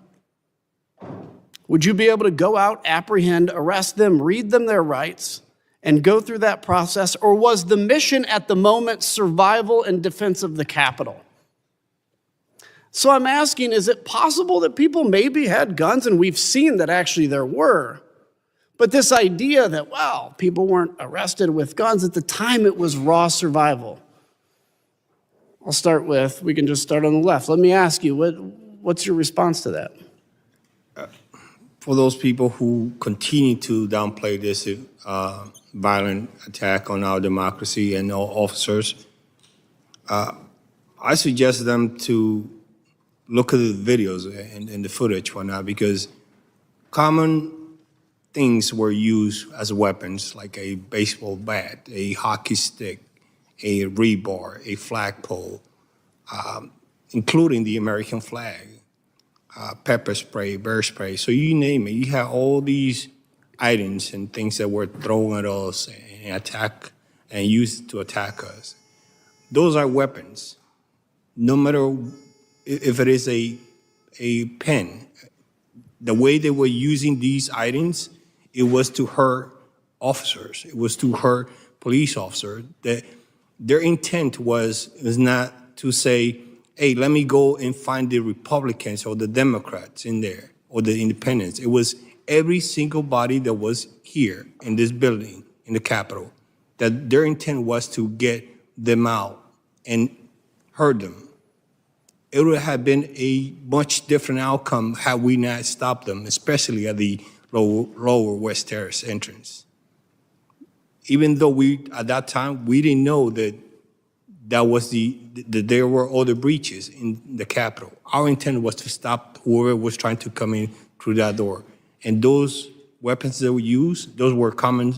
would you be able to go out, apprehend, arrest them, read them their rights, and go through that process? Or was the mission at the moment survival and defense of the Capitol? So I'm asking, is it possible that people maybe had guns? And we've seen that actually there were. But this idea that, well, people weren't arrested with guns, at the time it was raw survival. We can just start on the left. Let me ask you, what's your response to that? For those people who continue to downplay this violent attack on our democracy and our officers, I suggest them to look at the videos and the footage right now, because common things were used as weapons, like a baseball bat, a hockey stick, a rebar, a flagpole, including the American flag. Pepper spray, bear spray, so you name it. You have all these items and things that were thrown at us and used to attack us. Those are weapons. No matter if it is a pen, the way they were using these items, it was to hurt officers. It was to hurt police officers. That their intent was not to say, hey, let me go and find the Republicans or the Democrats in there or the independents. It was every single body that was here in this building, in the Capitol, that their intent was to get them out and hurt them. It would have been a much different outcome had we not stopped them, especially at the lower West Terrace entrance. Even though at that time, we didn't know that there were other breaches in the Capitol. Our intent was to stop whoever was trying to come in through that door. And those weapons that were used, those were common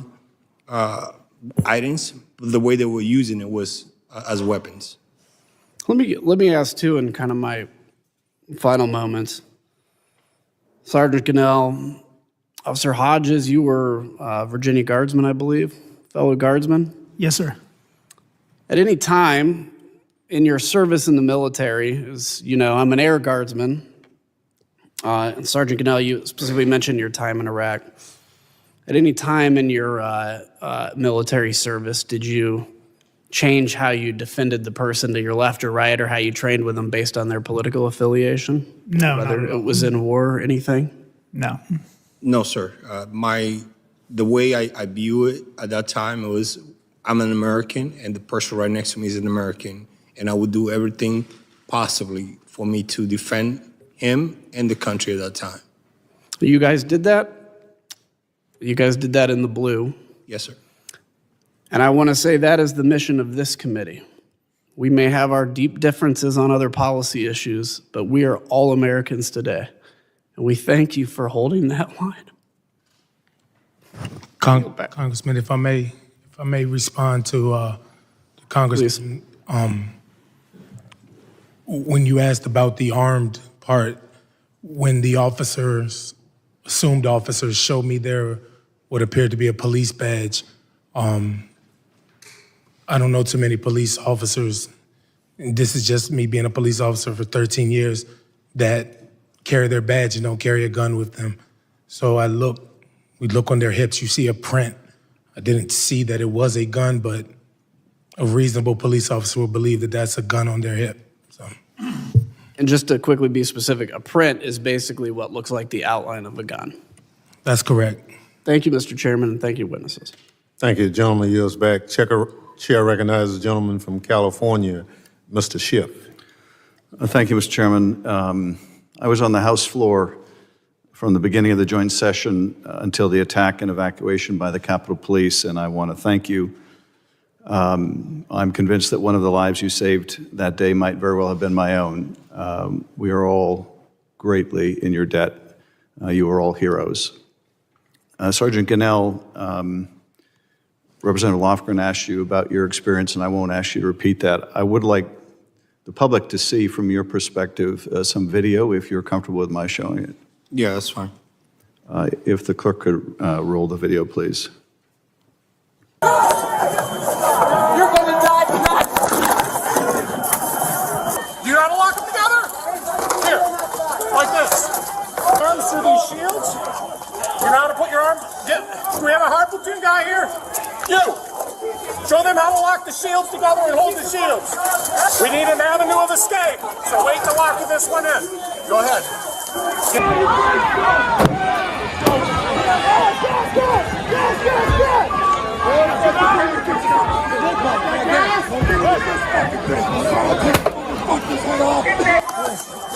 items. The way they were using it was as weapons. Let me ask too, in kind of my final moments. Sergeant Cannell, Officer Hodges, you were Virginia Guardsman, I believe, fellow Guardsman. Yes, sir. At any time in your service in the military, as you know, I'm an Air Guardsman. And Sergeant Cannell, you specifically mentioned your time in Iraq. At any time in your military service, did you change how you defended the person to your left or right, or how you trained with them based on their political affiliation? No, whether it was in war or anything? No. No, sir. The way I view it at that time, it was I'm an American, and the person right next to me is an American, and I would do everything possibly for me to defend him and the country at that time. You guys did that? You guys did that in the blue. Yes, sir. And I want to say that is the mission of this committee. We may have our deep differences on other policy issues, but we are all Americans today. And we thank you for holding that line. Congressman, if I may respond to Congressman, when you asked about the armed part, when the assumed officers showed me what appeared to be a police badge, I don't know too many police officers, and this is just me being a police officer for 13 years, that carry their badge and don't carry a gun with them. So we look on their hips, you see a print. I didn't see that it was a gun, but a reasonable police officer would believe that that's a gun on their hip. So. And just to quickly be specific, a print is basically what looks like the outline of a gun. That's correct. Thank you, Mr. Chairman, and thank you, witnesses. Thank you. Gentleman yields back. Chair recognizes the gentleman from California, Mr. Schiff. Thank you, Mr. Chairman. I was on the House floor from the beginning of the joint session until the attack and evacuation by the Capitol Police, and I want to thank you. I'm convinced that one of the lives you saved that day might very well have been my own. We are all greatly in your debt. You are all heroes. Sergeant Gunnell, Representative Lofgren asked you about your experience, and I won't ask you to repeat that. I would like the public to see from your perspective some video, if you're comfortable with my showing it. Yeah, that's fine. If the clerk could roll the video, please. You're gonna die tonight. You know how to lock them together? Here, like this. Arms through these shields. You know how to put your arm? Do we have a hard platoon guy here? You. Show them how to lock the shields together and hold the shields. We need an avenue of escape. So wait to lock this one in. Go ahead.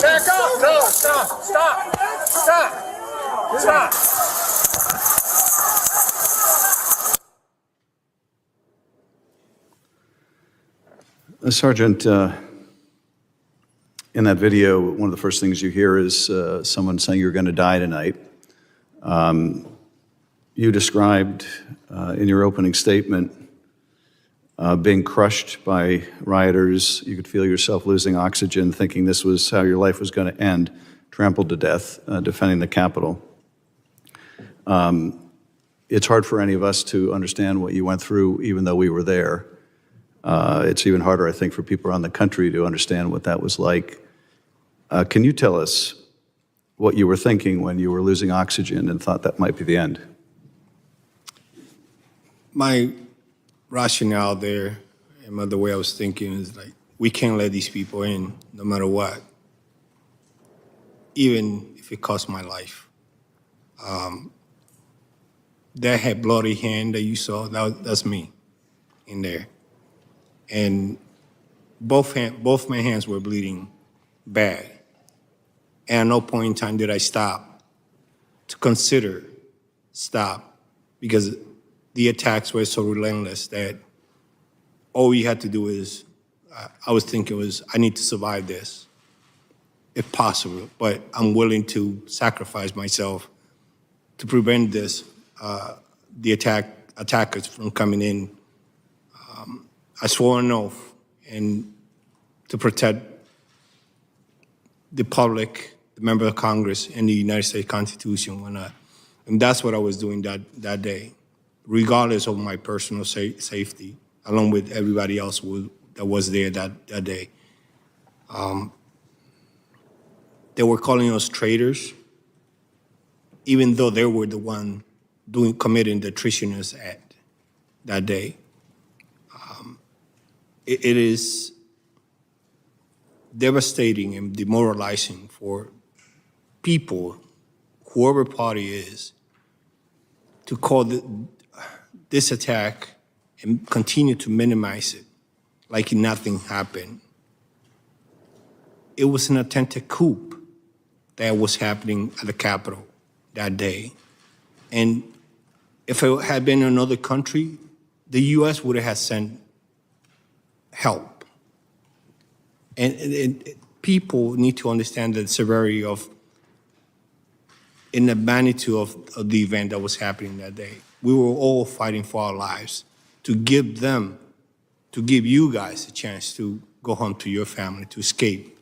Back up. No, stop. Stop. Stop. Stop. Sergeant, in that video, one of the first things you hear is someone saying you're going to die tonight. You described in your opening statement being crushed by rioters. You could feel yourself losing oxygen, thinking this was how your life was going to end, trampled to death, defending the Capitol. It's hard for any of us to understand what you went through, even though we were there. It's even harder, I think, for people around the country to understand what that was like. Can you tell us what you were thinking when you were losing oxygen and thought that might be the end? My rationale there and the way I was thinking is like, we can't let these people in no matter what, even if it costs my life. That had bloody hand that you saw, that's me in there. And both my hands were bleeding bad. And at no point in time did I stop to consider stop, because the attacks were so relentless that all we had to do is, I was thinking was, I need to survive this, if possible, but I'm willing to sacrifice myself to prevent this, the attackers from coming in. I swore an oath and to protect the public, the member of Congress, and the United States Constitution. And that's what I was doing that day, regardless of my personal safety, along with everybody else that was there that day. They were calling us traitors, even though they were the one committing the treasonous act that day. It is devastating and demoralizing for people, whoever party is, to call this attack and continue to minimize it like nothing happened. it was an attempted coup that was happening at the Capitol that day. And if it had been another country, the U.S. would have sent help. And people need to understand the severity of and the magnitude of the event that was happening that day. We were all fighting for our lives to give you guys a chance to go home to your family, to escape.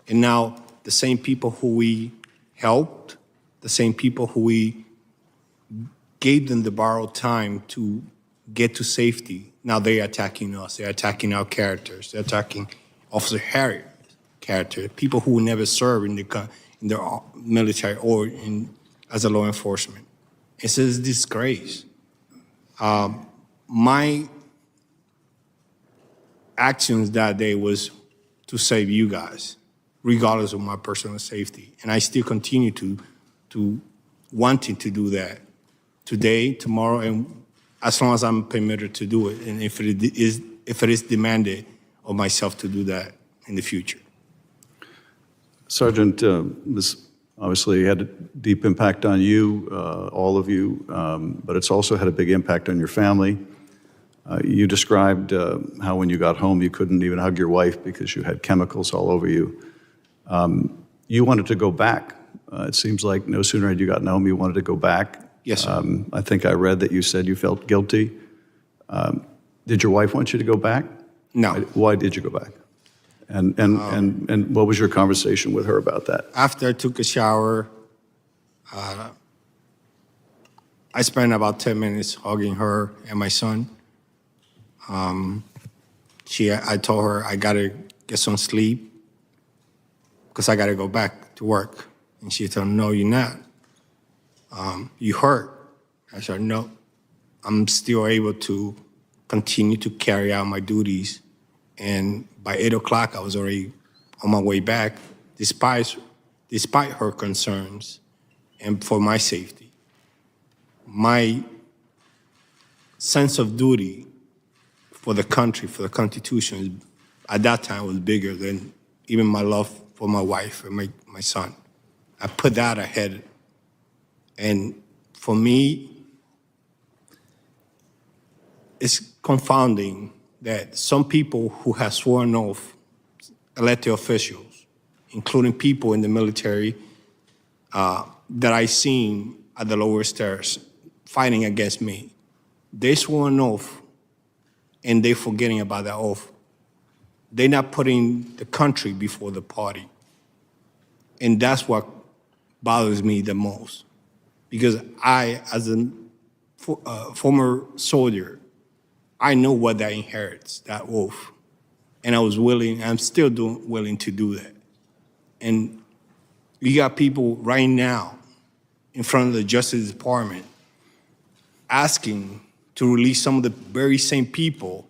And now the same people who we helped, the same people who we gave them the borrowed time to get to safety, now they're attacking us. They're attacking our characters. They're attacking Officer Harriet's character, people who never served in the military or as a law enforcement. It's a disgrace. My actions that day was to save you guys, regardless of my personal safety. And I still continue to wanting to do that today, tomorrow, and as long as I'm permitted to do it, and if it is demanded of myself to do that in the future. Sergeant, this obviously had a deep impact on you, all of you, but it's also had a big impact on your family. You described how when you got home you couldn't even hug your wife because you had chemicals all over you. You wanted to go back. It seems like no sooner had you gotten home, you wanted to go back. Yes, sir. I think I read that you said you felt guilty. Did your wife want you to go back? No. Why did you go back? And what was your conversation with her about that? After I took a shower, I spent about 10 minutes hugging her and my son. I told her I gotta get some sleep because I gotta go back to work. And she told me, no, you're not. You hurt. I said, no, I'm still able to continue to carry out my duties. And by 8 o'clock, I was already on my way back, despite her concerns and for my safety. My sense of duty for the country, for the Constitution, at that time was bigger than even my love for my wife and my son. I put that ahead. And for me, it's confounding that some people who have sworn oath, elected officials, including people in the military that I seen at the lower stairs fighting against me, they swore an oath and they're forgetting about that oath. They're not putting the country before the party. And that's what bothers me the most. Because I, as a former soldier, I know what that inherits, that oath. And I was willing, I'm still willing to do that. And you got people right now in front of the Justice Department asking to release some of the very same people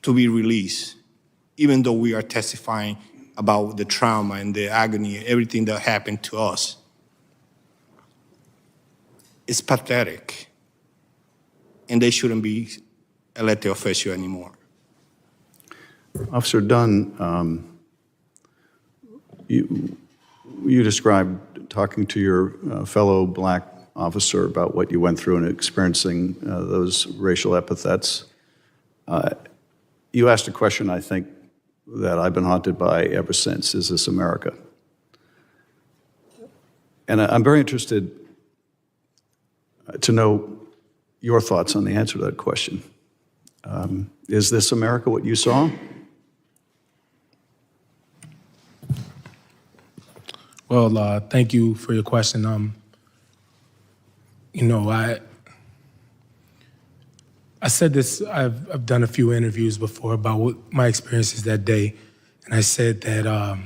to be released, even though we are testifying about the trauma and the agony, everything that happened to us. It's pathetic. And they shouldn't be elected official anymore. Officer Dunn, you described talking to your fellow black officer about what you went through and experiencing those racial epithets. You asked a question, I think, that I've been haunted by ever since. Is this America? And I'm very interested to know your thoughts on the answer to that question. Is this America what you saw? Well, thank you for your question. You know, I said this, I've done a few interviews before about what my experiences that day, and I said that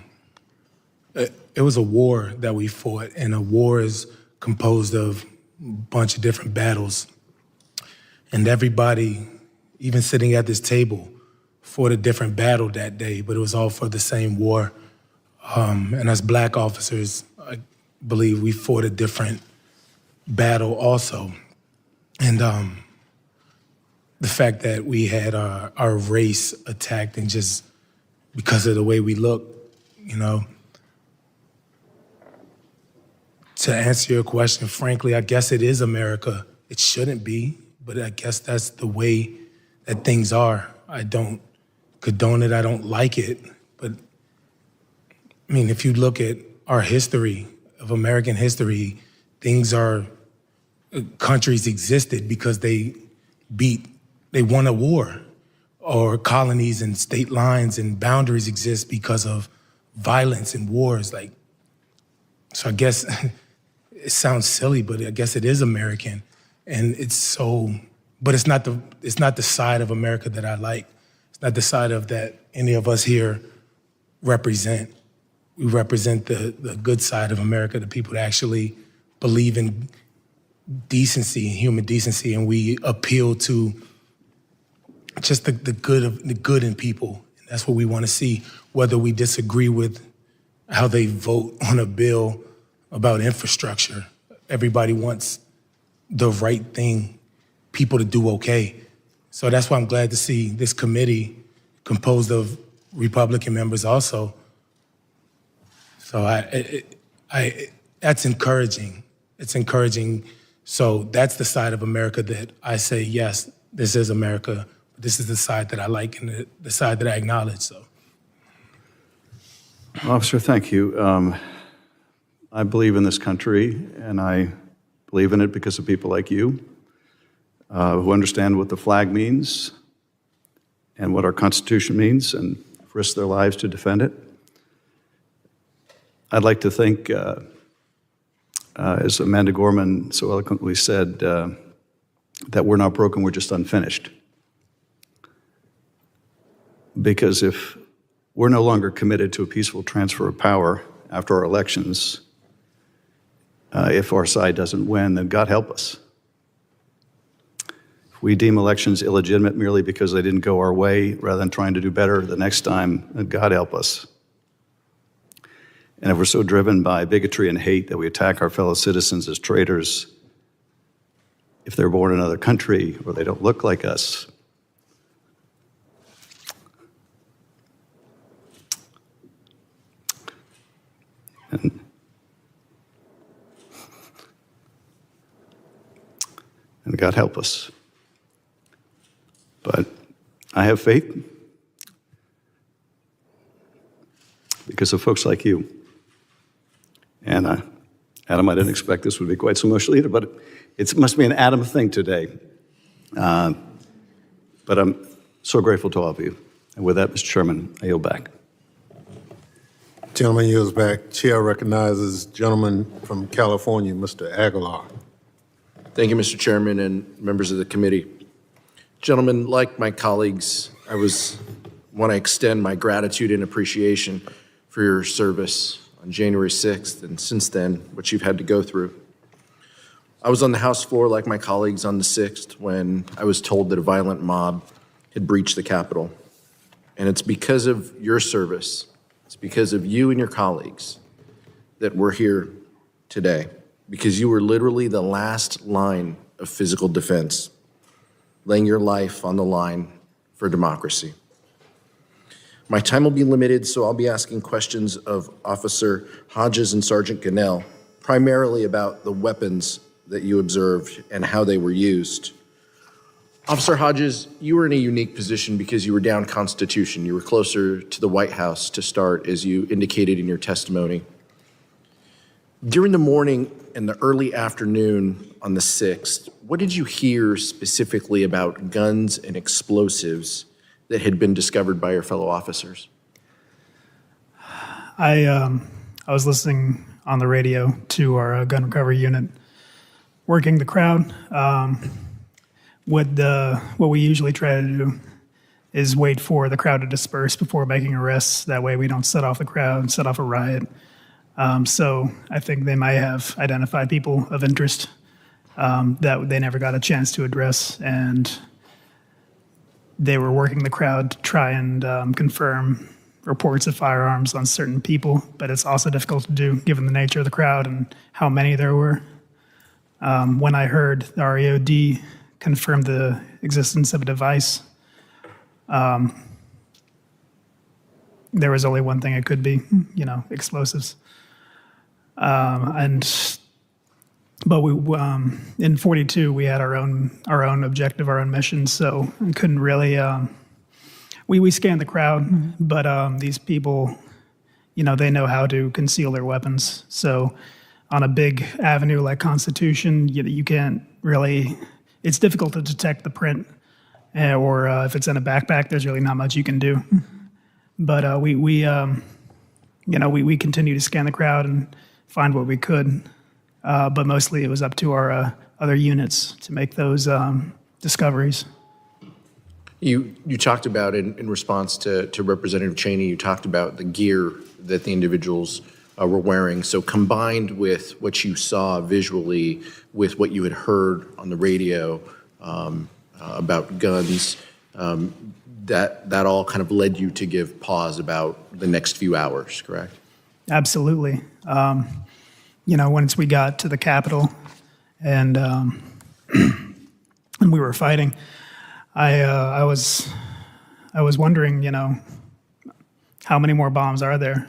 it was a war that we fought, and a war is composed of a bunch of different battles. And everybody, even sitting at this table, fought a different battle that day, but it was all for the same war. And as black officers, I believe we fought a different battle also. And the fact that we had our race attacked and just because of the way we look, you know. To answer your question, frankly, I guess it is America. It shouldn't be, but I guess that's the way that things are. I don't condone it, I don't like it, but I mean, if you look at our history, of American history, countries existed because they won a war, or colonies and state lines and boundaries exist because of violence and wars. Like, so I guess it sounds silly, but I guess it is American, and but it's not the side of America that I like. It's not the side of that any of us here represent. We represent the good side of America, the people that actually believe in decency and human decency, and we appeal to just the good in people. And that's what we want to see, whether we disagree with how they vote on a bill about infrastructure. Everybody wants the right thing, people to do okay. So that's why I'm glad to see this committee composed of Republican members also. So that's encouraging. It's encouraging. So that's the side of America that I say, yes, this is America. This is the side that I like and the side that I acknowledge. So, Officer, thank you. I believe in this country, and I believe in it because of people like you who understand what the flag means and what our Constitution means and risk their lives to defend it. I'd like to think, as Amanda Gorman so eloquently said, that we're not broken, we're just unfinished. Because if we're no longer committed to a peaceful transfer of power after our elections, if our side doesn't win, then God help us. If we deem elections illegitimate merely because they didn't go our way rather than trying to do better the next time, then God help us. And if we're so driven by bigotry and hate that we attack our fellow citizens as traitors, if they're born in another country or they don't look like us, and God help us. But I have faith because of folks like you. And Adam, I didn't expect this would be quite so emotional either, but it must be an Adam thing today. But I'm so grateful to all of you. And with that, Mr. Chairman, I yield back. Gentleman yields back. Chair recognizes gentleman from California, Mr. Aguilar. Thank you, Mr. Chairman and members of the committee. Gentlemen, like my colleagues, I want to extend my gratitude and appreciation for your service on January 6th, and since then, what you've had to go through. I was on the House floor like my colleagues on the 6th when I was told that a violent mob had breached the Capitol. And it's because of your service, it's because of you and your colleagues that we're here today, because you were literally the last line of physical defense, laying your life on the line for democracy. My time will be limited, so I'll be asking questions of Officer Hodges and Sergeant Gannell, primarily about the weapons that you observed and how they were used. Officer Hodges, you were in a unique position because you were down Constitution. You were closer to the White House to start, as you indicated in your testimony. During the morning and the early afternoon on the 6th, what did you hear specifically about guns and explosives that had been discovered by your fellow officers? I was listening on the radio to our gun recovery unit, working the crowd. What we usually try to do is wait for the crowd to disperse before making arrests. That way we don't set off the crowd, set off a riot. So I think they might have identified people of interest that they never got a chance to address, and they were working the crowd to try and confirm reports of firearms on certain people, but it's also difficult to do given the nature of the crowd and how many there were. When I heard the REOD confirm the existence of a device, there was only one thing it could be, explosives. But we in 42 we had our own objective, our own mission, so we couldn't really. We scanned the crowd, but these people, they know how to conceal their weapons. So on a big avenue like Constitution, you can't really. It's difficult to detect the print, or if it's in a backpack, there's really not much you can do. But we continue to scan the crowd and find what we could. But mostly it was up to our other units to make those discoveries. You talked about, in response to Representative Cheney, you talked about the gear that the individuals were wearing. So combined with what you saw visually, with what you had heard on the radio about guns, that all kind of led you to give pause about the next few hours, correct? Absolutely. Once we got to the Capitol and and we were fighting, I was wondering, how many more bombs are there?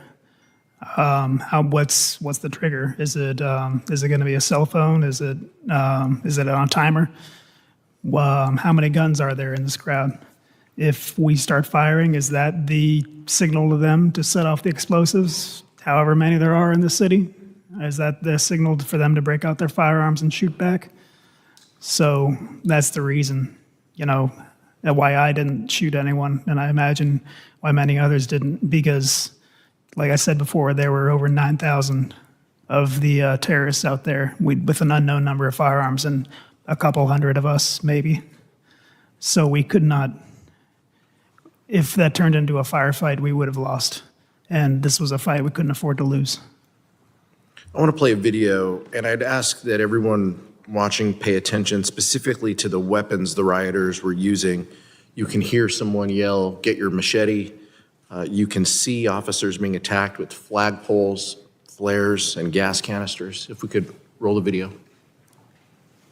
What's the trigger? Is it going to be a cell phone? Is it on a timer? How many guns are there in this crowd? If we start firing, is that the signal to them to set off the explosives? However many there are in the city. Is that the signal for them to break out their firearms and shoot back? So that's the reason, why I didn't shoot anyone, and I imagine why many others didn't, because, like I said before, there were over 9,000 of the terrorists out there with an unknown number of firearms, and a couple hundred of us, maybe. So we could not, if that turned into a firefight, we would have lost. And this was a fight we couldn't afford to lose. I want to play a video, and I'd ask that everyone watching pay attention specifically to the weapons the rioters were using. You can hear someone yell, "Get your machete." You can see officers being attacked with flagpoles, flares, and gas canisters. If we could roll the video.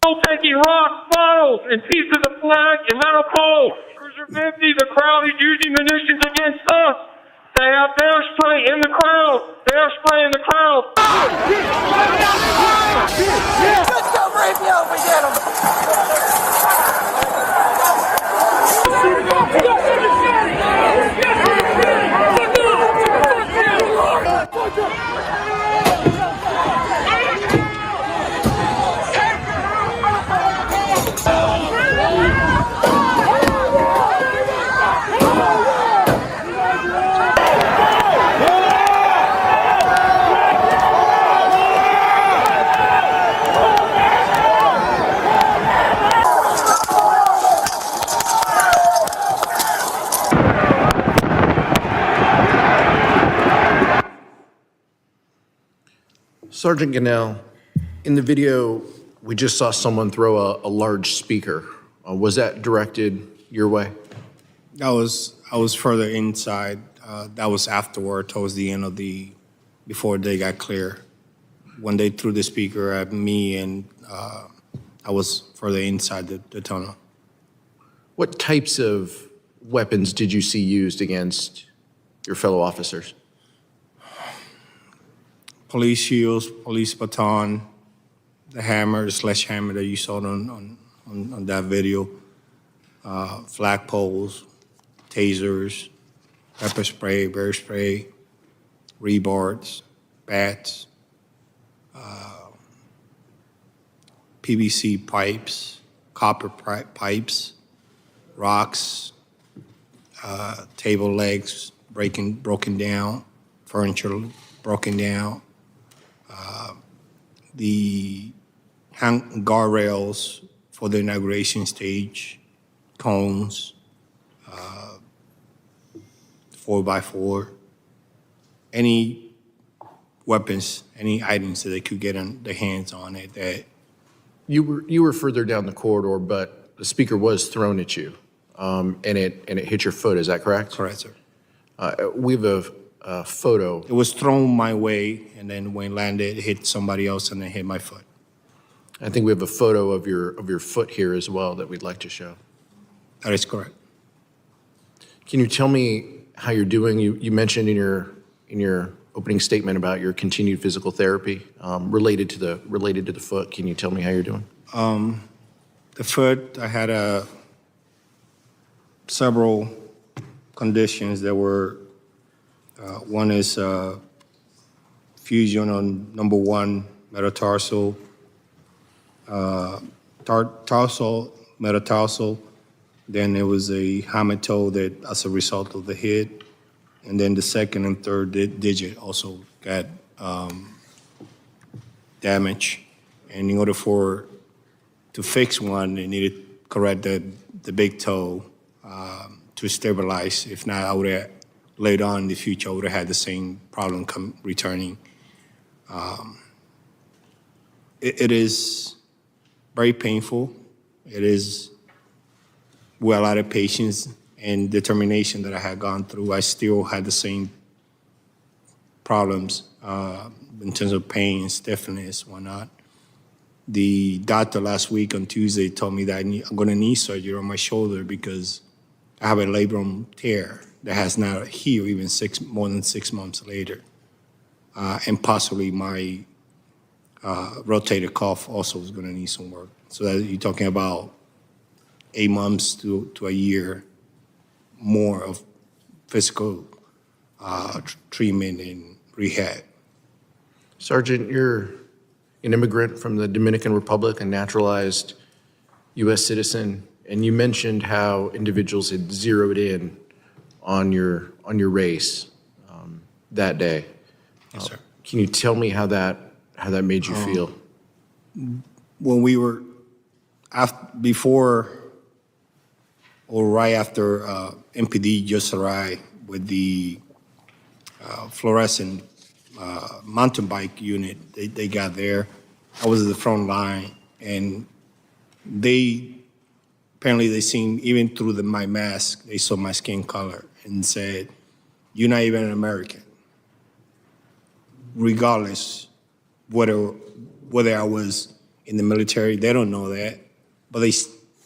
Still taking rocks, bottles, and pieces of flag and metal poles. Cruiser 50, the crowd is using munitions against us. They have bear spray in the crowd. Bear spray in the crowd. Let's go, Rapio, if we get him. Sergeant Gannell, in the video, we just saw someone throw a large speaker. Was that directed your way? I was further inside. That was afterward, towards the end before they got clear. When they threw the speaker at me, and I was further inside the tunnel. What types of weapons did you see used against your fellow officers? Police shields, police baton, the hammer, the sledgehammer that you saw on that video, flagpoles, tasers, pepper spray, bear spray, rebards, bats, PVC pipes, copper pipes, rocks, table legs broken down, furniture broken down, the guardrails for the inauguration stage, cones, 4x4, any weapons, any items that they could get their hands on it. That you were further down the corridor, but the speaker was thrown at you, and it hit your foot. Is that correct? Correct, sir. We have a photo. It was thrown my way, and then when it landed, it hit somebody else, and then hit my foot. I think we have a photo of your foot here as well that we'd like to show. That is correct. Can you tell me how you're doing. You mentioned in your opening statement about your continued physical therapy related to the foot. Can you tell me how you're doing? The foot, I had several conditions that were, one is fusion on number 1 metatarsal, tarsal, metatarsal. Then there was a hammer-toe that as a result of the hit. And then the second and third digit also got damage. And in order to fix one, they needed to correct the big toe to stabilize. If not, I would have, later on in the future, I would have had the same problem returning. It is very painful. It is with a lot of patience and determination that I had gone through. I still had the same problems in terms of pain, stiffness, whatnot. The doctor last week on Tuesday told me that I'm going to need surgery on my shoulder because I have a labrum tear that has not healed even more than 6 months later. And possibly my rotator cuff also is going to need some work. So that you're talking about 8 months to a year more of physical treatment and rehab. Sergeant, you're an immigrant from the Dominican Republic, a naturalized U.S. citizen, and you mentioned how individuals had zeroed in on your race that day. Yes, sir. Can you tell me how that made you feel? When we were before or right after MPD just arrived with the fluorescent mountain bike unit, they got there. I was at the front line, and apparently they seen, even through my mask, they saw my skin color and said, "You're not even an American." Regardless, whether I was in the military, they don't know that, but they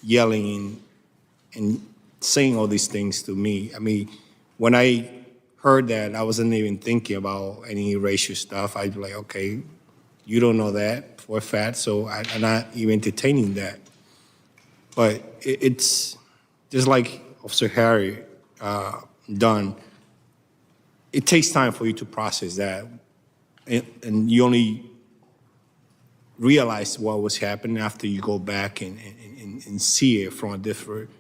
yelling and saying all these things to me. I mean, when I heard that, I wasn't even thinking about any racial stuff. I'd be like, okay, you don't know that for a fact, so I'm not even entertaining that. But it's just like Officer Harry done. It takes time for you to process that, and you only realize what was happening after you go back and see it from a different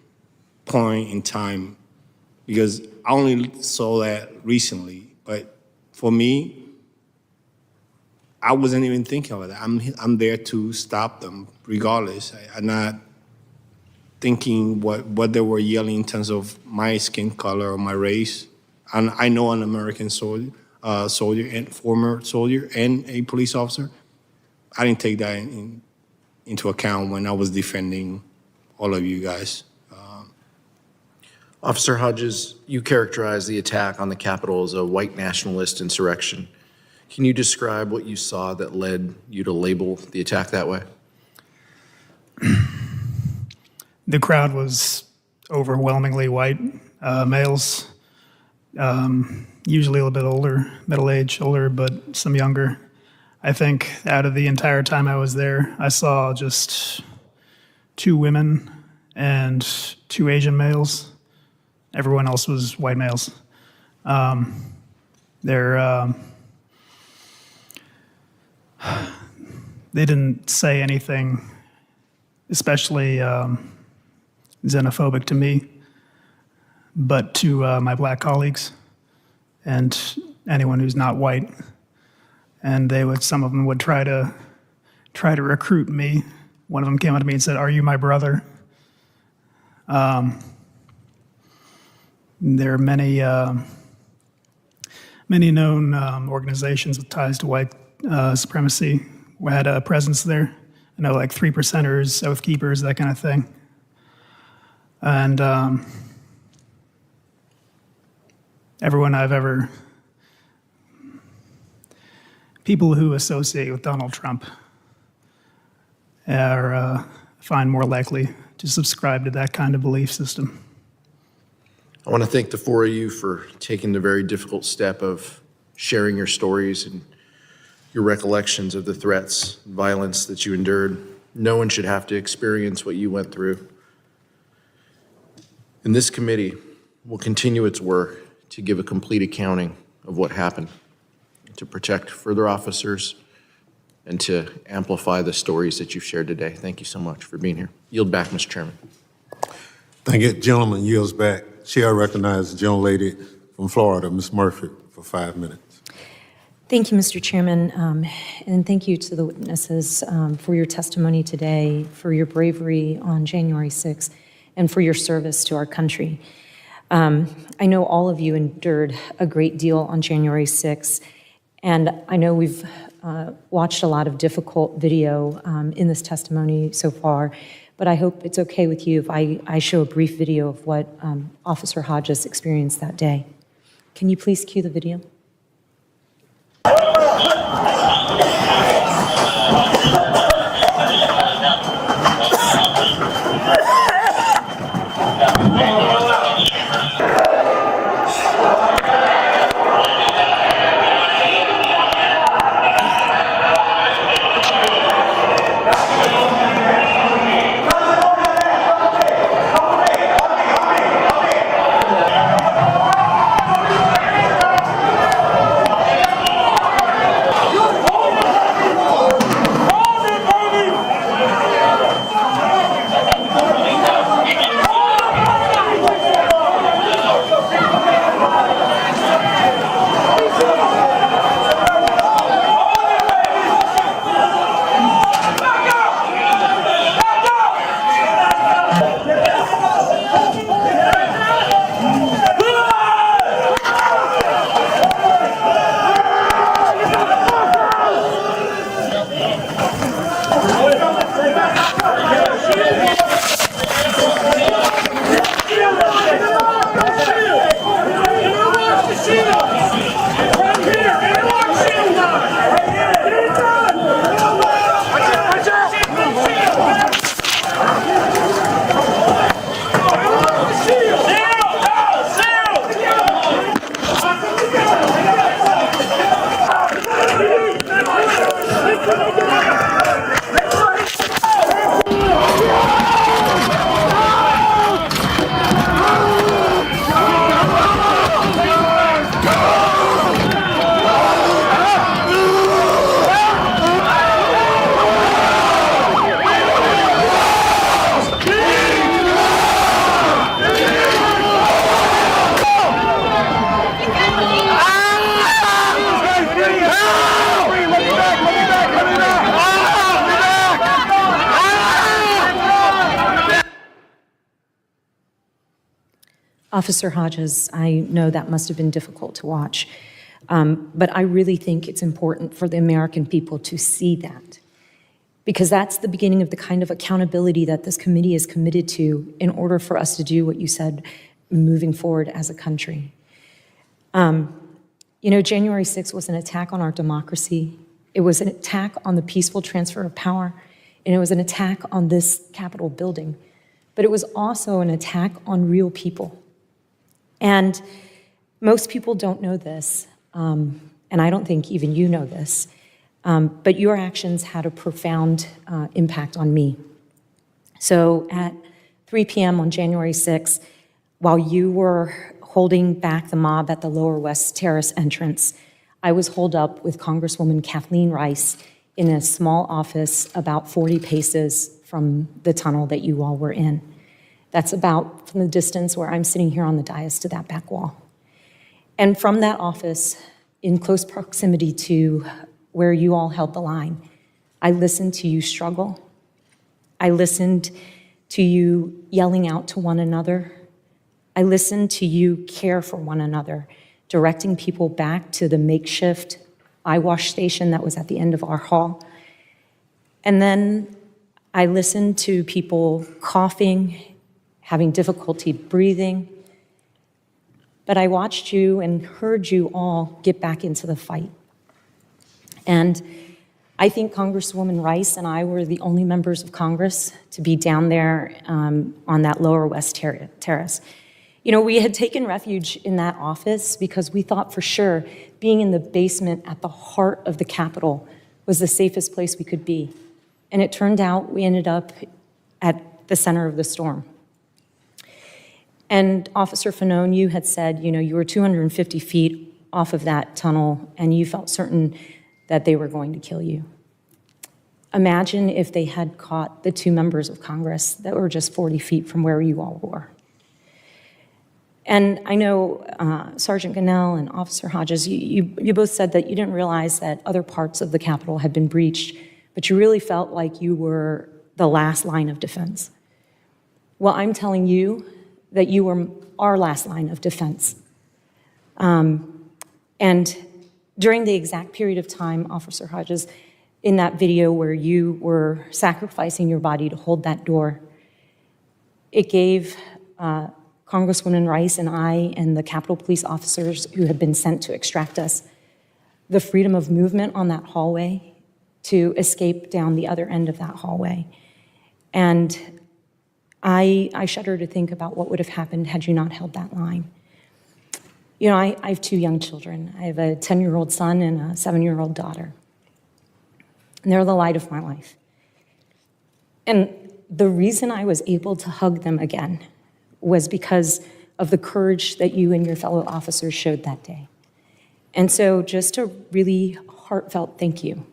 point in time, because I only saw that recently. But for me, I wasn't even thinking about that. I'm there to stop them regardless. I'm not thinking what they were yelling in terms of my skin color or my race. And I know an American soldier and former soldier and a police officer. I didn't take that into account when I was defending all of you guys. Officer Hodges, you characterized the attack on the Capitol as a white nationalist insurrection. Can you describe what you saw that led you to label the attack that way? The crowd was overwhelmingly white males, usually a little bit older, middle-aged, older, but some younger. I think out of the entire time I was there, I saw just 2 women and 2 Asian males. Everyone else was white males. They didn't say anything especially xenophobic to me, but to my black colleagues and anyone who's not white. And some of them would try to recruit me. One of them came up to me and said, "Are you my brother?" There are many known organizations with ties to white supremacy who had a presence there. I know, like 3%ers, Oath Keepers, that kind of thing. And everyone I've ever, people who associate with Donald Trump are find more likely to subscribe to that kind of belief system. I want to thank the four of you for taking the very difficult step of sharing your stories and your recollections of the threats, violence that you endured. No one should have to experience what you went through. And this committee will continue its work to give a complete accounting of what happened, to protect further officers, and to amplify the stories that you've shared today. Thank you so much for being here. Yield back, Mr. Chairman. Thank you. Gentleman yields back. Chair recognizes the gentlelady from Florida, Ms. Murphy, for 5 minutes. Thank you, Mr. Chairman, and thank you to the witnesses for your testimony today, for your bravery on January 6th, and for your service to our country. I know all of you endured a great deal on January 6th, and I know we've watched a lot of difficult video in this testimony so far, but I hope it's okay with you if I show a brief video of what Officer Hodges experienced that day. Can you please cue the video? Officer Hodges, I know that must have been difficult to watch, but I really think it's important for the American people to see that, because that's the beginning of the kind of accountability that this committee is committed to in order for us to do what you said moving forward as a country. You know, January 6th was an attack on our democracy. It was an attack on the peaceful transfer of power, and it was an attack on this Capitol building. But it was also an attack on real people. And most people don't know this, and I don't think even you know this, but your actions had a profound impact on me. So at 3 p.m. on January 6th, while you were holding back the mob at the Lower West Terrace entrance, I was holed up with Congresswoman Kathleen Rice in a small office about 40 paces from the tunnel that you all were in. That's about from the distance where I'm sitting here on the dais to that back wall. And from that office, in close proximity to where you all held the line, I listened to you struggle. I listened to you yelling out to one another. I listened to you care for one another, directing people back to the makeshift eye wash station that was at the end of our hall. And then I listened to people coughing, having difficulty breathing. But I watched you and heard you all get back into the fight. And I think Congresswoman Rice and I were the only members of Congress to be down there on that Lower West Terrace. You know, we had taken refuge in that office because we thought for sure being in the basement at the heart of the Capitol was the safest place we could be. And it turned out we ended up at the center of the storm. And Officer Fanone, you had said, you know, you were 250 feet off of that tunnel and you felt certain that they were going to kill you. Imagine if they had caught the 2 members of Congress that were just 40 feet from where you all were. And I know Sergeant Gannell and Officer Hodges, you both said that you didn't realize that other parts of the Capitol had been breached, but you really felt like you were the last line of defense. Well, I'm telling you that you were our last line of defense. And during the exact period of time, Officer Hodges, in that video where you were sacrificing your body to hold that door, it gave Congresswoman Rice and I and the Capitol Police officers who had been sent to extract us the freedom of movement on that hallway to escape down the other end of that hallway. And I shudder to think about what would have happened had you not held that line. You know, I have 2 young children. I have a 10-year-old son and a 7-year-old daughter. And they're the light of my life. And the reason I was able to hug them again was because of the courage that you and your fellow officers showed that day. And so just a really heartfelt thank you.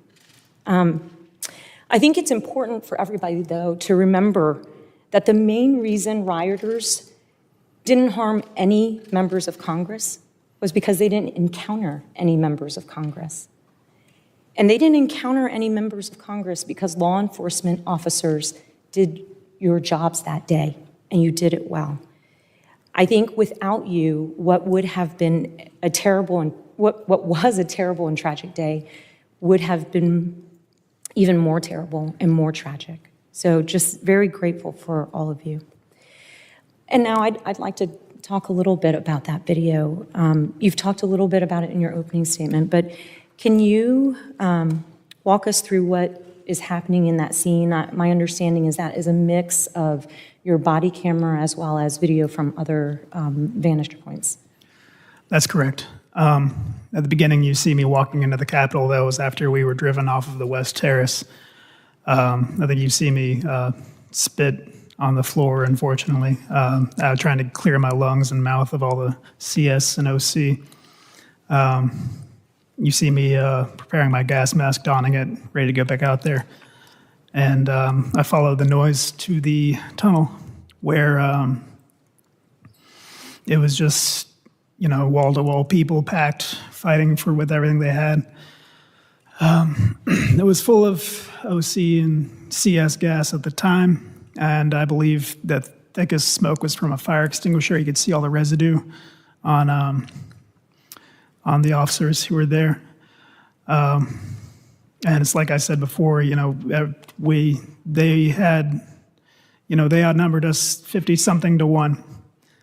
I think it's important for everybody, though, to remember that the main reason rioters didn't harm any members of Congress was because they didn't encounter any members of Congress. And they didn't encounter any members of Congress because law enforcement officers did your jobs that day, and you did it well. I think without you, what would have been a terrible and what was a terrible and tragic day would have been even more terrible and more tragic. So just very grateful for all of you. And now I'd like to talk a little bit about that video. You've talked a little bit about it in your opening statement, but can you walk us through what is happening in that scene? My understanding is that is a mix of your body camera as well as video from other vantage points. That's correct. At the beginning, you see me walking into the Capitol. That was after we were driven off of the West Terrace. I think you see me spit on the floor, unfortunately, trying to clear my lungs and mouth of all the CS and OC. You see me preparing my gas mask, donning it, ready to go back out there. And I followed the noise to the tunnel where it was just, you know, wall-to-wall people packed, fighting for with everything they had. It was full of OC and CS gas at the time, and I believe that thickest smoke was from a fire extinguisher. You could see all the residue on the officers who were there. And it's like I said before, you know, they outnumbered us 50-something to 1.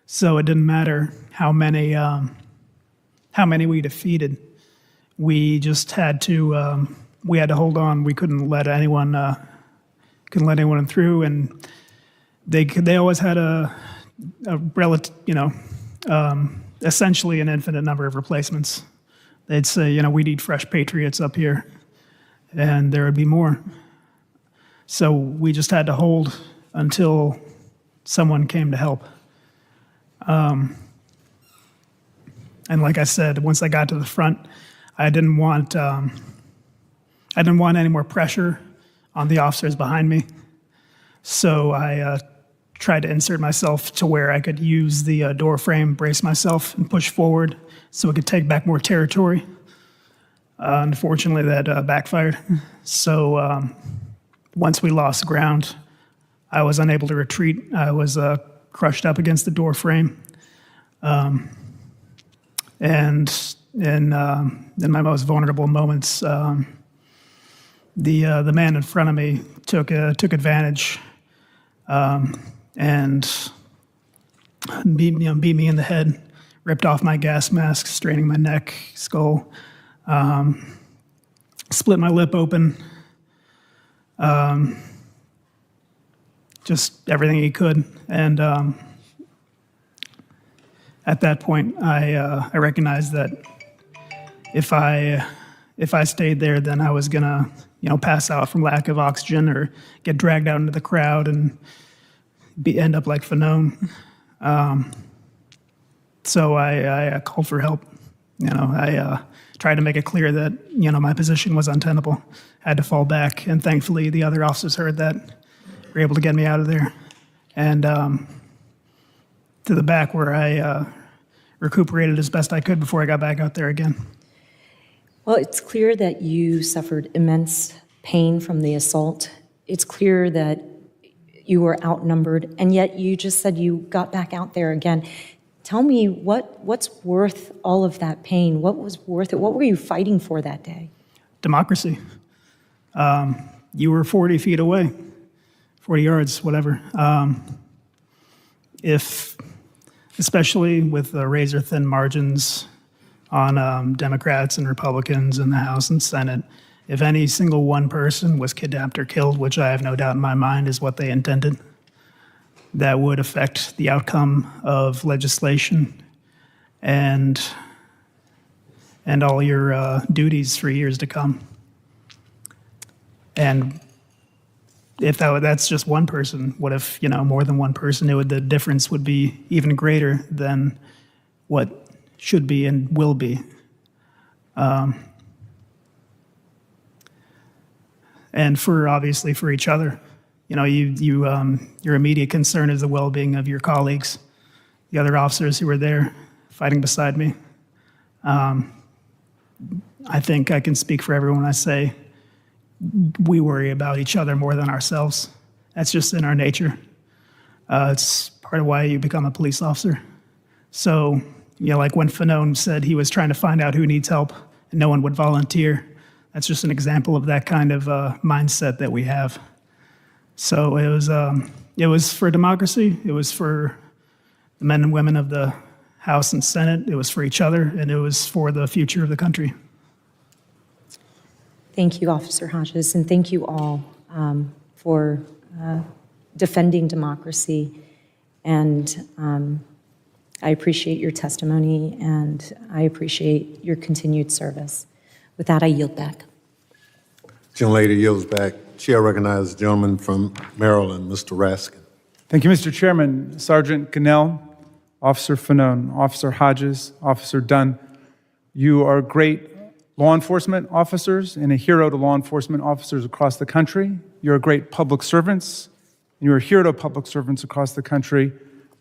So it didn't matter how many we defeated. We just had to hold on. We couldn't let anyone through, and they always had a relative, essentially an infinite number of replacements. They'd say, we need fresh patriots up here, and there would be more. So we just had to hold until someone came to help. And like I said, once I got to the front, I didn't want any more pressure on the officers behind me. So I tried to insert myself to where I could use the door frame, brace myself, and push forward so we could take back more territory. Unfortunately, that backfired. So once we lost ground, I was unable to retreat. I was crushed up against the door frame. And in my most vulnerable moments, the man in front of me took advantage and beat me in the head, ripped off my gas mask, straining my neck, skull, split my lip open, just everything he could. And at that point, I recognized that if I stayed there, then I was gonna, pass out from lack of oxygen or get dragged out into the crowd and end up like Fanone. So I called for help. I tried to make it clear that, my position was untenable. I had to fall back, and thankfully the other officers heard that, were able to get me out of there. And to the back where I recuperated as best I could before I got back out there again. Well, it's clear that you suffered immense pain from the assault. It's clear that you were outnumbered, and yet you just said you got back out there again. Tell me what's worth all of that pain? What was worth it? What were you fighting for that day? Democracy. You were 40 feet away, 40 yards, whatever. Especially with the razor-thin margins on Democrats and Republicans in the House and Senate, if any single one person was kidnapped or killed, which I have no doubt in my mind is what they intended, that would affect the outcome of legislation and all your duties for years to come. And if that's just one person, what if, more than one person? The difference would be even greater than what should be and will be. And obviously for each other. Your immediate concern is the well-being of your colleagues, the other officers who were there fighting beside me. I think I can speak for everyone when I say we worry about each other more than ourselves. That's just in our nature. It's part of why you become a police officer. So, like when Fanone said he was trying to find out who needs help and no one would volunteer, that's just an example of that kind of mindset that we have. So it was for democracy, it was for the men and women of the House and Senate, it was for each other, and it was for the future of the country. Thank you, Officer Hodges, and thank you all for defending democracy. And I appreciate your testimony, and I appreciate your continued service. With that, I yield back. Gentlelady yields back. Chair recognizes the gentleman from Maryland, Mr. Raskin. Thank you, Mr. Chairman. Sergeant Cannell, Officer Fanone, Officer Hodges, Officer Dunn, you are great law enforcement officers and a hero to law enforcement officers across the country. You're great public servants, and you're a hero to public servants across the country,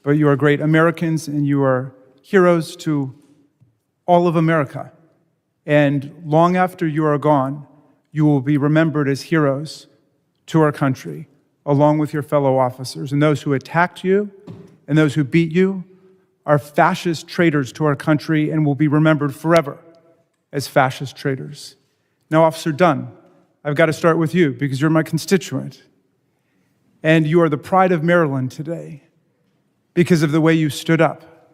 but you are great Americans, and you are heroes to all of America. And long after you are gone, you will be remembered as heroes to our country, along with your fellow officers. And those who attacked you and those who beat you are fascist traitors to our country and will be remembered forever as fascist traitors. Now, Officer Dunn, I've got to start with you because you're my constituent. And you are the pride of Maryland today because of the way you stood up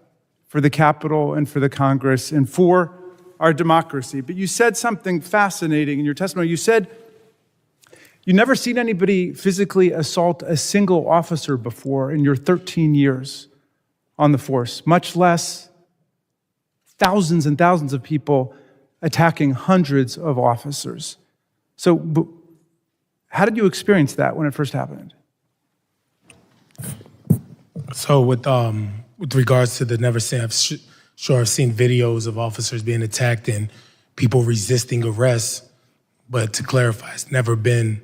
for the Capitol and for the Congress and for our democracy. But you said something fascinating in your testimony. You said you never seen anybody physically assault a single officer before in your 13 years on the force, much less thousands and thousands of people attacking hundreds of officers. So how did you experience that when it first happened? So with regards to the never seen, I've seen videos of officers being attacked and people resisting arrest, but to clarify, it's never been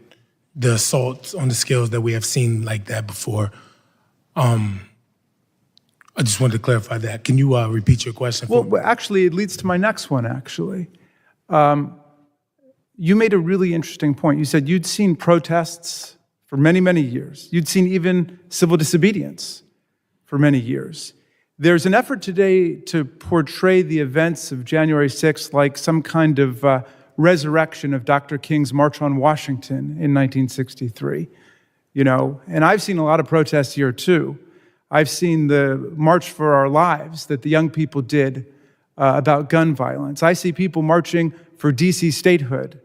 the assaults on the scales that we have seen like that before. I just wanted to clarify that. Can you repeat your question? Well, actually, it leads to my next one, actually. You made a really interesting point. You said you'd seen protests for many, many years. You'd seen even civil disobedience for many years. There's an effort today to portray the events of January 6th like some kind of resurrection of Dr. King's March on Washington in 1963, and I've seen a lot of protests here too. I've seen the March for Our Lives that the young people did about gun violence. I see people marching for DC statehood,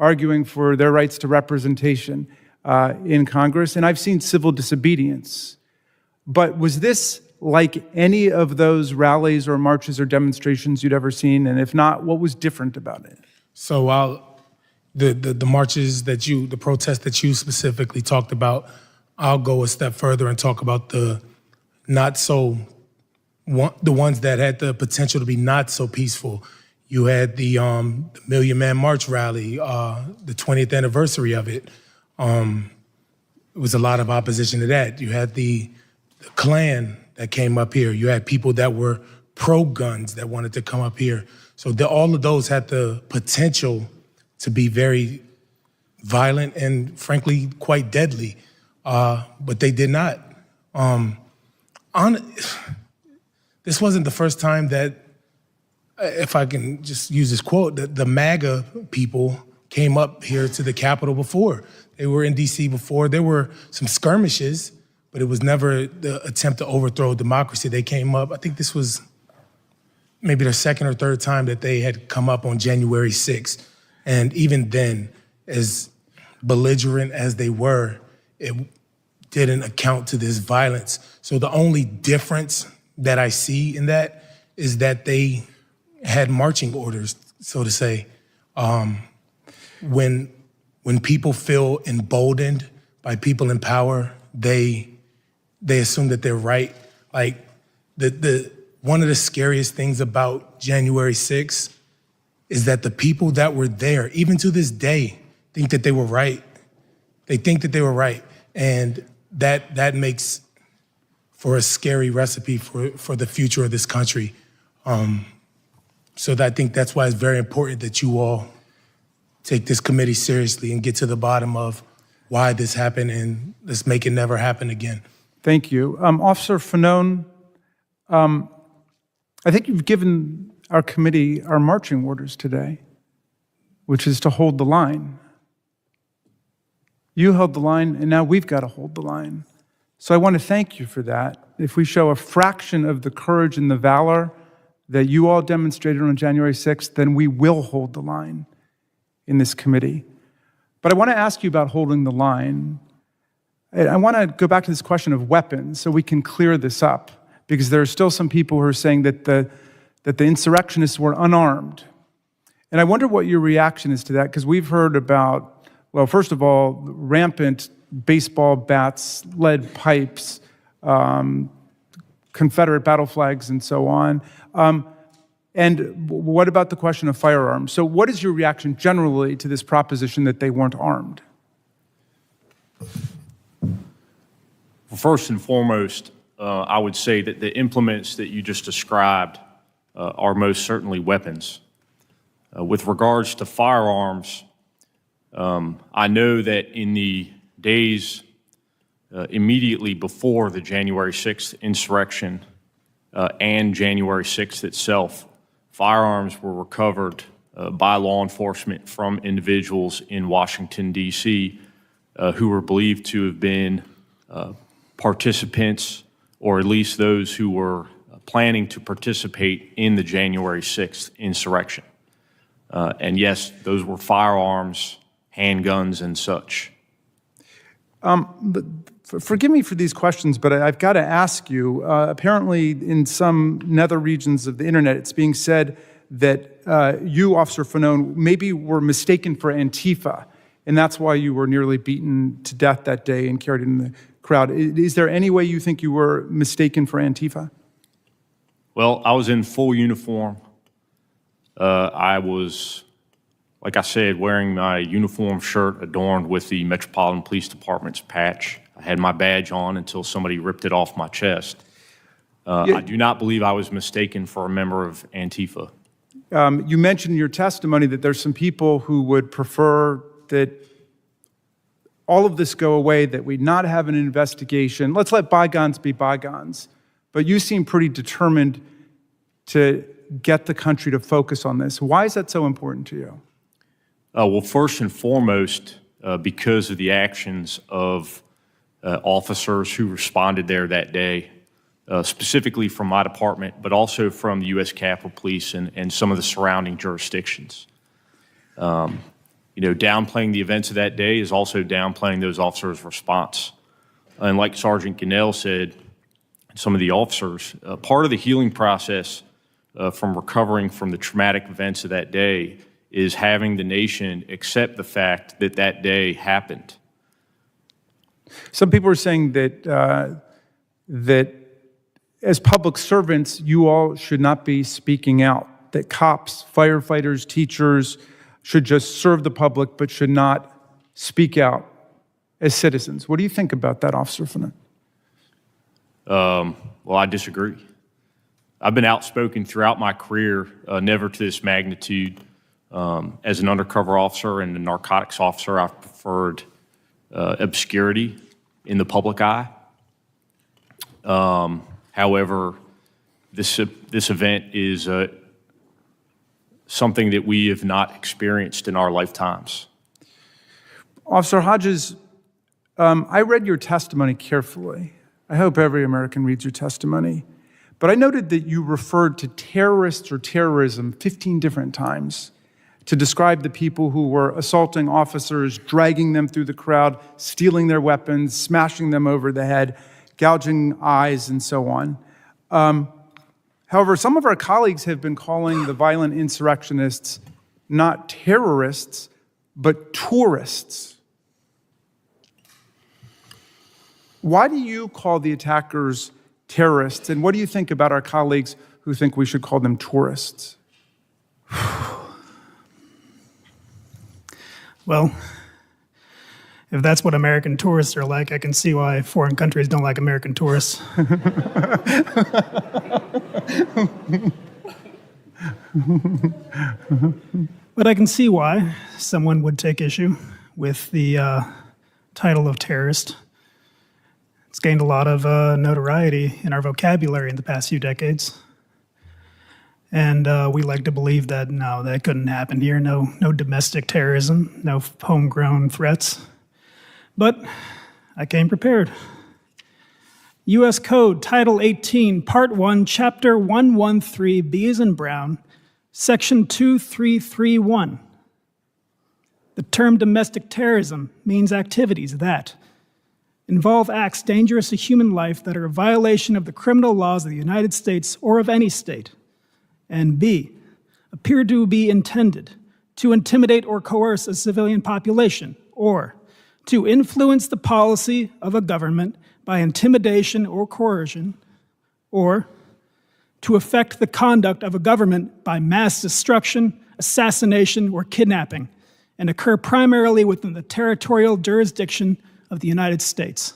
arguing for their rights to representation in Congress, and I've seen civil disobedience. But was this like any of those rallies or marches or demonstrations you'd ever seen? And if not, what was different about it? So the marches the protests that you specifically talked about, I'll go a step further and talk about the ones that had the potential to be not so peaceful. You had the Million Man March rally, the 20th anniversary of it. It was a lot of opposition to that. You had the Klan that came up here. You had people that were pro-guns that wanted to come up here. So all of those had the potential to be very violent and frankly quite deadly, but they did not. This wasn't the first time that, if I can just use this quote, that the MAGA people came up here to the Capitol before. They were in DC before. There were some skirmishes, but it was never the attempt to overthrow democracy. They came up, I think this was maybe their second or third time that they had come up on January 6th. And even then, as belligerent as they were, it didn't account to this violence. So the only difference that I see in that is that they had marching orders, so to say. When people feel emboldened by people in power, they assume that they're right. Like one of the scariest things about January 6th is that the people that were there, even to this day, think that they were right. They think that they were right. And that makes for a scary recipe for the future of this country. So I think that's why it's very important that you all take this committee seriously and get to the bottom of why this happened, and let's make it never happen again. Thank you. Officer Fanone, I think you've given our committee our marching orders today, which is to hold the line. You held the line, and now we've got to hold the line. So I want to thank you for that. If we show a fraction of the courage and the valor that you all demonstrated on January 6th, then we will hold the line in this committee. But I want to ask you about holding the line. I want to go back to this question of weapons so we can clear this up, because there are still some people who are saying that the insurrectionists were unarmed. And I wonder what your reaction is to that, because we've heard about, well, first of all, rampant baseball bats, lead pipes, Confederate battle flags, and so on. And what about the question of firearms? So what is your reaction generally to this proposition that they weren't armed? Well, first and foremost, I would say that the implements that you just described are most certainly weapons. With regards to firearms, I know that in the days immediately before the January 6th insurrection and January 6th itself, firearms were recovered by law enforcement from individuals in Washington, D.C. Who were believed to have been participants, or at least those who were planning to participate in the January 6th insurrection. And yes, those were firearms, handguns, and such. Forgive me for these questions, but I've got to ask you, apparently in some nether regions of the internet, it's being said that you, Officer Fanone, maybe were mistaken for Antifa, and that's why you were nearly beaten to death that day and carried in the crowd. Is there any way you think you were mistaken for Antifa? Well, I was in full uniform. I was, like I said, wearing my uniform shirt adorned with the Metropolitan Police Department's patch. I had my badge on until somebody ripped it off my chest. I do not believe I was mistaken for a member of Antifa. You mentioned in your testimony that there's some people who would prefer that all of this go away, that we not have an investigation. Let's let bygones be bygones. But you seem pretty determined to get the country to focus on this. Why is that so important to you? Well, first and foremost, because of the actions of officers who responded there that day, specifically from my department, but also from the U.S. Capitol Police and some of the surrounding jurisdictions. Downplaying the events of that day is also downplaying those officers' response. And like Sergeant Gunnell said, some of the officers. Part of the healing process from recovering from the traumatic events of that day is having the nation accept the fact that that day happened. Some people are saying that that as public servants, you all should not be speaking out, that cops, firefighters, teachers should just serve the public but should not speak out as citizens. What do you think about that, Officer Fanon? Well, I disagree. I've been outspoken throughout my career, never to this magnitude. As an undercover officer and a narcotics officer, I've preferred obscurity in the public eye. However, this event is something that we have not experienced in our lifetimes. Officer Hodges, I read your testimony carefully. I hope every American reads your testimony. But I noted that you referred to terrorists or terrorism 15 different times to describe the people who were assaulting officers, dragging them through the crowd, stealing their weapons, smashing them over the head, gouging eyes, and so on. However, some of our colleagues have been calling the violent insurrectionists not terrorists, but tourists. Why do you call the attackers terrorists, and what do you think about our colleagues who think we should call them tourists? Well, if that's what American tourists are like, I can see why foreign countries don't like American tourists. But I can see why someone would take issue with the title of terrorist. It's gained a lot of notoriety in our vocabulary in the past few decades. And we like to believe that, no, that couldn't happen here. No domestic terrorism, no homegrown threats. But I came prepared. U.S. Code, Title 18, Part 1, Chapter 113, B as in Brown, Section 2331. The term domestic terrorism means activities that involve acts dangerous to human life that are a violation of the criminal laws of the United States or of any state, and B, appear to be intended to intimidate or coerce a civilian population, or to influence the policy of a government by intimidation or coercion, or to affect the conduct of a government by mass destruction, assassination, or kidnapping, and occur primarily within the territorial jurisdiction of the United States.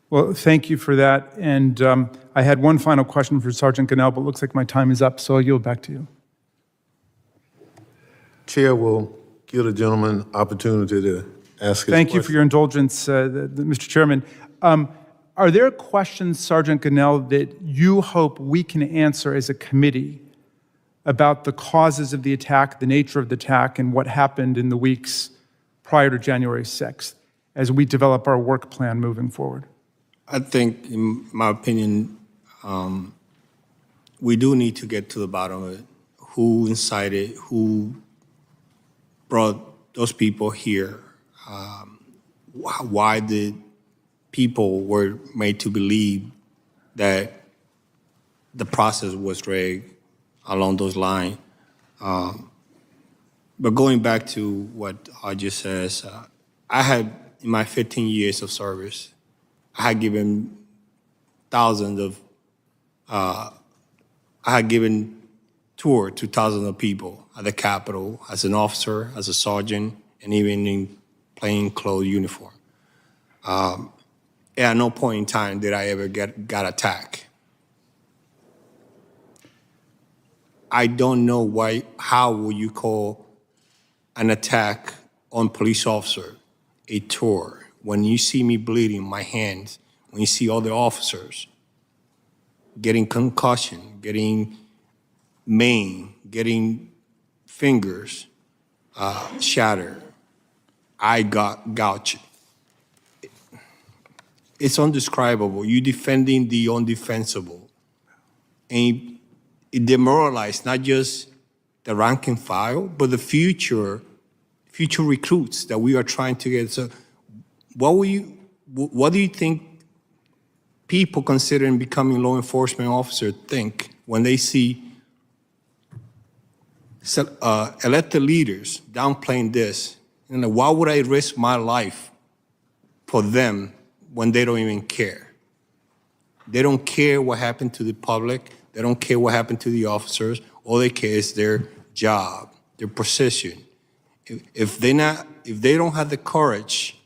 Well, thank you for that. And I had one final question for Sergeant Cannell, but it looks like my time is up, so I'll yield back to you. Chair will give the gentleman opportunity to ask his Thank you for your indulgence, Mr. Chairman. Are there questions, Sergeant Cannell, that you hope we can answer as a committee about the causes of the attack, the nature of the attack, and what happened in the weeks prior to January 6th as we develop our work plan moving forward? I think, in my opinion, we do need to get to the bottom of it. Who incited, who brought those people here, why the people were made to believe that the process was rigged along those lines. But going back to what I just says, I had, in my 15 years of service, I had given tour to thousands of people at the Capitol as an officer, as a sergeant, and even in plain clothes uniform. At no point in time did I ever got attacked. I don't know how would you call an attack on police officer a tour when you see me bleeding my hands, when you see other officers getting concussion, getting maimed, getting fingers shattered. I got gouged. It's undescribable. You're defending the undefensible. And it demoralized not just the rank and file, but the future recruits that we are trying to get. So what do you think people considering becoming law enforcement officers think when they see elected leaders downplaying this. Why would I risk my life for them when they don't even care? They don't care what happened to the public. They don't care what happened to the officers. All they care is their job, their position. If they don't have the courage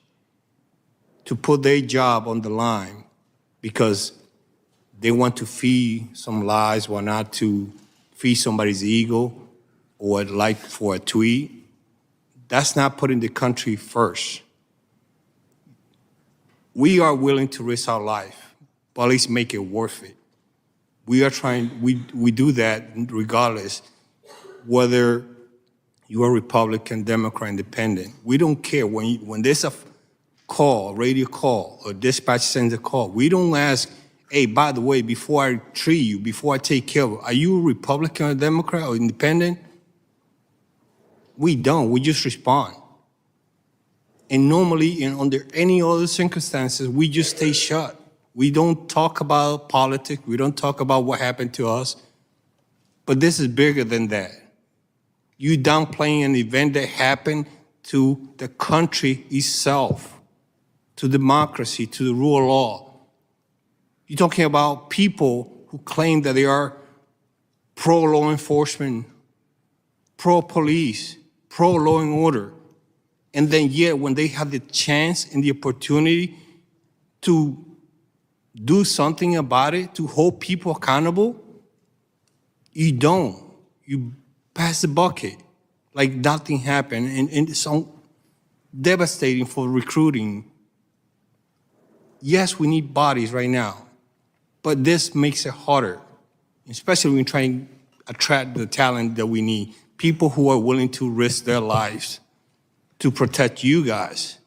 to put their job on the line because they want to feed some lies or not to feed somebody's ego or like for a tweet, that's not putting the country first. We are willing to risk our life, but at least make it worth it. We are trying, we do that regardless, whether you are Republican, Democrat, Independent. We don't care. When there's a call, radio call, or dispatch sends a call, we don't ask, hey, by the way, before I treat you, before I take care of you, are you a Republican or Democrat or Independent? We don't. We just respond. And normally, under any other circumstances, we just stay shut. We don't talk about politics. We don't talk about what happened to us. But this is bigger than that. You downplaying an event that happened to the country itself, to democracy, to the rule of law. You're talking about people who claim that they are pro-law enforcement, pro-police, pro-law and order, and then yet when they have the chance and the opportunity to do something about it, to hold people accountable, you don't. You pass the bucket like nothing happened, and it's so devastating for recruiting. Yes, we need bodies right now, but this makes it harder, especially when trying to attract the talent that we need. People who are willing to risk their lives to protect you guys.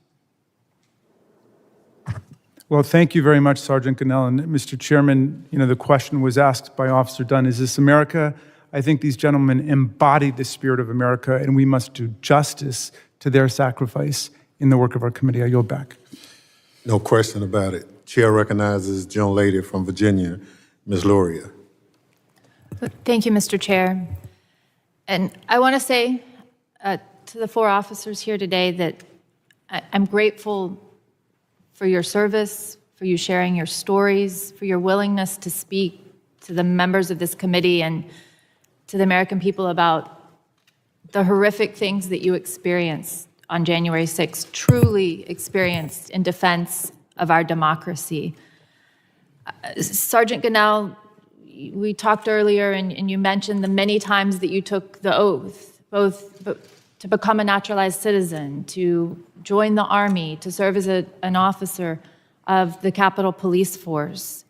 Well, thank you very much, Sergeant Cannell. And Mr. Chairman, the question was asked by Officer Dunn, is this America? I think these gentlemen embody the spirit of America, and we must do justice to their sacrifice in the work of our committee. I yield back. No question about it. Chair recognizes the gentlelady from Virginia, Ms. Luria. Thank you, Mr. Chair. And I want to say to the four officers here today that I'm grateful for your service, for you sharing your stories, for your willingness to speak to the members of this committee and to the American people about the horrific things that you experienced on January 6th, truly experienced in defense of our democracy. Sergeant Cannell, we talked earlier and you mentioned the many times that you took the oath, both to become a naturalized citizen, to join the Army, to serve as an officer of the Capitol Police Force.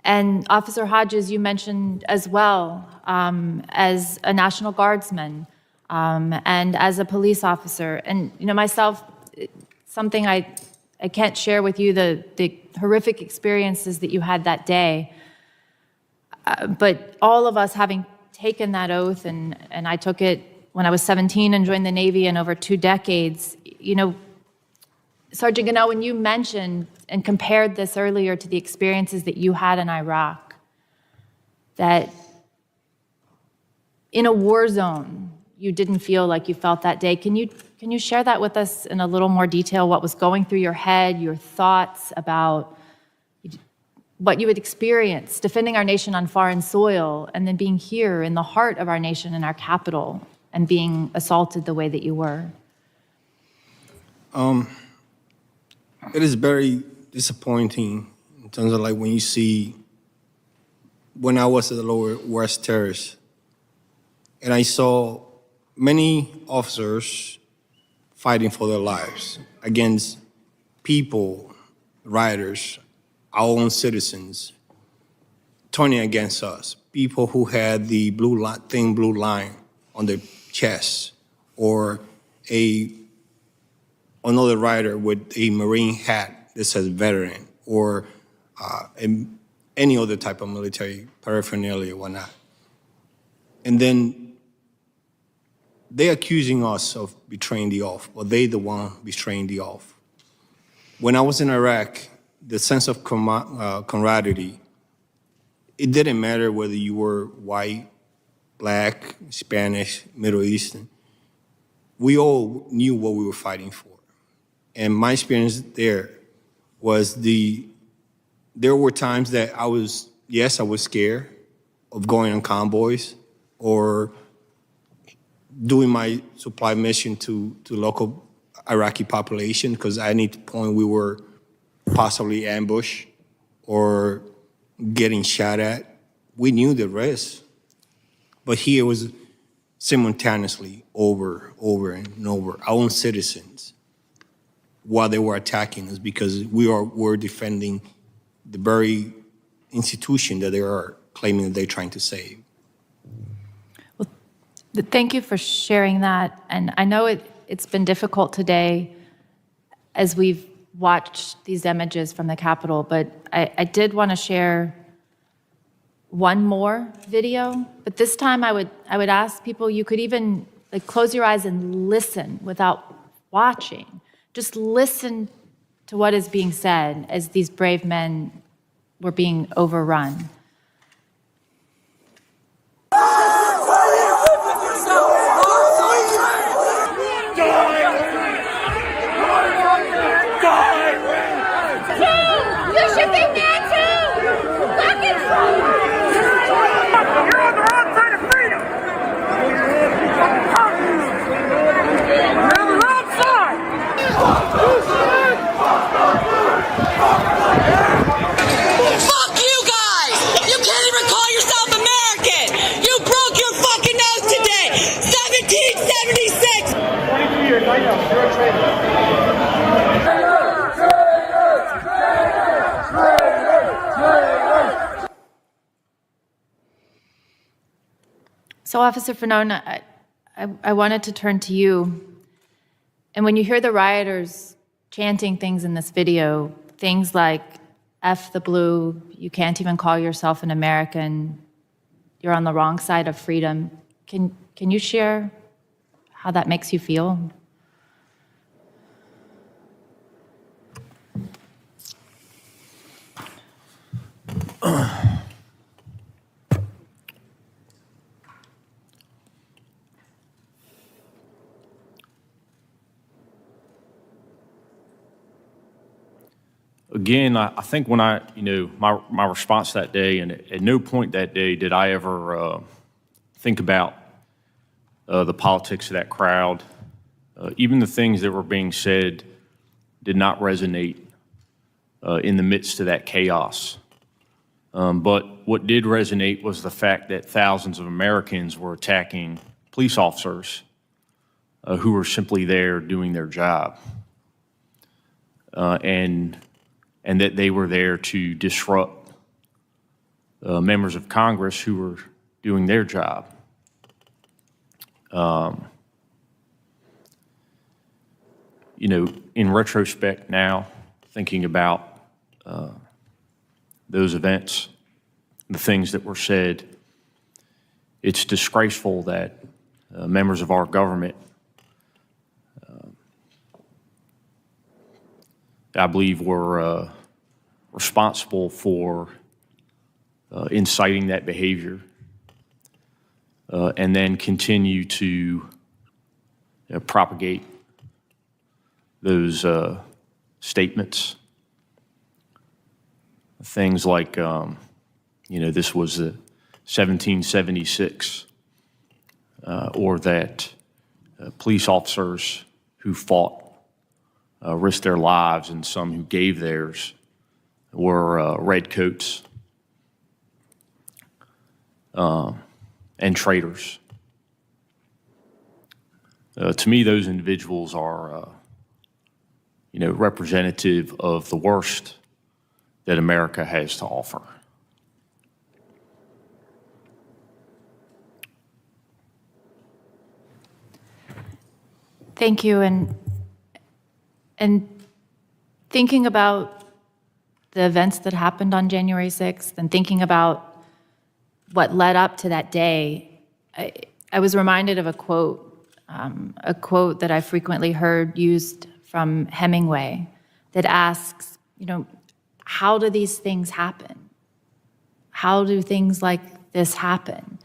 And Officer Hodges, you mentioned as well, as a National Guardsman and as a police officer. And myself, something I can't share with you, the horrific experiences that you had that day. But all of us having taken that oath, and I took it when I was 17 and joined the Navy in over 2 decades, Sergeant Cannell, when you mentioned and compared this earlier to the experiences that you had in Iraq, that in a war zone, you didn't feel like you felt that day. Can you share that with us in a little more detail, what was going through your head, your thoughts about what you had experienced defending our nation on foreign soil and then being here in the heart of our nation in our capital and being assaulted the way that you were? It is very disappointing in terms of when you see, when I was at the Lower West Terrace, and I saw many officers fighting for their lives against people, rioters, our own citizens, turning against us, people who had the thin blue line on their chest, or another rider with a Marine hat that says veteran, or any other type of military paraphernalia or whatnot. And then they're accusing us of betraying the oath, but they the one betraying the oath. When I was in Iraq, the sense of camaraderie. It didn't matter whether you were white, black, Spanish, Middle Eastern. We all knew what we were fighting for. And my experience there was there were times that I was scared of going on convoys or doing my supply mission to local Iraqi population, because at any point we were possibly ambushed or getting shot at. We knew the risk. But here it was simultaneously over and over, our own citizens, while they were attacking us, because we're defending the very institution that they are claiming that they're trying to save. Well, thank you for sharing that. And I know it's been difficult today as we've watched these images from the Capitol, but I did want to share one more video. But this time I would ask people, you could even close your eyes and listen without watching. Just listen to what is being said as these brave men were being overrun. So, Officer Fanone, I wanted to turn to you. And when you hear the rioters chanting things in this video, things like, F the blue, you can't even call yourself an American, you're on the wrong side of freedom, can you share how that makes you feel? Again, I think when my response that day, and at no point that day did I ever think about the politics of that crowd. Even the things that were being said did not resonate in the midst of that chaos. But what did resonate was the fact that thousands of Americans were attacking police officers who were simply there doing their job. And that they were there to disrupt members of Congress who were doing their job. In retrospect now, thinking about those events, the things that were said, it's disgraceful that members of our government, I believe, were responsible for inciting that behavior and then continue to propagate those statements. Things like, this was 1776, or that police officers who fought risked their lives, and some who gave theirs were redcoats and traitors. To me, those individuals are, representative of the worst that America has to offer. Thank you. And thinking about the events that happened on January 6th and thinking about what led up to that day, I was reminded of a quote that I frequently heard used from Hemingway that asks, how do these things happen? How do things like this happen?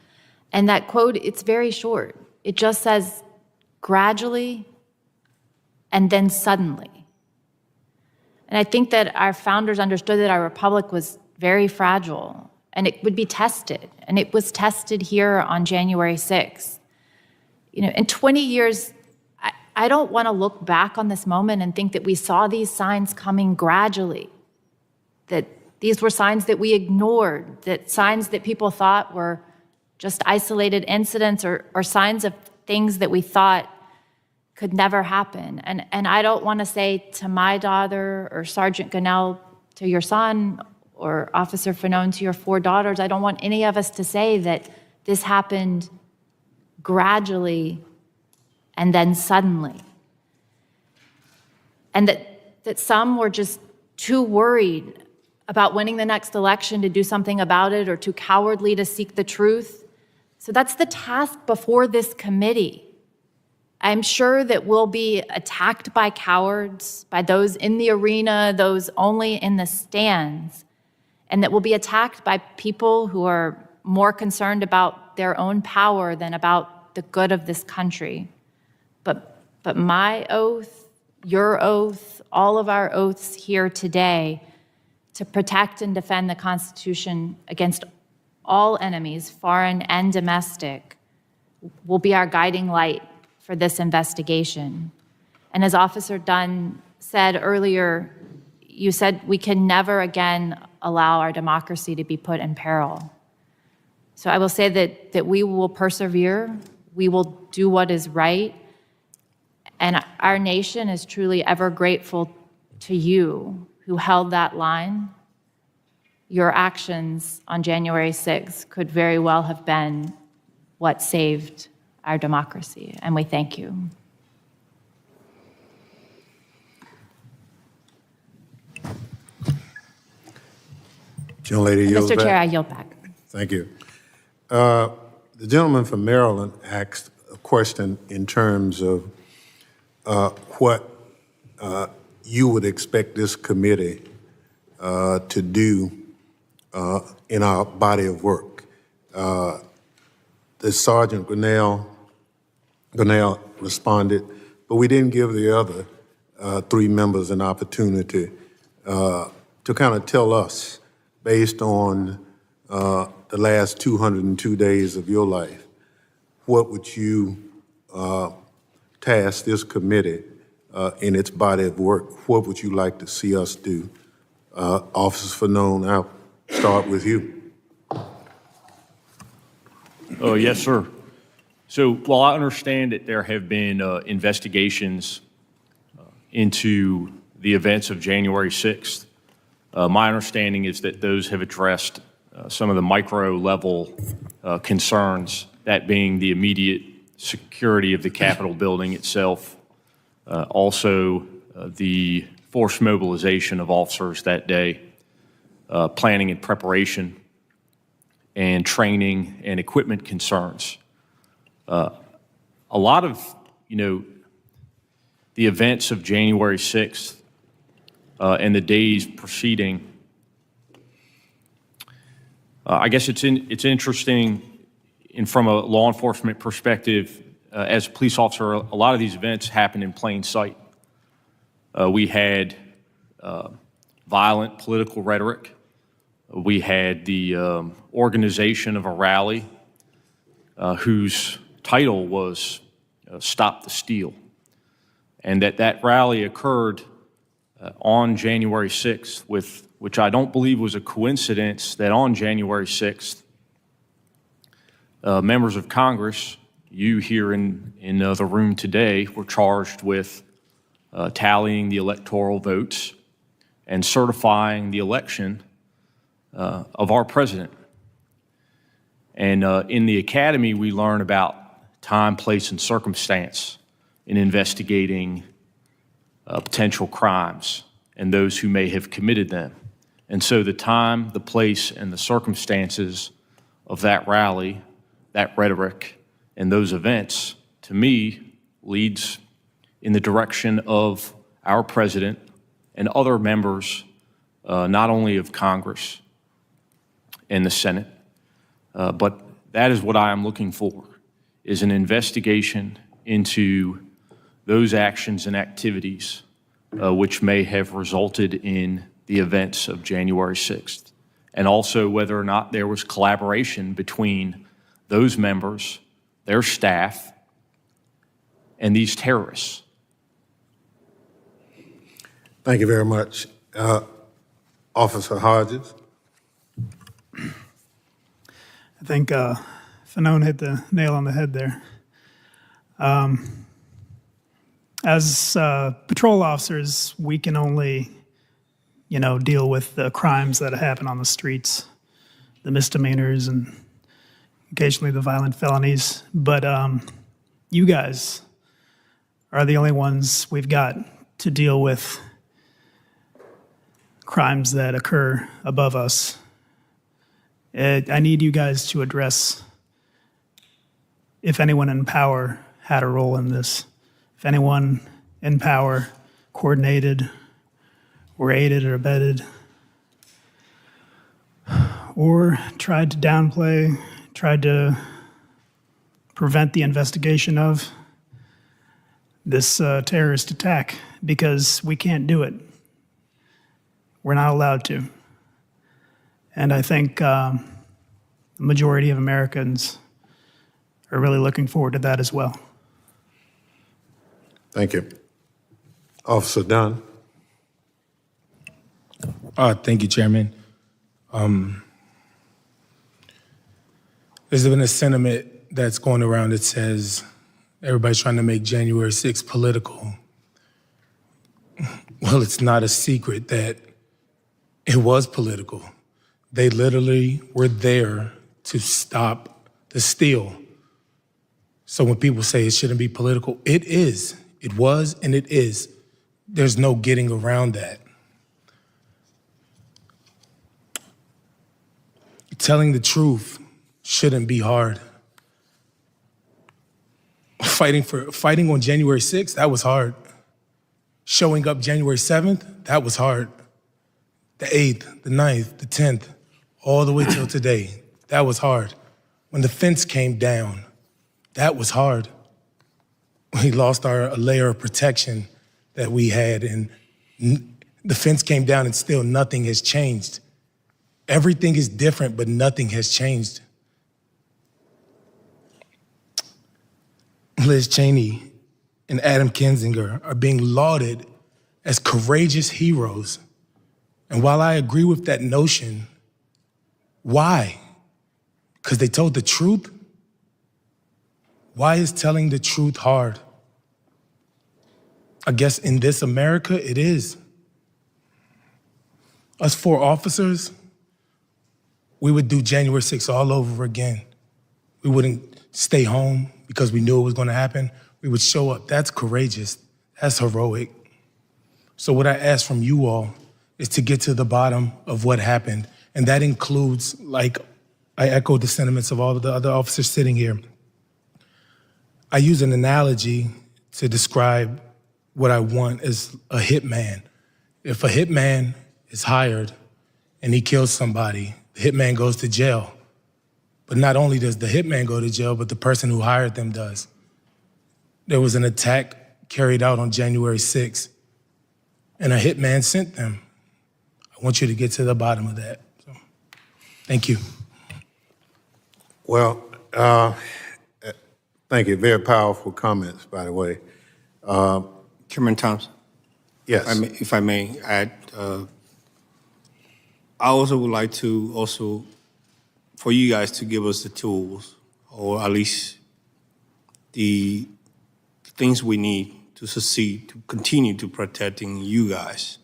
And that quote, it's very short. It just says, gradually and then suddenly. And I think that our founders understood that our republic was very fragile and it would be tested. And it was tested here on January 6th. You know, in 20 years, I don't want to look back on this moment and think that we saw these signs coming gradually, that these were signs that we ignored, that signs that people thought were just isolated incidents or signs of things that we thought could never happen. And I don't want to say to my daughter or Sergeant Gunnell to your son or Officer Fanone to your 4 daughters, I don't want any of us to say that this happened gradually and then suddenly. And that some were just too worried about winning the next election to do something about it or too cowardly to seek the truth. So that's the task before this committee. I'm sure that we'll be attacked by cowards, by those in the arena, those only in the stands, and that we'll be attacked by people who are more concerned about their own power than about the good of this country. But my oath, your oath, all of our oaths here today to protect and defend the Constitution against all enemies, foreign and domestic, will be our guiding light for this investigation. And as Officer Dunn said earlier, you said we can never again allow our democracy to be put in peril. So I will say that we will persevere, we will do what is right, and our nation is truly ever grateful to you who held that line. Your actions on January 6th could very well have been what saved our democracy, and we thank you. Gentlelady yields Mr. back. Chair, I yield back. Thank you. The gentleman from Maryland asked a question in terms of what you would expect this committee to do in our body of work. The Sergeant Gunnell responded, but we didn't give the other 3 members an opportunity to kind of tell us, based on the last 202 days of your life, what would you task this committee in its body of work? What would you like to see us do? Officer Fanone, I'll start with you. Oh, yes, sir. So while I understand that there have been investigations into the events of January 6th, my understanding is that those have addressed some of the micro-level concerns, that being the immediate security of the Capitol building itself, also the forced mobilization of officers that day, planning and preparation, and training and equipment concerns. A lot of, the events of January 6th and the days preceding, I guess it's interesting, and from a law enforcement perspective, as a police officer, a lot of these events happen in plain sight. We had violent political rhetoric. We had the organization of a rally whose title was Stop the Steal. And that rally occurred on January 6th, which I don't believe was a coincidence that on January 6th, members of Congress, you here in the room today, were charged with tallying the electoral votes and certifying the election of our president. And in the academy, we learn about time, place, and circumstance in investigating potential crimes and those who may have committed them. And so the time, the place, and the circumstances of that rally, that rhetoric, and those events, to me, leads in the direction of our president and other members not only of Congress and the Senate, but that is what I am looking for, is an investigation into those actions and activities which may have resulted in the events of January 6th, and also whether or not there was collaboration between those members, their staff, and these terrorists. Thank you very much. Officer Hodges. I think Fanone hit the nail on the head there. As patrol officers, we can only, deal with the crimes that happen on the streets, the misdemeanors, and occasionally the violent felonies. But you guys are the only ones we've got to deal with crimes that occur above us. I need you guys to address if anyone in power had a role in this, if anyone in power coordinated or aided or abetted or tried to downplay, tried to prevent the investigation of this terrorist attack, because we can't do it. We're not allowed to. And I think the majority of Americans are really looking forward to that as well. Thank you. Officer Dunn. Thank you, Chairman. There's been a sentiment that's going around that says everybody's trying to make January 6th political. Well, it's not a secret that it was political. They literally were there to stop the steal. So when people say it shouldn't be political, it is. It was and it is. There's no getting around that. Telling the truth shouldn't be hard. Fighting on January 6th, that was hard. Showing up January 7th, that was hard. The 8th, the 9th, the 10th, all the way till today, that was hard. When the fence came down, that was hard. We lost a layer of protection that we had, and the fence came down and still nothing has changed. Everything is different, but nothing has changed. Liz Cheney and Adam Kinzinger are being lauded as courageous heroes. And while I agree with that notion, why? Because they told the truth? Why is telling the truth hard? I guess in this America, it is. Us 4 officers, we would do January 6th all over again. We wouldn't stay home because we knew it was going to happen. We would show up. That's courageous. That's heroic. So what I ask from you all is to get to the bottom of what happened. And that includes, like, I echo the sentiments of all of the other officers sitting here. I use an analogy to describe what I want as a hitman. If a hitman is hired and he kills somebody, the hitman goes to jail. But not only does the hitman go to jail, but the person who hired them does. There was an attack carried out on January 6th, and a hitman sent them. I want you to get to the bottom of that. So, thank you. Well, thank you. Very powerful comments, by the way. Chairman Thompson? Yes. If I may add, I also would like to for you guys to give us the tools, or at least the things we need to succeed, to continue to protecting you guys.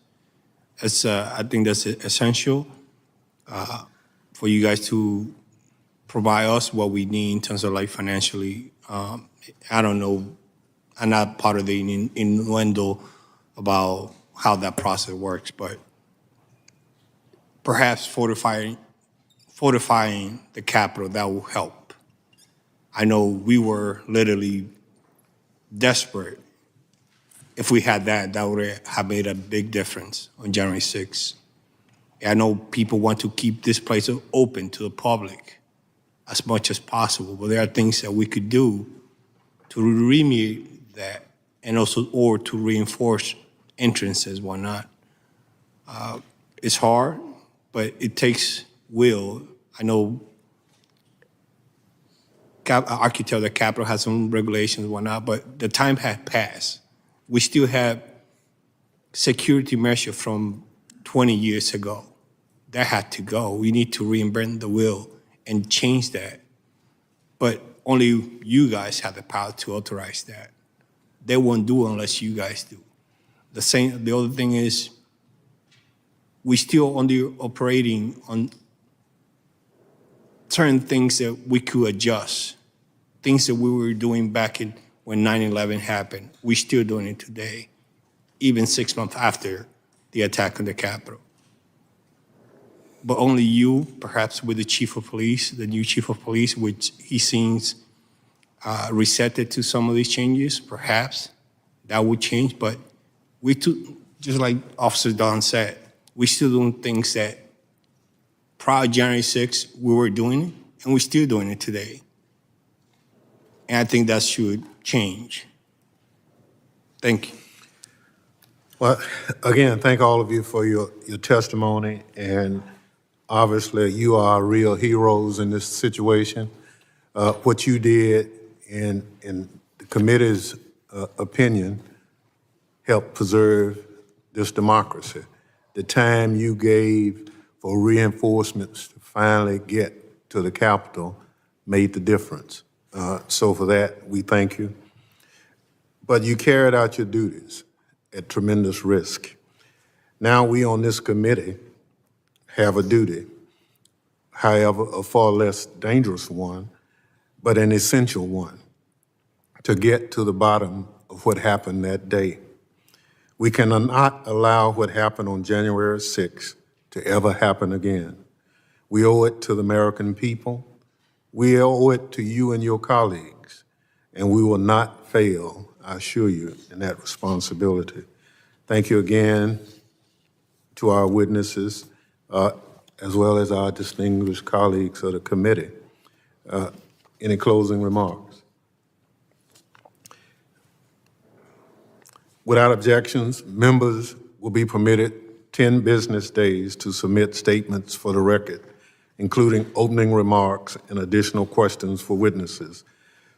I think that's essential for you guys to provide us what we need in terms of like financially. I don't know, I'm not part of the innuendo about how that process works, but perhaps fortifying the Capitol, that will help. I know we were literally desperate. If we had that, that would have made a big difference on January 6th. I know people want to keep this place open to the public as much as possible, but there are things that we could do to remediate that, and also, or to reinforce entrances, whatnot. It's hard, but it takes will. I know architect of the Capitol has some regulations and whatnot, but the time had passed. We still have security measure from 20 years ago. That had to go. We need to reinvent the wheel and change that. But only you guys have the power to authorize that. They won't do it unless you guys do. The other thing is, we still only operating on certain things that we could adjust, things that we were doing back in when 9/11 happened. We're still doing it today, even 6 months after the attack on the Capitol. But only you, perhaps with the chief of police, the new chief of police, which he seems receptive to some of these changes, perhaps that would change. But we too, just like Officer Don said, we're still doing things that prior to January 6th, we were doing it, and we're still doing it today. And I think that should change. Thank you. Well, again, thank all of you for your testimony, and obviously you are real heroes in this situation. What you did in the committee's opinion helped preserve this democracy. The time you gave for reinforcements to finally get to the Capitol made the difference. So for that, we thank you. But you carried out your duties at tremendous risk. Now we on this committee have a duty, however, a far less dangerous one, but an essential one, to get to the bottom of what happened that day. We cannot allow what happened on January 6th to ever happen again. We owe it to the American people. We owe it to you and your colleagues, and we will not fail, I assure you, in that responsibility. Thank you again to our witnesses, as well as our distinguished colleagues of the committee. Any closing remarks? Without objections, members will be permitted 10 business days to submit statements for the record, including opening remarks and additional questions for witnesses,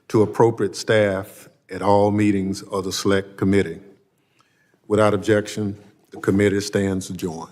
to appropriate staff at all meetings of the Select Committee. Without objection, the committee stands adjourned.